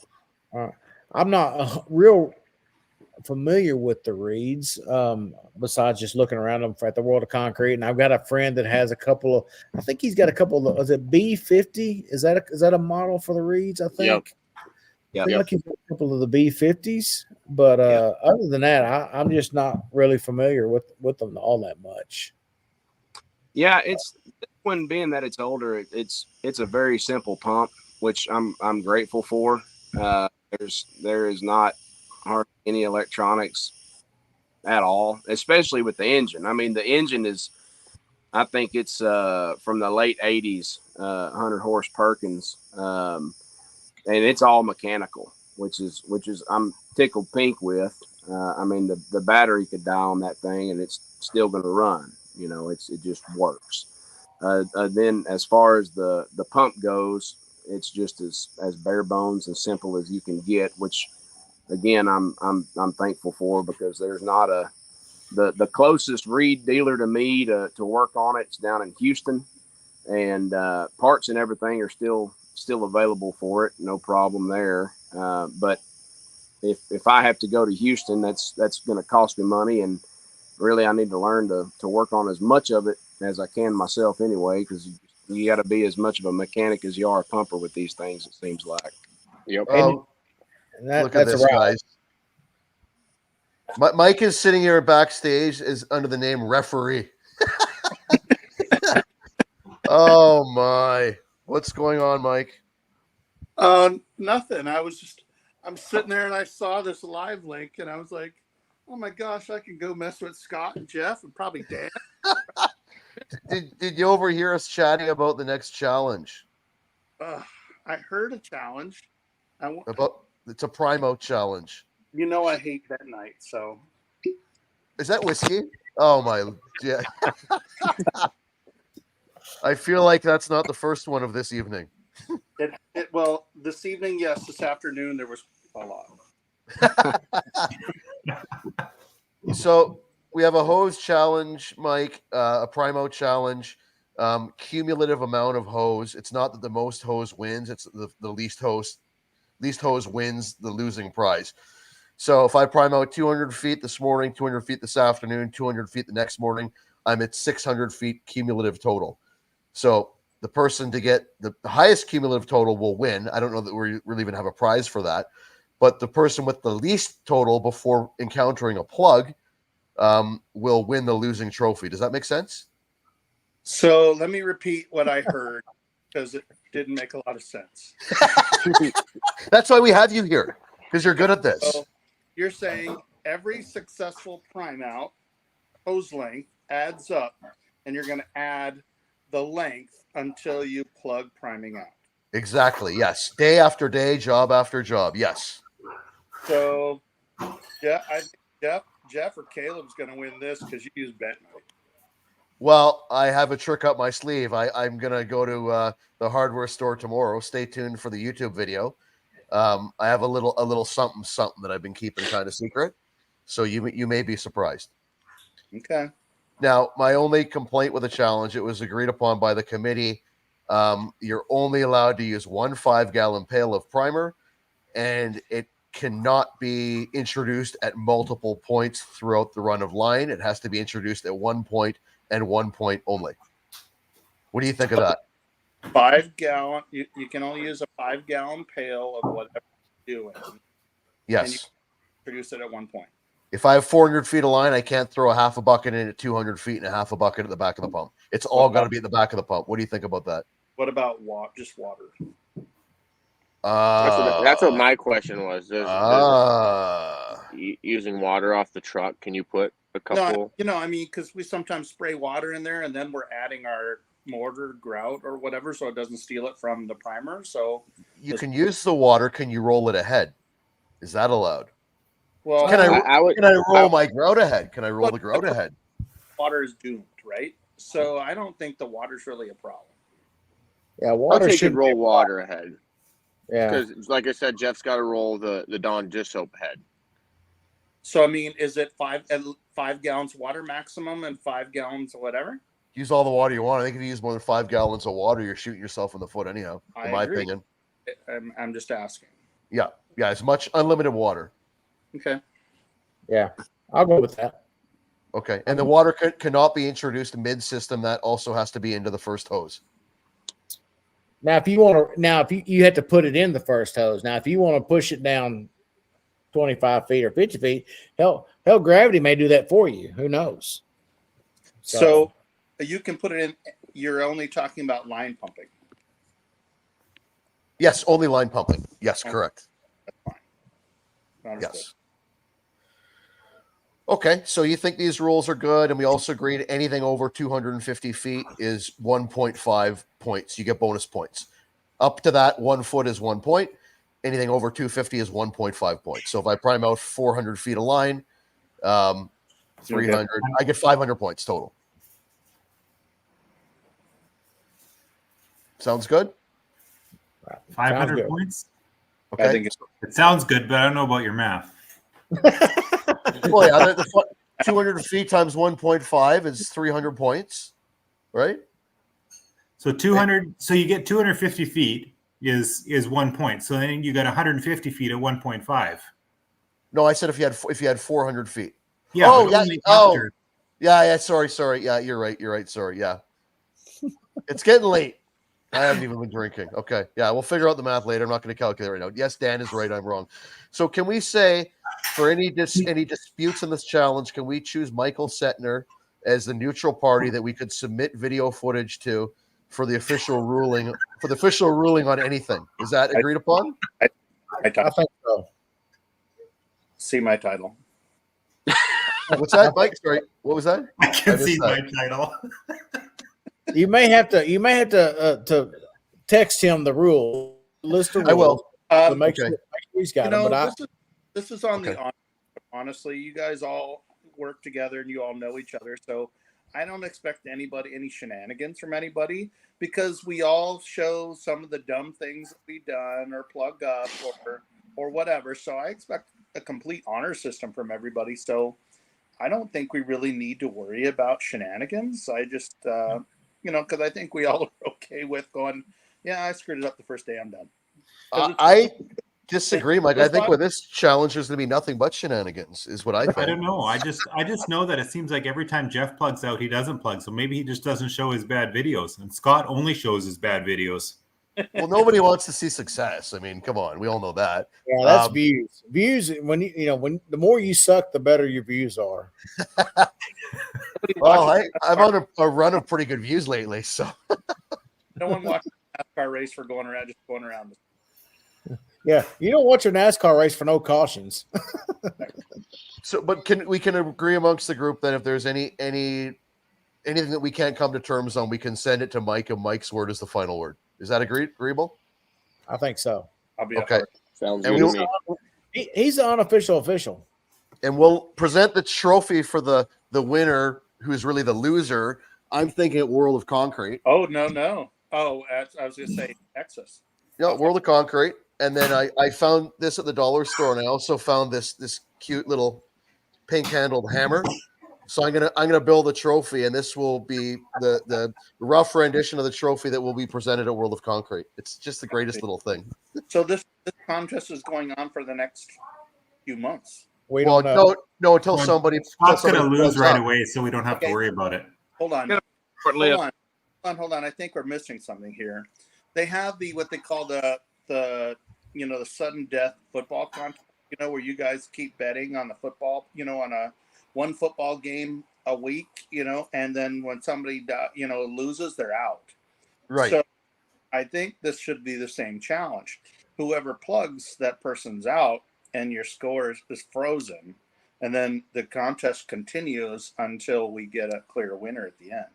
I'm not real familiar with the Reeds, besides just looking around them at the World of Concrete. And I've got a friend that has a couple of. I think he's got a couple of. Is it B50? Is that a model for the Reeds? I think. Yep. I feel like he's got a couple of the B50s, but other than that, I'm just not really familiar with them all that much. Yeah, it's this one, being that it's older. It's a very simple pump, which I'm grateful for. There is not hardly any electronics at all, especially with the engine. I mean, the engine is, I think it's from the late 80s, 100 horse Perkins, and it's all mechanical, which is I'm tickled pink with. I mean, the battery could die on that thing and it's still going to run. It just works. Then as far as the pump goes, It's just as bare bones and simple as you can get, which again I'm thankful for, because there's not the closest reed dealer to me to work on it. It's down in Houston, and parts and everything are still available for it. No problem there. But if I have to go to Houston, that's going to cost me money, and really I need to learn to work on as much of it as I can myself anyway, because you got to be as much of a mechanic as you are a pumper with these things, it seems like. Yep. Oh, And look at that's this, a route. guys. Mike is sitting here backstage is under the name referee. Oh my. What's going on, Mike? Nothing. I'm sitting there and I saw this live link and I was like, oh my gosh, I can go mess with Scott and Jeff and probably Dan. Did you overhear us chatting about the next challenge? I heard a challenge. It's a Primo challenge. You know I hate that night, so. Is that whiskey? Oh my, yeah. I feel like that's not the first one of this evening. Well, this evening, yes. This afternoon, there was a lot. So we have a hose challenge, Mike, a Primo challenge, cumulative amount of hose. It's not that the most hose wins; it's the least hose wins the losing prize. So if I prime out 200 feet this morning, 200 feet this afternoon, 200 feet the next morning, I'm at 600 feet cumulative total. So the person to get the highest cumulative total will win. I don't know that we really even have a prize for that, but the person with the least total before encountering a plug will win the losing trophy. Does that make sense? So let me repeat what I heard, because it didn't make a lot of sense. That's why we have you here, because you're good at this. So you're saying every successful prime out hose length adds up, and you're going to add the length until you plug priming out. Exactly. Yes. Day after day, job after job. Yes. So, yeah, I think Jeff or Caleb's going to win this because you use bentonite. Well, I have a trick up my sleeve. I'm going to go to the hardware store tomorrow. Stay tuned for the YouTube video. I have a little something that I've been keeping kind of secret. So you may be surprised. Okay. Now, my only complaint with the challenge, it was agreed upon by the committee. You're only allowed to use 1 5-gallon pail of primer, and it cannot be introduced at multiple points throughout the run of line. It has to be introduced at 1 point and 1 point only. What do you think of that? 5-gallon. You can only use a 5-gallon pail of whatever you're doing. Yes. And you produce it at 1 point. If I have 400 feet of line, I can't throw a half a bucket in at 200 feet and a half a bucket at the back of the pump. It's all got to be at the back of the pump. What do you think about that? What about just water? That's what my question was. Using water off the truck, can you put a couple? No, because we sometimes spray water in there, and then we're adding our mortar grout or whatever, so it doesn't steal it from the primer. So you can use the water. Can you roll it ahead? Is that allowed? Well, can I roll my grout ahead? Can I roll the grout ahead? Water is doomed, right? So I don't think the water's really a problem. Yeah, water should roll water ahead. Yeah, because like I said, Jeff's got to roll the Dawn dish soap ahead. So is it 5 gallons water maximum and 5 gallons of whatever? Use all the water you want. I think if you use more than 5 gallons of water, you're shooting yourself in the foot anyhow. In my opinion. I'm just asking. Yeah, as much unlimited water. Okay. Yeah, I'll go with that. Okay, and the water cannot be introduced mid-system. That also has to be into the first hose. Now, if you have to put it in the first hose. Now, if you want to push it down 25 feet or 50 feet, hell, gravity may do that for you. Who knows? So you can put it in. You're only talking about line pumping. Yes, only line pumping. Yes, correct. That's fine. Understood. Yes. Okay, so you think these rules are good, and we also agreed anything over 250 feet is 1.5 points. You get bonus points. Up to that, 1 foot is 1 point. Anything over 250 is 1.5 points. So if I prime out 400 feet of line, 300, I get 500 points total. Sounds good? Sounds 500 good. points. Okay. I think it's It sounds good, but I don't know about your math. Well, yeah, 200 feet times 1.5 is 300 points, right? So 200. So you get 250 feet is 1 point. So then you got 150 feet at 1.5. No, I said if you had 400 feet. Yeah. Oh, but yeah. only Oh, after. yeah. Sorry. Yeah, you're right. Sorry. Yeah. It's getting late. I haven't even been drinking. Okay. Yeah, we'll figure out the math later. I'm not going to calculate right now. Yes, Dan is right. I'm wrong. So can we say for any disputes in this challenge, can we choose Michael Setner as the neutral party that we could submit video footage to for the official ruling on anything? Is that agreed upon? I I title. think so. See my title. What's that, Mike? Sorry. What was that? I can missed see that. my title. You may have to text him the rule list of rules. I will. To make okay. sure he's got You them. know, But this is on Okay. the honestly. You guys all work together and you all know each other, so I don't expect any shenanigans from anybody because we all show some of the dumb things that we've done or plug up or whatever. So I expect a complete honor system from everybody. So I don't think we really need to worry about shenanigans. I just because I think we all are okay with going, yeah, I screwed it up the first day, I'm done. I disagree, Mike. I Those think five- with this challenge, there's going to be nothing but shenanigans, is what I think. I don't know. I just know that it seems like every time Jeff plugs out, he doesn't plug. So maybe he just doesn't show his bad videos, and Scott only shows his bad videos. Well, nobody wants to see success. I mean, come on, we all know that. yeah, that's views. Views when when the more you suck, the better your views are. Well, I'm on a run of pretty good views lately, so No one watches a NASCAR race for going around. Yeah, you don't watch a NASCAR race for no cautions. but we can agree amongst the group that if there's anything that we can't come to terms on, we can send it to Mike, and Mike's word is the final word. Is that agreeable? I think so. I'll be Okay. sounds And good to me. He's the unofficial official. And we'll present the trophy for the winner, who's really the loser. I'm thinking at World of Concrete. Oh no! Oh, I was going to say Texas. Yeah, World of Concrete. And then I found this at the dollar store, and I also found this cute little pink handled hammer. So I'm gonna build a trophy, and this will be the rough rendition of the trophy that will be presented at World of Concrete. It's just the greatest little thing. So this contest is going on for the next few months. We don't know. No, until somebody. Scott's going to lose plugs right up. away, so we don't have to Okay. worry about it. Hold on. Hold on. I think we're missing something here. They have what they call the sudden death football contest. Where you guys keep betting on the football. On a one football game a week. And then when somebody loses, they're out. Right. So I think this should be the same challenge. Whoever plugs, that person's out, and your score is frozen, and then the contest continues until we get a clear winner at the end.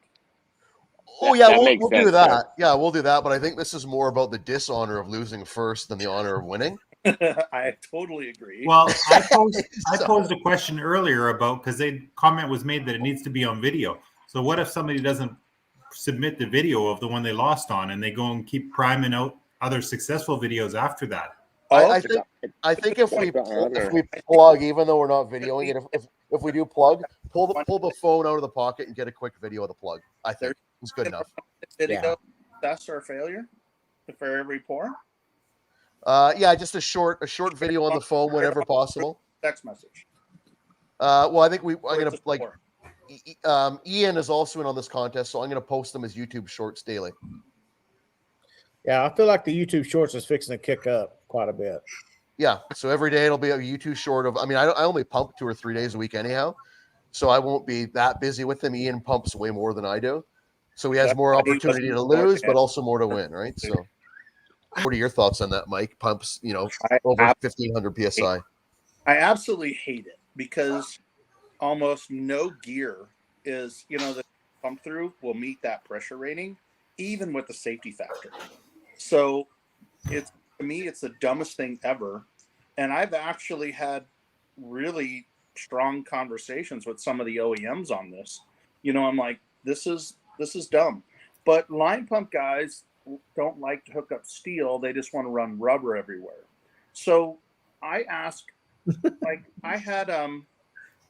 Oh yeah, That we'll makes do sense, that. Yeah, we'll do that. But I think this is more about the dishonor of losing first than the honor of winning. I totally agree. Well, I posed a question earlier about because the comment was made that it needs to be on video. So what if somebody doesn't submit the video of the one they lost on, and they go and keep priming out other successful videos after that? I think if we plug, even though we're not videoing it, if we do plug, pull the phone out of the pocket and get a quick video of the plug. I think it's good enough. Video success or failure for every pour. Yeah, just a short video on the phone whenever possible. Text message. Well, I think I'm gonna Ian is also in on this contest, so I'm gonna post them as YouTube shorts daily. Yeah, I feel like the YouTube Shorts is fixing to kick up quite a bit. Yeah, so every day it'll be a YouTube short of. I mean, I only pump 2 or 3 days a week anyhow, so I won't be that busy with them. Ian pumps way more than I do, so he has more opportunity to lose, but also more to win, right? So, what are your thoughts on that, Mike? Pumps, over 1,500 psi. I absolutely hate it because almost no gear is, the pump through will meet that pressure rating, even with the safety factor. So to me, it's the dumbest thing ever. And I've actually had really strong conversations with some of the OEMs on this. I'm like, this is dumb. But line pump guys, don't like to hook up steel. They just want to run rubber everywhere. So I asked, like, I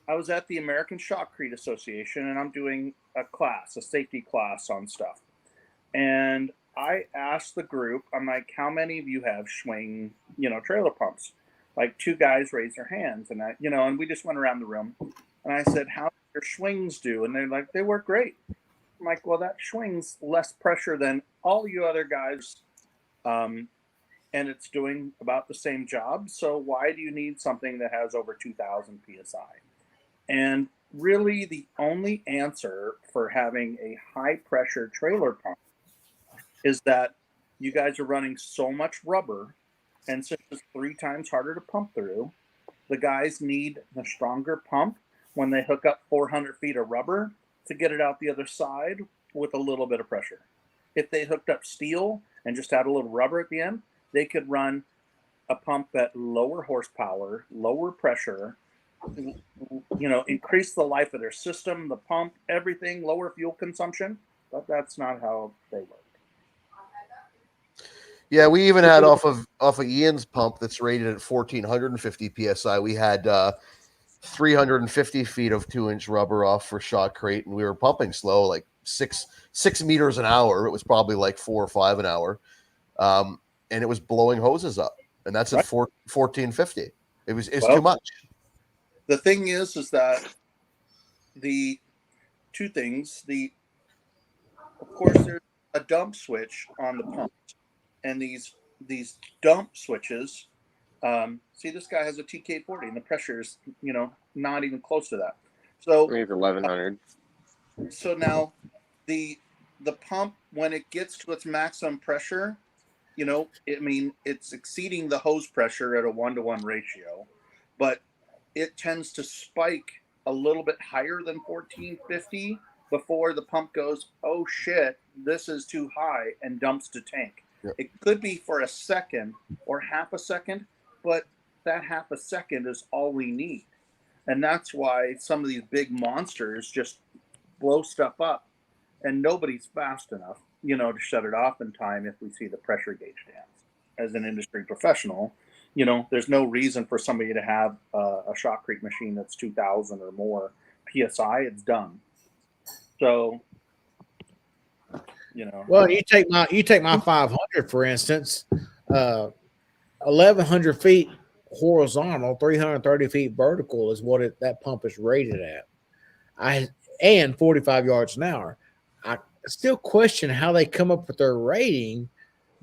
was at the American Shotcrete Association, and I'm doing a safety class on stuff. And I asked the group, I'm like, how many of you have Schwing, trailer pumps? Like 2 guys raised their hands, and and we just went around the room, and I said, how do your Schwings do? And they're like, they work great. I'm like, well, that Schwing's less pressure than all you other guys, and it's doing about the same job. So why do you need something that has over 2,000 psi? And really, the only answer for having a high pressure trailer pump is that you guys are running so much rubber, and since it's 3 times harder to pump through, the guys need the stronger pump when they hook up 400 feet of rubber to get it out the other side with a little bit of pressure. If they hooked up steel and just had a little rubber at the end, they could run a pump at lower horsepower, lower pressure, increase the life of their system, the pump, everything, lower fuel consumption, but that's not how they work. Yeah, we even had off of Ian's pump that's rated at 1,450 psi. We had 350 feet of 2-inch rubber off for Shotcrete, and we were pumping slow, like 6 meters an hour. It was probably like 4 or 5 an hour, and it was blowing hoses up, and that's at 1,450. It's too much. The thing is that the 2 things. Of course, there's a dump switch on the pump. And these dump switches, see, this guy has a TK40, and the pressure is, not even close to that. So maybe 1,100. So now, the pump, when it gets to its maximum pressure, it's exceeding the hose pressure at a 1-to-1 ratio, but it tends to spike a little bit higher than 1,450 before the pump goes, oh shit, this is too high, and dumps to tank. It could be for a second or half a second, but that half a second is all we need. And that's why some of these big monsters just blow stuff up, and nobody's fast enough, to shut it off in time if we see the pressure gauge dance. As an industry professional, there's no reason for somebody to have a Shotcrete machine that's 2,000 or more PSI. It's done. So, Well, you take my 500 for instance, 1,100 feet horizontal, 330 feet vertical is what that pump is rated at. And 45 yards an hour. I still question how they come up with their rating,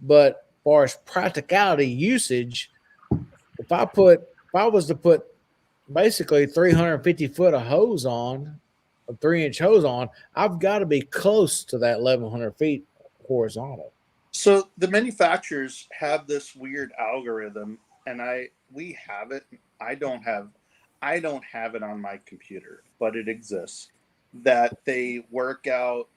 but as far as practicality usage, if I was to put basically 350 foot of hose on, a 3-inch hose on, I've got to be close to that 1,100 feet horizontal. So the manufacturers have this weird algorithm, and we have it. I don't have it on my computer, but it exists, that they work out,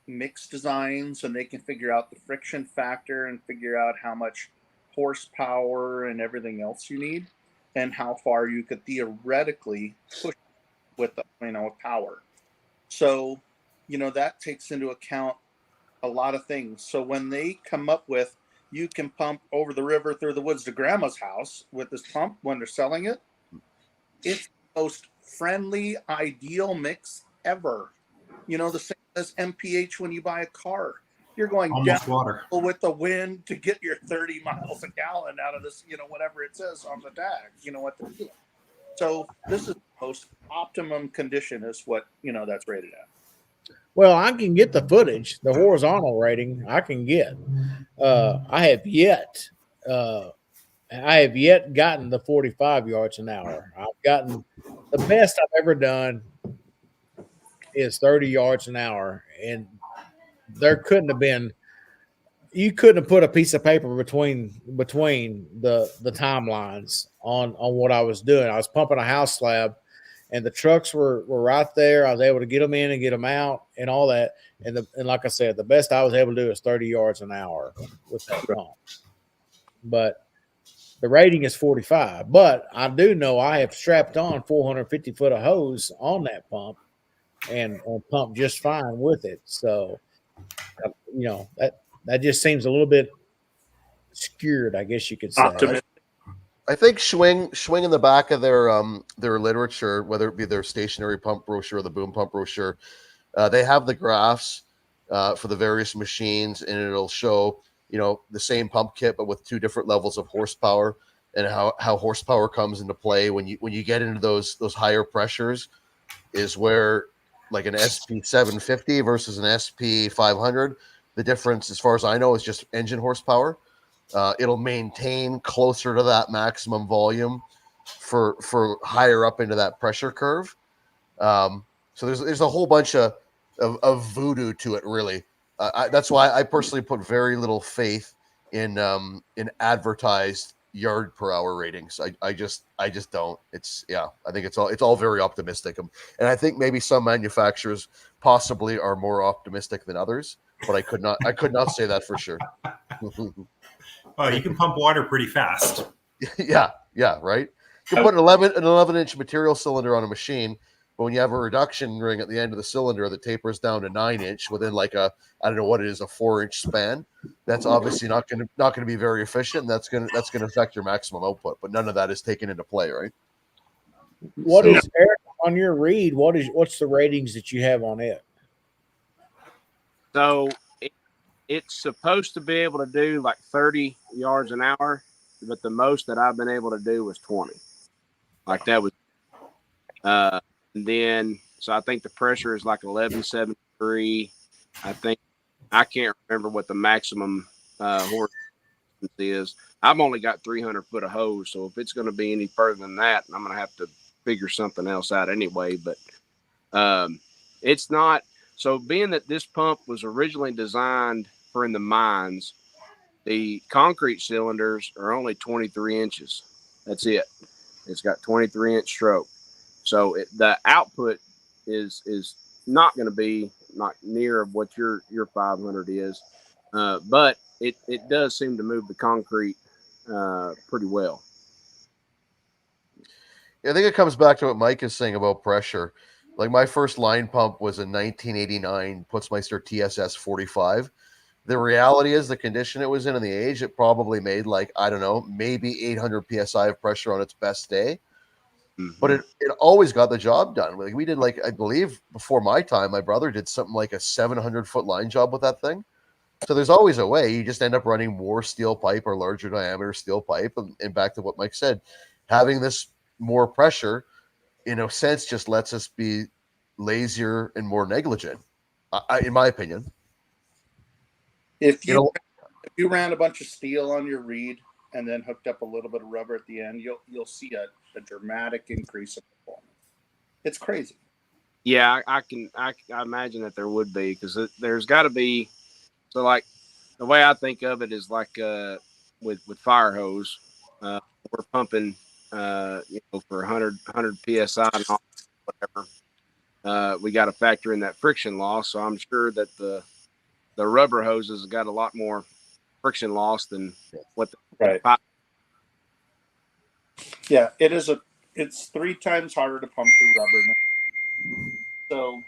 mix designs, and they can figure out the friction factor and figure out how much horsepower and everything else you need, and how far you could theoretically push with with power. So, that takes into account a lot of things. So when they come up with, you can pump over the river through the woods to grandma's house with this pump when they're selling it, it's the most friendly, ideal mix ever. The same as MPH when you buy a car. You're going almost down water with the wind to get your 30 miles a gallon out of this, whatever it says on the tag, what they're doing. So this is the most optimum condition is what, that's rated at. Well, I can get the footage, the horizontal rating I can get. I have yet gotten the 45 yards an hour. I've gotten the best I've ever done is 30 yards an hour. And you couldn't have put a piece of paper between the timelines on what I was doing. I was pumping a house slab, and the trucks were right there. I was able to get them in and get them out and all that. And like I said, the best I was able to do is 30 yards an hour with that pump. But the rating is 45. But I do know I have strapped on 450 foot of hose on that pump and pumped just fine with it. So, That just seems a little bit skewed, I guess you could say. Optimistic. I think Schwing in the back of their literature, whether it be their stationary pump brochure or the boom pump brochure, they have the graphs for the various machines, and it'll show the same pump kit but with two different levels of horsepower, and how horsepower comes into play when you get into those higher pressures, is where like an SP 750 versus an SP 500, the difference, as far as I know, is just engine horsepower. It'll maintain closer to that maximum volume for higher up into that pressure curve. So there's a whole bunch of voodoo to it, really. That's why I personally put very little faith in advertised yard per hour ratings. I just don't. I think it's all very optimistic, and I think maybe some manufacturers possibly are more optimistic than others, but I could not say that for sure. Oh, you can pump water pretty fast. yeah, right. You can put an 11-inch material cylinder on a machine, but when you have a reduction ring at the end of the cylinder that tapers down to 9-inch within like I don't know what it is, a 4-inch span, that's obviously not going to be very efficient. And that's going to affect your maximum output. But none of that is taken into play, right? What is Eric on your read? What's the ratings that you have on it? So it's supposed to be able to do like 30 yards an hour, but the most that I've been able to do was 20. Like that was, and then so I think the pressure is like 1173. I can't remember what the maximum horse is. I've only got 300 foot of hose, so if it's going to be any further than that, I'm going to have to figure something else out anyway. But it's not. So being that this pump was originally designed for in the mines, the concrete cylinders are only 23 inches. That's it. It's got 23-inch stroke. So the output is not going to be not near of what your 500 is, but it does seem to move the concrete pretty well. Yeah, I think it comes back to what Mike is saying about pressure. Like my first line pump was a 1989 Putzmeister TSS 45. The reality is the condition it was in and the age, it probably made like, I don't know, maybe 800 PSI of pressure on its best day. Mm-hmm. But it always got the job done. Like we did, like, I believe before my time, my brother did something like a 700-foot line job with that thing. So there's always a way. You just end up running more steel pipe or larger diameter steel pipe. And back to what Mike said, having this more pressure, in a sense, just lets us be lazier and more negligent, in my opinion. If you ran a bunch of steel on your reed and then hooked up a little bit of rubber at the end, you'll see a dramatic increase in performance. It's crazy. Yeah, I imagine that there would be, because there's got to be. So like the way I think of it is like with fire hose, we're pumping for 100 psi and all, whatever. We got to factor in that friction loss. So I'm sure that the rubber hoses have got a lot more friction loss than what the pipe. Yeah, it's 3 times harder to pump through rubber now. So,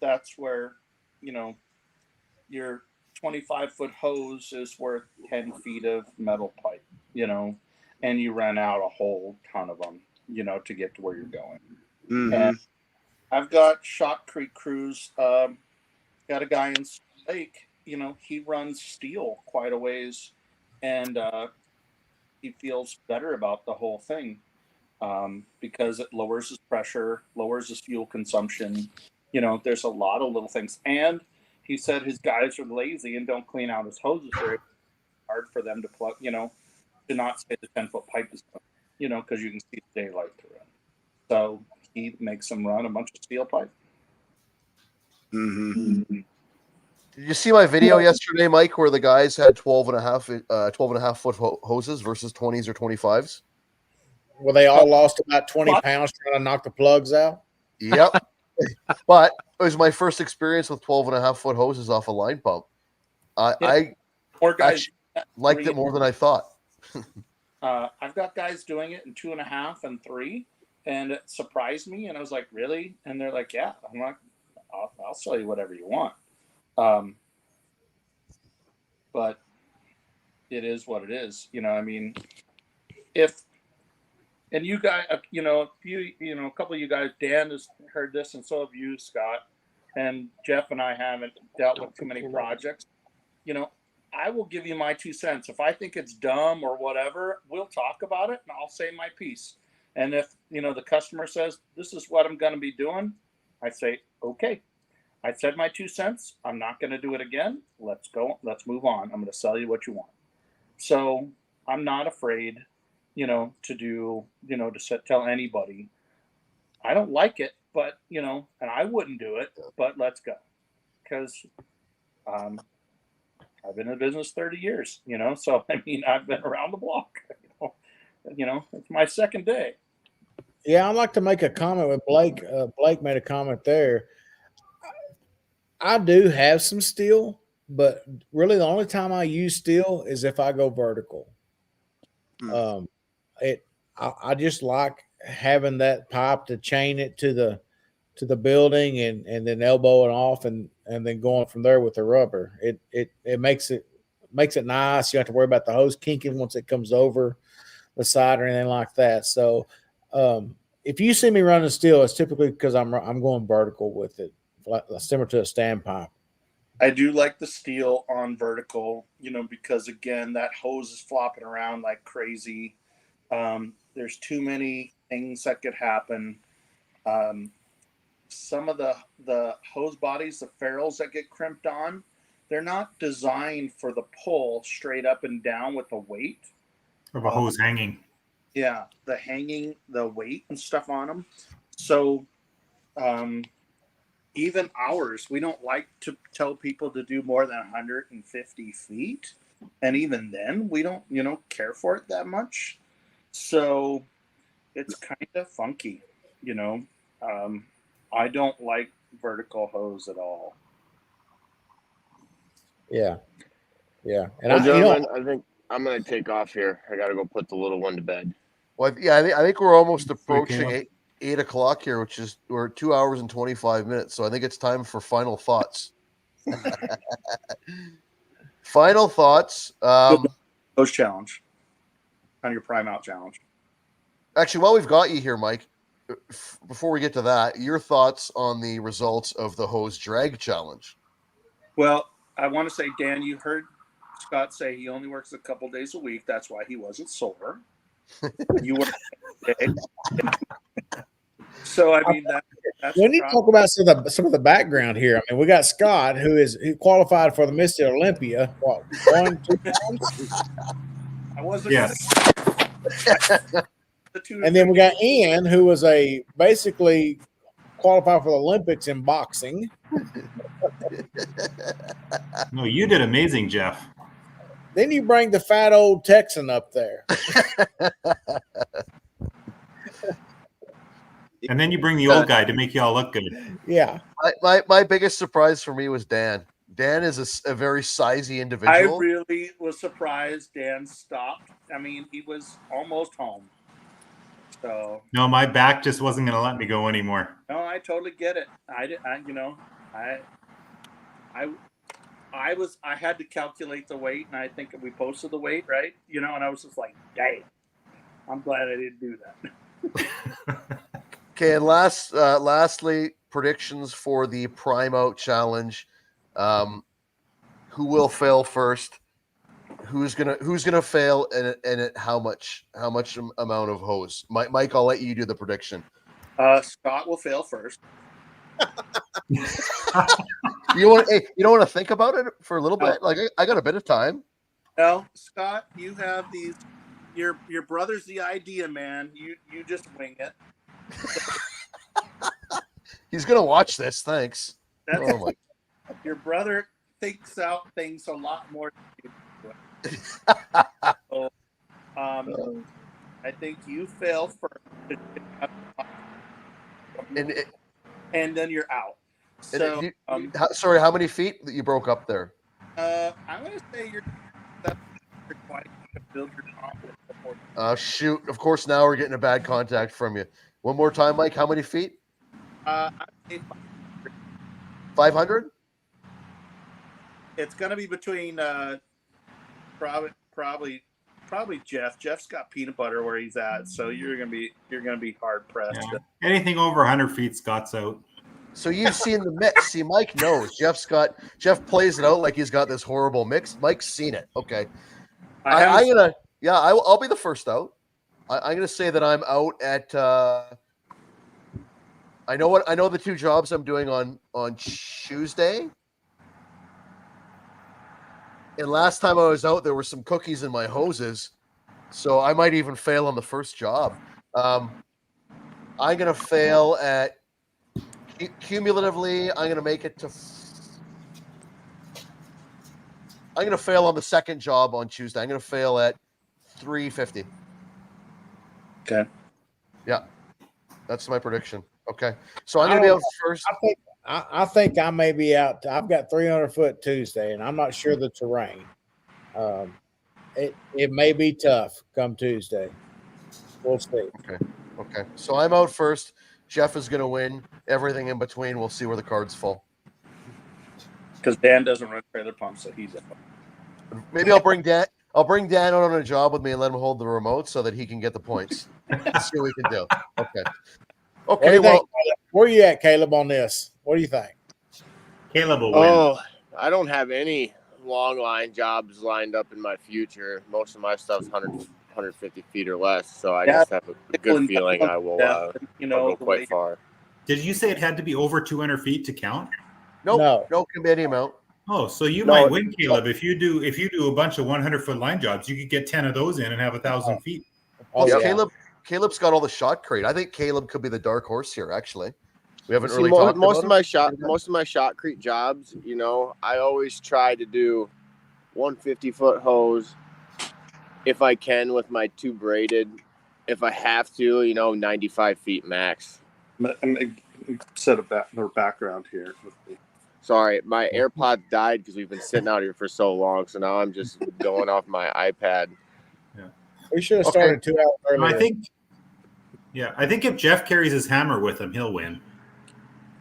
that's where, your 25-foot hose is worth 10 feet of metal pipe, and you run out a whole ton of them, to get to where you're going. Mm-hmm. And I've got Shot Creek crews, got a guy in Lake, he runs steel quite a ways, and he feels better about the whole thing because it lowers his pressure, lowers his fuel consumption. There's a lot of little things. And he said his guys are lazy and don't clean out his hoses. Very hard for them to plug, to not say the 10-foot pipe is, because you can see the daylight through it. So he makes them run a bunch of steel pipe. Mm-hmm. Did you see my video yesterday, Mike, where the guys had 12 and a half foot hoses versus 20s or 25s? Well, they all lost about 20 pounds trying to knock the plugs out. Yep. But it was my first experience with 12 and a half foot hoses off a line pump. I actually liked it more than I thought. I've got guys doing it in 2.5 and 3, and it surprised me. And I was like, really? And they're like, yeah. I'm like, I'll sell you whatever you want. but it is what it is. I mean, if and you guys, a couple of you guys, Dan has heard this, and so have you, Scott, and Jeff and I haven't dealt with too many projects. I will give you my 2 cents. If I think it's dumb or whatever, we'll talk about it, and I'll say my piece. And if the customer says this is what I'm going to be doing, I say okay. I said my 2 cents. I'm not going to do it again. Let's go. Let's move on. I'm going to sell you what you want. So I'm not afraid, to do, to tell anybody, I don't like it, but, and I wouldn't do it, but let's go. Because I've been in business 30 years, so I mean, I've been around the block, it's my second day. Yeah, I'd like to make a comment with Blake. Blake made a comment there. I do have some steel, but really the only time I use steel is if I go vertical. I just like having that pipe to chain it to the building and then elbow it off and then going from there with the rubber. It makes it nice. You don't have to worry about the hose kinking once it comes over the side or anything like that. So if you see me running steel, it's typically because I'm going vertical with it, like similar to a standpipe. I do like the steel on vertical, because again, that hose is flopping around like crazy. There's too many things that could happen. Some of the hose bodies, the ferrules that get crimped on, they're not designed for the pull straight up and down with the weight of a hose hanging. Yeah, the hanging, the weight and stuff on them. So even ours, we don't like to tell people to do more than 150 feet. And even then, we don't, care for it that much. So it's kind of funky, I don't like vertical hose at all. Yeah. And well, gentlemen, I think I'm going to take off here. I got to go put the little one to bed. Well, yeah, I think we're almost approaching 8 o'clock here, which is we're 2 hours and 25 minutes. So I think it's time for final thoughts. Final thoughts. Hose challenge on your prime out challenge. Actually, while we've got you here, Mike, before we get to that, your thoughts on the results of the hose drag challenge. Well, I want to say, Dan, you heard Scott say he only works a couple days a week. That's why he wasn't sore. You were. So I mean that's we need to talk about some of the background here. I mean, we got Scott who qualified for the Mr. Olympia. What, 1, 2 times? I wasn't. Yes. And then we got Ian, who was basically qualified for the Olympics in boxing. No, you did amazing, Jeff. Then you bring the fat old Texan up there. And then you bring the old guy to make you all look good. Yeah. My biggest surprise for me was Dan. Dan is a very sizey individual. I really was surprised Dan stopped. I mean, he was almost home. So no, my back just wasn't going to let me go anymore. No, I totally get it. I had to calculate the weight, and I think we posted the weight, right? And I was just like, dang, I'm glad I didn't do that. Okay, and lastly, predictions for the Prime Out Challenge. Who will fail first? Who's gonna fail, and at how much amount of hose? Mike, I'll let you do the prediction. Scott will fail first. You don't want to think about it for a little bit? Like I got a bit of time. No, Scott, you have these. Your brother's the idea man. You just wing it. He's gonna watch this. Thanks. Your brother thinks out things a lot more than you do. So, I think you fail first, and then you're out. So, sorry, how many feet that you broke up there? I'm gonna say you're quite to build your confidence before. Shoot! Of course, now we're getting a bad contact from you. One more time, Mike. How many feet? 500. $500. It's gonna be between Probably Jeff. Jeff's got peanut butter where he's at, so you're gonna be hard pressed. Yeah. Anything over 100 feet, Scott's out. So you've seen the mix. See, Mike knows. Jeff plays it out like he's got this horrible mix. Mike's seen it. Okay. I'll be the first out. I'm gonna say that I'm out at I know the two jobs I'm doing on Tuesday. And last time I was out, there were some cookies in my hoses, so I might even fail on the first job. I'm gonna fail at cumulatively. I'm gonna make it to. I'm gonna fail on the second job on Tuesday. I'm gonna fail at 350. Okay. Yeah, that's my prediction. Okay, so I'm gonna be out first. I think I may be out. I've got 300 foot Tuesday, and I'm not sure the terrain. It may be tough come Tuesday. We'll see. Okay. So I'm out first. Jeff is gonna win. Everything in between, we'll see where the cards fall. Because Dan doesn't run trailer pumps, so he's out. Maybe I'll bring Dan. I'll bring Dan out on a job with me and let him hold the remote so that he can get the points. Let's see what we can do. Okay. Okay. Well, where are you at, Caleb, on this? What do you think? Caleb will win. Oh, I don't have any long line jobs lined up in my future. Most of my stuff's 150 feet or less, so I just have a good feeling I will go quite far. Did you say it had to be over 200 feet to count? No, committee amount. Oh, so you might win, Caleb. If you do a bunch of 100-foot line jobs, you could get 10 of those in and have 1,000 feet. Oh, yeah. Caleb's got all the shot crate. I think Caleb could be the dark horse here. Actually, we haven't really talked most about of my shot crete jobs. I always try to do 150-foot hose if I can with my two braided. If I have to, 95 feet max. Set up their background here. Sorry, my AirPod died because we've been sitting out here for so long. So now I'm just going off my iPad. Yeah. We should have started 2 hours earlier. I think if Jeff carries his hammer with him, he'll win.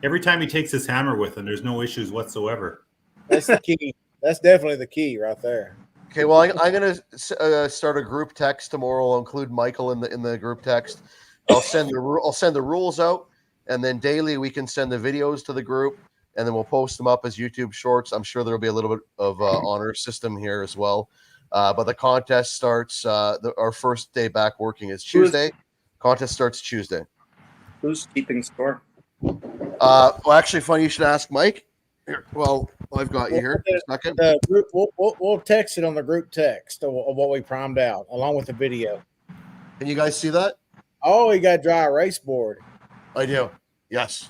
Every time he takes his hammer with him, there's no issues whatsoever. That's the key. That's definitely the key right there. Okay, well, I'm going to start a group text tomorrow. I'll include Michael in the group text. I'll send the rules out, and then daily we can send the videos to the group, and then we'll post them up as YouTube shorts. I'm sure there'll be a little bit of honor system here as well. But the contest starts. Our first day back working is Tuesday. Contest starts Tuesday. Who's keeping score? Well, actually, funny you should ask Mike. Here, well, I've got you here. Second. The group, we'll text it on the group text of what we primed out, along with the video. Can you guys see that? Oh, you got dry erase board. I do. Yes.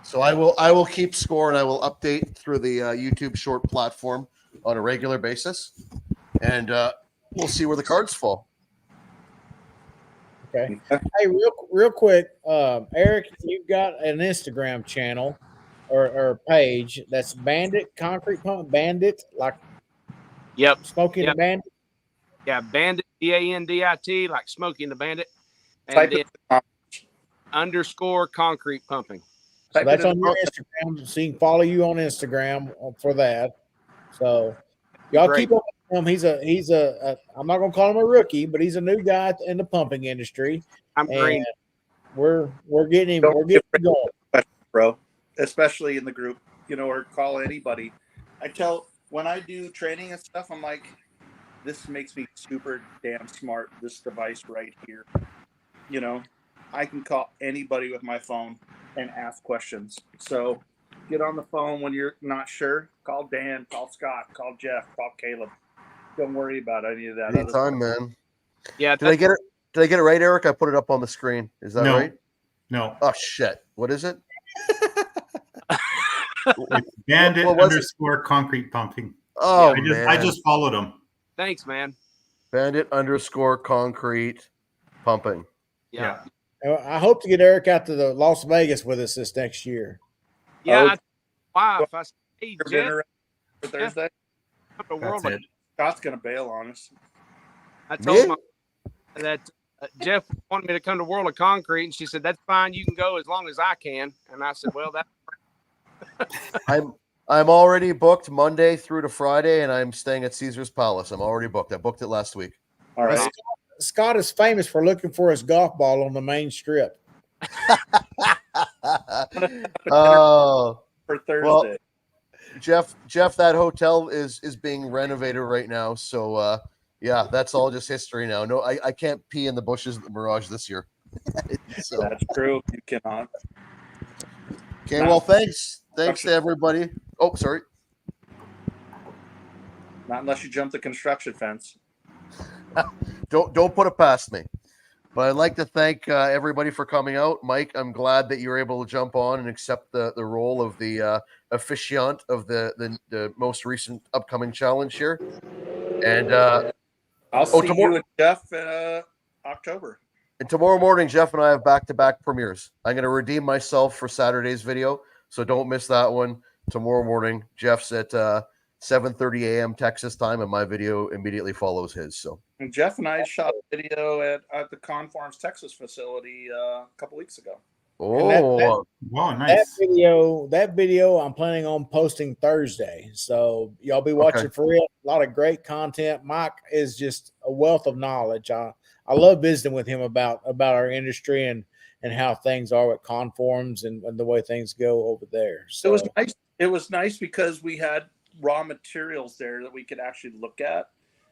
So I will keep score, and I will update through the YouTube short platform on a regular basis, and we'll see where the cards fall. Okay. Hey, real quick, Eric, you've got an Instagram channel or page that's Bandit Concrete Pump. Bandit, like Smoking the Bandit. Yeah, Bandit, BANDIT, like Smoking the Bandit, and then _concrete pumping. So that's on your Instagram. So you can follow you on Instagram for that. So y'all keep up with him. He's a I'm not gonna call him a rookie, but he's a new guy in the pumping industry. I'm green. We're getting him. We're getting him going, bro. Especially in the group, or call anybody. When I do training and stuff, I'm like, this makes me super damn smart. This device right here, I can call anybody with my phone and ask questions. So get on the phone when you're not sure. Call Dan, call Scott, call Jeff, call Caleb. Don't worry about any of that. Anytime, man. Yeah. Did I get it right, Eric? I put it up on the screen. Is that right? No. Oh shit! What is it? Bandit _concrete pumping. Oh, I just followed him. Thanks, man. Bandit _concrete pumping. Yeah. I hope to get Eric out to the Las Vegas with us this next year. Yeah. If I say Jeff, for Thursday, the world of Scott's gonna bail on us. I told him that Jeff wanted me to come to World of Concrete, and she said, "That's fine. You can go as long as I can." And I said, "Well, that." I'm already booked Monday through to Friday, and I'm staying at Caesar's Palace. I'm already booked. I booked it last week. All And right. Scott is famous for looking for his golf ball on the main strip. Oh, For Thursday. well, Jeff, that hotel is being renovated right now. So yeah, that's all just history now. No, I can't pee in the bushes at the Mirage this year. So That's true. You cannot. okay, Now- well, thanks to everybody. Oh, sorry. Not unless you jump the construction fence. Don't put it past me. But I'd like to thank everybody for coming out. Mike, I'm glad that you were able to jump on and accept the role of the officiant of the most recent upcoming challenge here. And I'll see tomorrow, you and Jeff October. and tomorrow morning, Jeff and I have back-to-back premieres. I'm going to redeem myself for Saturday's video, so don't miss that one. Tomorrow morning, Jeff's at 7:30 a.m. Texas time, and my video immediately follows his. So. And Jeff and I shot a video at the Conforms Texas facility a couple weeks ago. Oh, Wow, nice. That video I'm planning on posting Thursday. So y'all be watching for real. A lot of great content. Mike is just a wealth of knowledge. I love visiting with him about our industry and how things are with Conforms and the way things go over there. So it was nice. It was nice because we had raw materials there that we could actually look at,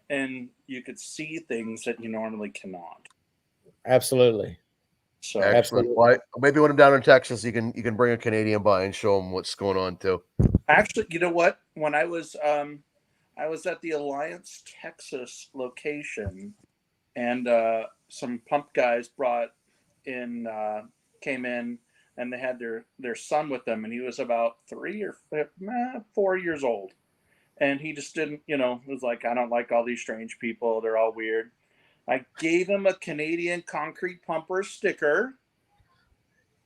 and you could see things that you normally cannot. Absolutely. So excellent. Well, maybe when I'm down in Texas, you can bring a Canadian by and show them what's going on too. actually, you know what? When I was at the Alliance, Texas location, and some pump guys came in, and they had their son with them, and he was about 3 or 4 years old. And he just didn't, was like, I don't like all these strange people. They're all weird. I gave him a Canadian concrete pumper sticker.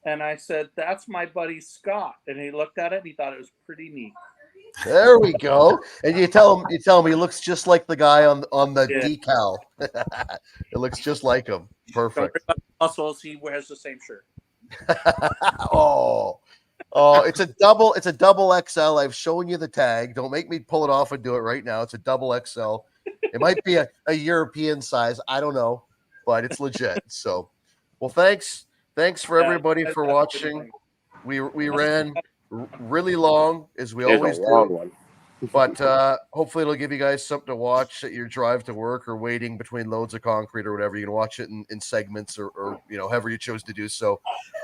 And I said, that's my buddy Scott. And he looked at it and he thought it was pretty neat. There we go. And you tell him he looks just like the guy on the decal. It looks just like him. Perfect. Muscles, he wears the same shirt. Oh, it's a double XL. I've shown you the tag. Don't make me pull it off and do it right now. It's a double XL. It might be a European size. I don't know, but it's legit. So, well, thanks for everybody for watching. We ran really long, as we always do. One. But hopefully it'll give you guys something to watch at your drive to work or waiting between loads of concrete or whatever. You can watch it in segments or however you chose to do so.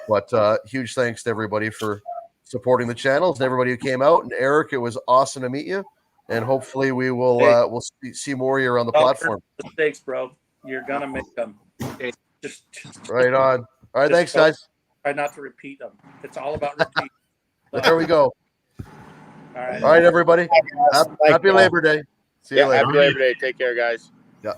But huge thanks to everybody for supporting the channels and everybody who came out. And Eric, it was awesome to meet you. And hopefully we will we'll see more of you on the platform. Mistakes, bro. You're gonna make them. Just right on. All right, thanks, guys. Try not to repeat them. It's all about repeat. There we go. All right, everybody. Happy Labor Day. See you later. Happy Labor Day. Take care, guys. Yeah.